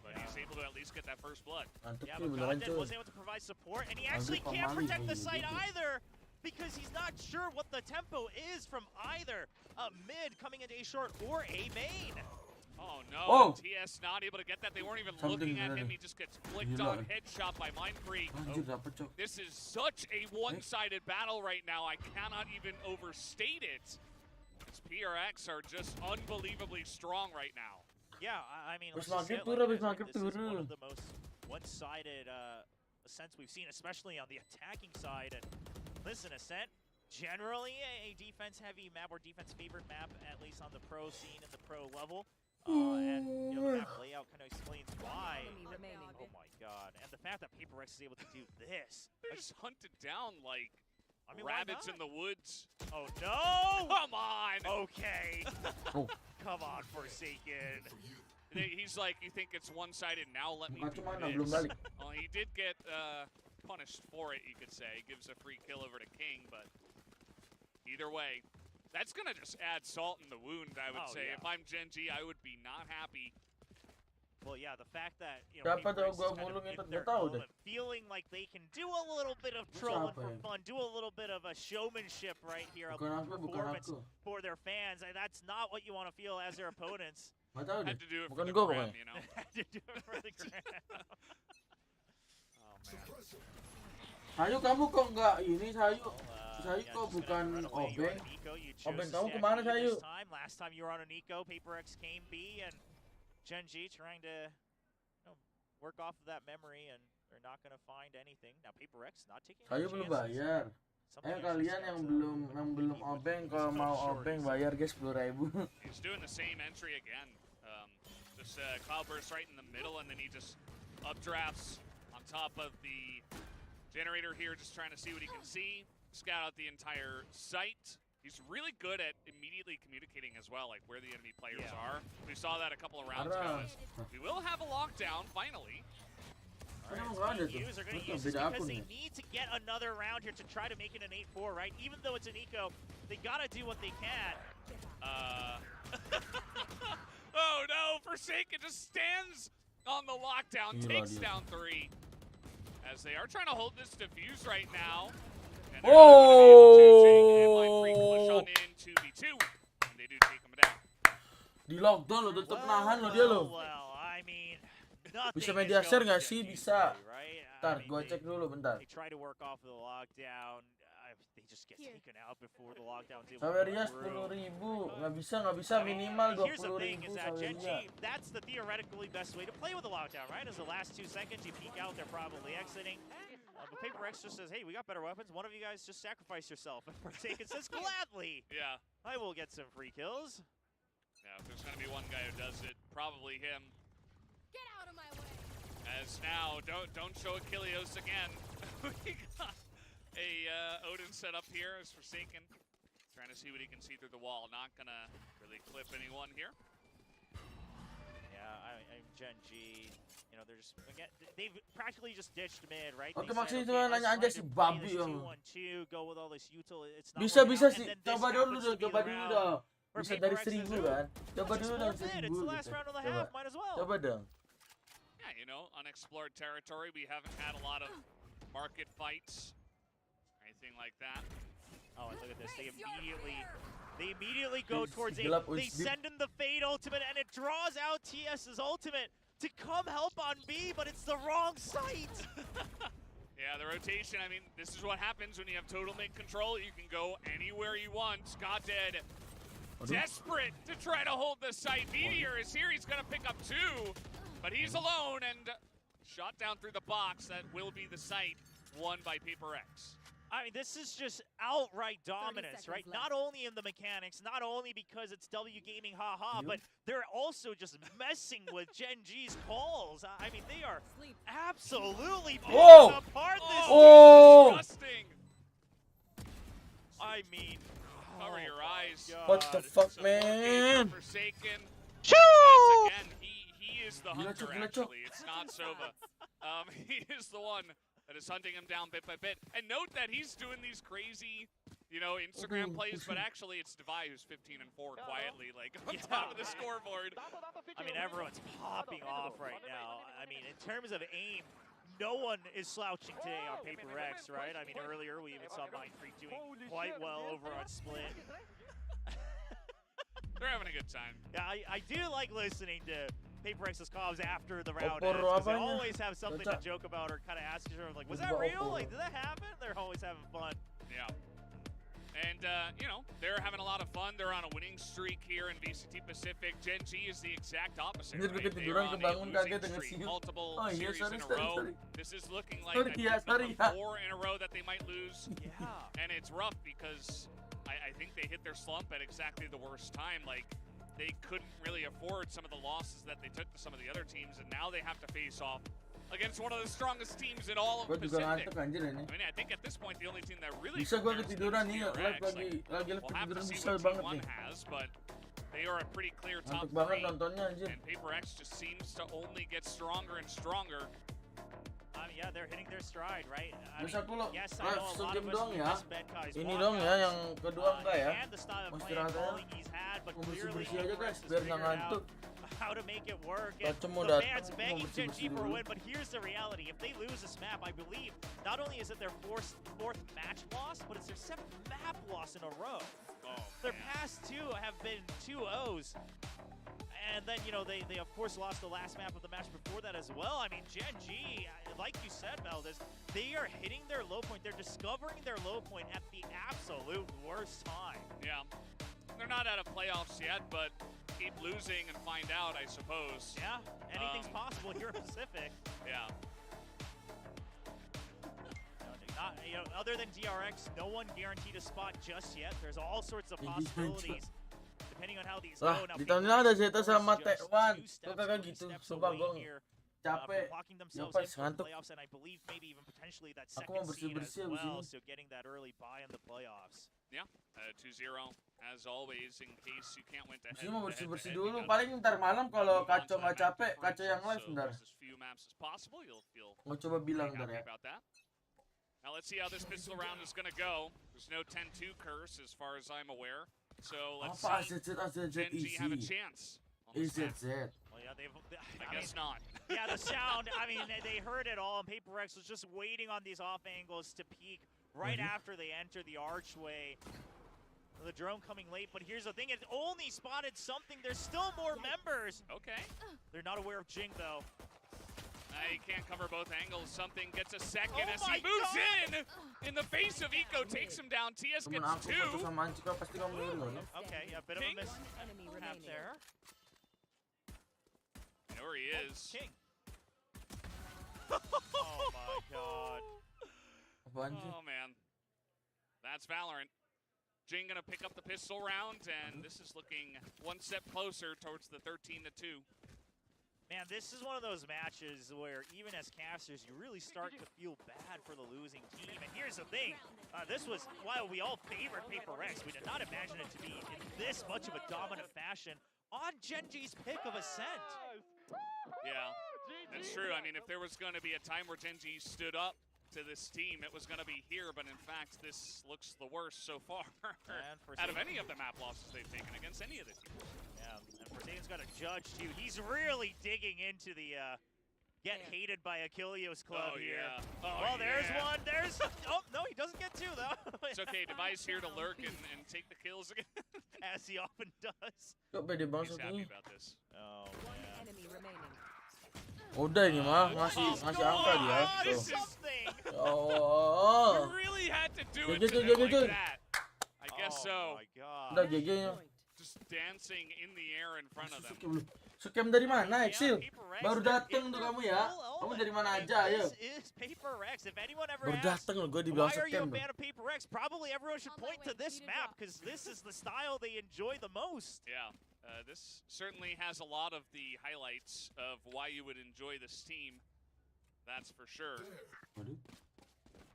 but he's able to at least get that first blood. Ngantuk Yeah, cuy but beneran Goddead cuy. wasn't able to provide support, and he actually Anjir, can't pamali protect the kayak site gitu. either because he's not sure what the tempo is from either mid coming into A short or A main. Oh no, Whoa. TS not able to get that. They weren't even Something looking at there. him. He just gets flicked Gila. on, headshot by Mindfree. Anjir, dapet cok. This is such a one-sided battle right now. I cannot even overstate it. These PRX are just unbelievably strong right now. Yeah, I mean, Habis let's just say maghrib it like turun, it habis is, right? maghrib This is one turun. of the most one-sided Ascents we've seen, especially on the attacking side. And listen, Ascent, generally a defense-heavy map or defense-favored map, at least on the pro scene and the pro level. And you know, the map layout kind of explains why. Enemy remaining. Oh my god! And the fact that PaperX is able to do this. They just hunted down like I mean, why rabbits in not? the woods. Oh no! Come on! Okay. Oh. Come on, Forsaken. He's like, you think it's one-sided, now let me do Bukan cuma belum this. balik. Well, he did get punished for it, you could say. He gives a free kill over to King, but either way, that's going to just add salt in the wound, I would Oh, say. yeah. If I'm Gen G, I would be not happy. Well, yeah, the fact that, you know, Dapat PaperX daw is gua kind of mulung in itu, their nggak tahu deh. element, feeling like they can do a little bit of Itu trolling siapa for ya? fun, do a little bit of a showmanship right here, a Bukan aku, bukan performance aku. for their fans. And that's not what you want to feel as their opponents. Nggak tahu deh. Had to do it for Bukan the gua gram, pokoknya. you know. Had to do it for the gram. Oh, man. Sayu kamu kok nggak ini Sayu? Well, Sayu yeah, kok just bukan gonna run away. You're Obeng? on a Nico. You chose Obeng to kamu stack kemana B Sayu? this time. Last time you were on a Nico, PaperX came B, and Gen G trying to work off of that memory, and they're not going to find anything. Now PaperX not taking any Sayu belum chances. bayar. Something Ayo actually kalian starts yang out belum maybe with obeng, these kalau mau shorties. obeng bayar guys 10.000. He's doing the same entry again. Just cloud burst right in the middle, and then he just updrafts on top of the generator here, just trying to see what he can see. Scout out the entire site. He's really good at immediately communicating as well, like where the enemy players are. We saw that a couple of rounds ago. We will have a lockdown finally. Kenapa nggak ada tuh? Use are going to Betul, use this beda because akun they nih. need to get another round here to try to make it an 8-4, right? Even though it's an eco, they got to do what they can. Oh no, Forsaken just stands on the lockdown, Gila takes dia. down 3. As they are trying to hold this defuse right now. And Oh! they're not gonna be able to. Jake and Mike push on in 2v2. And they do take him down. Di lockdown lo, tetep nahan lo dia lo. Well, I mean, nothing Bisa is media going share to nggak sih? defuse Bisa. it, right? Bentar, I mean, gua cek dulu bentar. They try to work off the lockdown. They just get Here. taken out before the lockdown's able to Saweria get through. 10.000, nggak bisa minimal Here's the thing, 20.000 is that Gen Saweria. G, that's the theoretically best way to play with the lockdown, right? Is the last 2 seconds, you peek out, they're probably exiting. But PaperX just says, hey, we got better weapons. One of you guys just sacrifice yourself. And Forsaken says, gladly, Yeah. I will get some free kills. Yeah, if there's gonna be one guy who does it, probably him. Get out of my way. As now, don't show Achilles again. We got a Odin set up here as Forsaken. Trying to see what he can see through the wall. Not gonna really clip anyone here. Yeah, I'm Gen G. You know, they're just, again, they've practically just ditched mid, right? Oke, They said, maksudnya okay, cuma let's nanya try aja to si play babi this yang. 2-1-2, go with all this util, it's not Bisa working bisa out, sih. and then this Coba dulu happens to dong, be coba the dulu round dong. where Bisa dari PaperX 1000 says, kan? Coba let's dulu just dong forfeit. 1000 It's the last gitu. round of the Coba. half, might as well. Coba dong. Yeah, you know, unexplored territory. We haven't had a lot of market fights, anything like that. Oh, and look at this. They immediately go towards A. Gelap, They deep. send in the Fade ultimate, and it draws out TS's ultimate to come help on B, but it's the wrong site. Yeah, the rotation, I mean, this is what happens when you have total mid control. You can go anywhere you want. Scott dead. Desperate to try to hold the site. Meteor is here. He's going to pick up 2, but he's alone and shot down through the box. That will be the site won by PaperX. I mean, this is just outright dominance, seconds right? left. Not only in the mechanics, not only because it's W Gaming, haha, but they're also just messing with Gen G's calls. I mean, they are Sleep. absolutely Whoa! picking apart this Oh! Disgusting. I mean, Cover oh your my eyes. God. What the fuck, So 4K man? for Forsaken. Shoo! Yes, again, he is the Gila, hunter, Cok, gila, Cok. actually. It's not Sova. He is the one that is hunting him down bit by bit. And note that he's doing these crazy, you know, Instagram plays, but actually it's Devi who's 15 and 4 quietly, like on top of the scoreboard. I mean, everyone's popping off right now. I mean, in terms of aim, no one is slouching today on PaperX, right? I mean, earlier we even saw Mindfreak doing quite well over on Split. They're having a good time. Yeah, I do like listening to PaperX's comms after the round Opor ends, because they apanya? always have something to Cocok. joke about or kind of ask each other, like, was Gua that real? opor. Like, did that happen? They're always having fun. Yeah. And, you know, they're having a lot of fun. They're on a winning streak here in VCT Pacific. Gen G is the exact opposite, Ini right? gue They are ketiduran on a kebangun losing kaget dengan streak, siu. multiple Oh iya, series in a sorry. row. This is looking like Sorry, I ya, think sorry, number ya. 4 in a row that they might lose. Yeah. And it's rough because I think they hit their slump at exactly the worst time. Like, they couldn't really afford some of the losses that they took to some of the other teams, and now they have to face off against one of the strongest teams in all of Gue juga Pacific. ngantuk anjir ini. I mean, I think at this point the only team that really Bisa gue compares to ketiduran them nih, is live TRX. lagi Like, live we'll have to ketiduran see bisa what banget Team 1 nih. has, but they are a pretty clear top Ngantuk banget 3. nontonnya anjir. And PaperX just seems to only get stronger and stronger. Yeah, they're hitting their stride, right? Terus aku lo yes, I live know a lot sejam of us doang we ya. miss Betkai's Ini walkout, dong ya yang kedua enggak ya. and the style of Mau play and istirahat aja. calling he's had, but Mau clearly bersih-bersih aja guys, PaperX has biar nggak figured ngantuk. out how to make it work. And Baca mau the datang, fans mau begging Gen bersih-bersih G for a dulu. win, but here's the reality. If they lose this map, I believe not only is it their fourth match loss, but it's their 7th map loss in a row. Oh, Their man. past 2 have been 2-0s. And then, you know, they of course lost the last map of the match before that as well. I mean, Gen G, like you said, Valdez, they are hitting their low point. They're discovering their low point at the absolute worst time. Yeah. They're not out of playoffs yet, but keep losing and find out, I suppose. Yeah, anything's possible here in Pacific. Yeah. You know, other than DRX, no one guaranteed a spot just yet. There's all sorts of Ini possibilities. Depending on how these Lah, go. Now, di tahun PaperX, ada of Zeta course, sama just T1. 2 Kok steps, kagak 3 gitu? steps Sumpah away gue here, capek. from locking themselves Apa, in for the ngantuk. playoffs, and I believe maybe even potentially that Aku mau second seed as bersih-bersih abis well. ini. So getting that early buy in the playoffs. Yeah. 2-0, as always, in case you can't win to Sini mau head-to-head, bersih-bersih you dulu. gotta Paling ntar malam kalau move on kacau to nggak the map capek, kacau yang live differential, so ntar. lose as few maps as possible. You'll feel Mau coba bilang pretty ntar happy ya. about that. Now let's see how this pistol round is going to go. There's no 10-2 curse as far as I'm aware. So let's Apa see AZZ Gen G have a easy. chance on this map. AZZ. Well, yeah, I guess not. Yeah, the sound, I mean, they heard it all, and PaperX was just waiting on these off angles to peak right after they enter the archway. The drone coming late, but here's the thing, it only spotted something. There's still more members. Okay. They're not aware of Jing, though. He can't cover both angles. Something gets a second Oh as he my moves God! in the face of Eco, takes him down. TS Temen gets aku satu 2. sama Anci kau pasti kamu ini loh. Okay, yeah, a bit of a King? miss Enemy perhaps remaining. there. You know where he is. King. Oh my God. Apaan sih? Oh man, that's Valorant. Jing gonna pick up the pistol round, and this is looking one step closer towards the 13-2. Man, this is one of those matches where even as casters, you really start to feel bad for the losing team. And here's the thing, this was, while we all favored PaperX, we did not imagine it to be in this much of a dominant fashion on Gen G's pick of Ascent. Yeah, that's true. I mean, if there was going to be a time where Gen G stood up to this team, it was going to be here. But in fact, this looks the worst so far out of any of the map losses they've taken against any of the teams. Yeah, and Forsaken's got a judge too. He's really digging into the get hated by Achilleos club Oh, here. yeah. Oh, Well, there's yeah. one. There's. Oh no, he doesn't get two though. It's okay. Device here to lurk and take the kills again. As he often does. Kok pede banget He's satu happy ini. about this. Oh One man. enemy remaining. Udah ini mah ngasih angka dia. This Tuh. is- Something. Oh. You really had to do it Good, to good, them good, like good. that. I guess Oh so. my God. Udah GG-nya. Just dancing in the air in front of them. Sukem dari mana, Yeah, Exil? PaperX, Baru they're dateng in tuh their kamu ya. full Kamu element. dari mana I mean, aja, ayo. This is PaperX. If anyone ever Baru asks, dateng loh, gue why dibilang are you a Sukem loh. fan of PaperX? Probably everyone should On my point to way, this need a map drop. because this is the style they enjoy the most. Yeah, this certainly has a lot of the highlights of why you would enjoy this team. That's for sure. Waduh.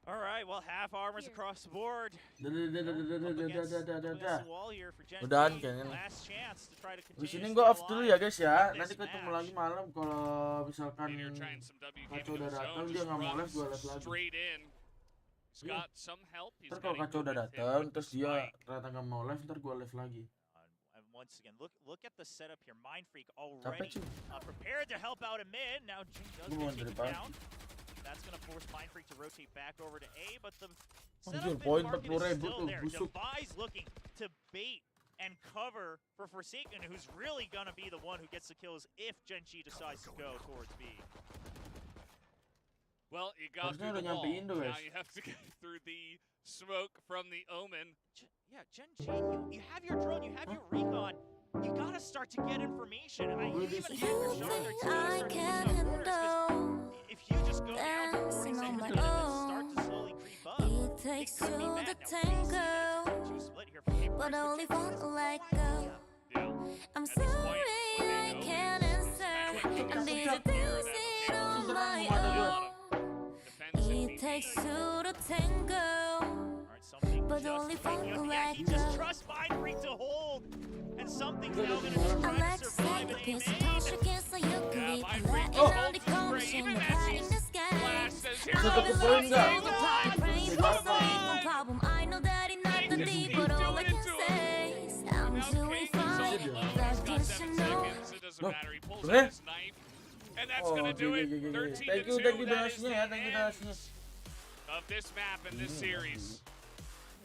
All right, well, half armors Here. across the board. Dah, dah, dah, dah, dah, Up dah, dah, against dah, dah, dah, dah. the wall here for Gen Udahan G. kayaknya nih. Last chance to try to Di continue sini to gue stay off dulu alive ya guys ya. in Nanti this ketemu match. lagi malam kalau misalkan Meteor trying some W game Kacau into udah the datang, zone, dia just nggak mau live, runs gue live lagi. straight in. He's Iya. got some help. He's Ntar got kalau kacau Eco udah with him datang, with the terus dia spike. ternyata nggak mau live, ntar gue live lagi. And once again, look at the setup here. Mind Freak Capek already cuy. prepared to help out in mid. Now Jing does Gue mau get dari taken pagi. down. That's going to force Mind Freak to rotate back over to A, but the Anjir, setup in poin market is 40.000 still tuh, there. busuk. Device looking to bait and cover for Forsaken, who's really going to be the one who gets the kills if Gen G decides to go towards B. Well, you got Harusnya through the udah nyampe wall. Indo, Now guys. you have to get through the smoke from the Omen. Yeah, Gen G, you have your drone, you have your recon. You gotta start to get information. And you even have your shot there too. I can handle if you just go down to 40 dancing on seconds my and then own. start to slowly creep up, It takes could be two bad. to Now, we see that it's a tango, 2 split here for Paper but Rex, only Gen G one has let no go. idea. Yeah. I'm At this point, sorry what they I know can't is answer. kind of I what need Paper to Rex dance is it on doing. my A lot own. of defensive It DP. takes two to tango, Alright, something but just only clicking. one Yeah, let he just go. trusts mind free to hold. And something's now gonna just I try like to to survive say the an piece A of culture against the Yeah, Euclid. my Latin freak on holds the is great. commission, Even the pie in the Flash sky. says, I've here's been the looking point. for the proper frame for Come solving on. one problem. I know that it's not the Just deep, keep but all I doing it can to say is I'm Now doing Kane is fine. all alone. He's That got gives 7 you no. seconds. It doesn't matter. He pulls Okay. out his knife. And that's Oh, going to do it. 13 Thank to you, 2. thank you That is donasinya the ya, thank you end donasinya. of this map and this series.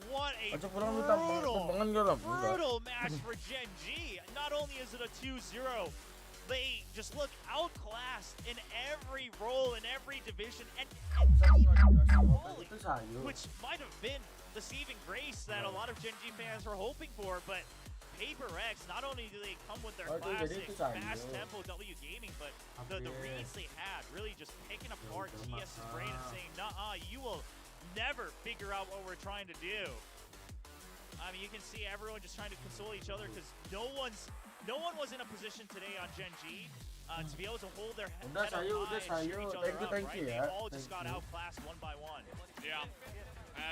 What a Aja pulang lu tambangan gak lam? Enggak. brutal match for Gen G. Not only is it a 2-0, they just look outclassed in every role, in every division, and fully, Itu sayur. which might have been the saving grace that a lot of Gen G fans were hoping for, but Paper Rex, not only do they come with their Oh, itu jadi classic itu sayur. fast tempo W gaming, but the Oke. reads they had really just picking apart udah, TS's Mak. brain and saying, nah, you will never figure out what we're trying to do. I mean, you can see everyone just trying to console each other because no one was in a position today on Gen G to be able to hold their head Udah, up sayur, high udah, and cheer sayur. each other up, Thank right? you They ya. all just Thank got you. outclassed one by one. Yeah.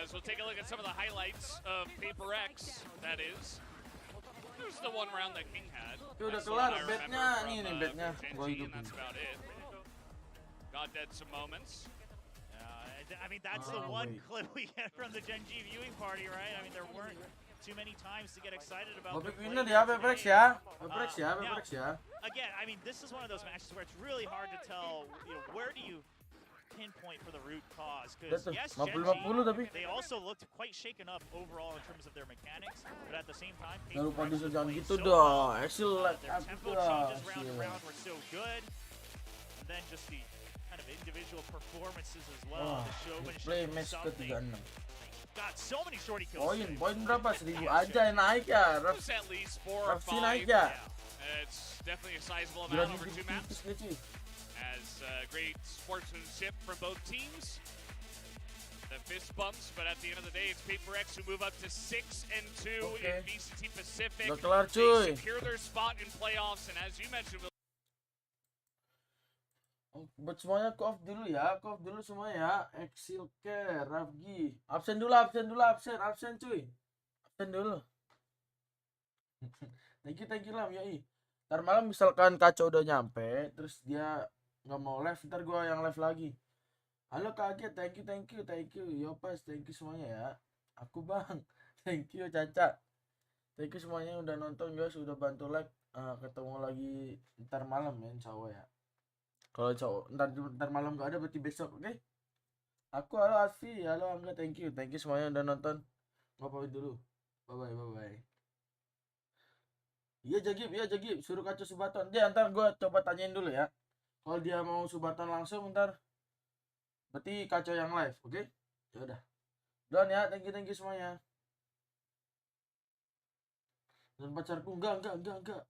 As we'll take a look at some of the highlights of Paper X, that is. There's the one round that King had. Itu udah That's the one kelar I remember bednya, from, nih bednya. from Gen Gua G, hidupin. and that's about it. God dead some moments. I mean, that's the Oh, one wait. clip we get from the Gen G viewing party, right? I mean, there weren't too many times to get excited about their Topik play winner here ya, Peprex today. ya. Peprex ya, now- Peprex ya. Again, I mean, this is one of those matches where it's really hard to tell, where do you pinpoint for the root cause? Udah Because tuh, yes, Gen 50-50 tapi. G, they also looked quite shaken up overall in terms of their mechanics, but at the same time, Jangan lupa Paper Rex was jangan playing gitu so dong. well. Excel like Their aku tempo tuh. changes round to Excel. round were so good, and then just the kind of individual performances as well. Wah, The showmanship play was match something. ke-36. Got so many shorty kills. today. Poin berapa? 1000 aja yang naik ya. Raf, It's at least 4 or Rafsi 5. naik ya. It's definitely a sizable Gila amount over 2 maps. tipis dia cuy. As great sportsmanship from both teams. The fist bumps, but at the end of the day, it's Paper X who move up to 6-2 in Okay. VCT Pacific. Udah kelar They cuy. secure their spot in playoffs, and as you mentioned, Buat semuanya aku off dulu ya, aku off dulu semua ya. Excel care, Rafgi. Absen dulu, absen cuy. Absen dulu. Thank you Lam, yoi. Ntar malam misalkan Kaco udah nyampe, terus dia nggak mau live, ntar gua yang live lagi. Halo Kak, thank you. Yopes, thank you semuanya ya. Aku Bang, thank you Caca. Thank you semuanya yang udah nonton guys, udah bantu like. Ketemu lagi ntar malam ya, insya Allah ya. Kalau cowok ntar malam gak ada berarti besok, oke? Aku halo Asfi, halo Angga, thank you semuanya udah nonton. Gua pamit dulu. Bye. Iya Jagib, suruh Kaco Subaton. Dia ntar gua coba tanyain dulu ya. Kalau dia mau Subaton langsung ntar berarti Kaco yang live, oke? Ya udah. Don ya, thank you semuanya. Dan pacarku enggak.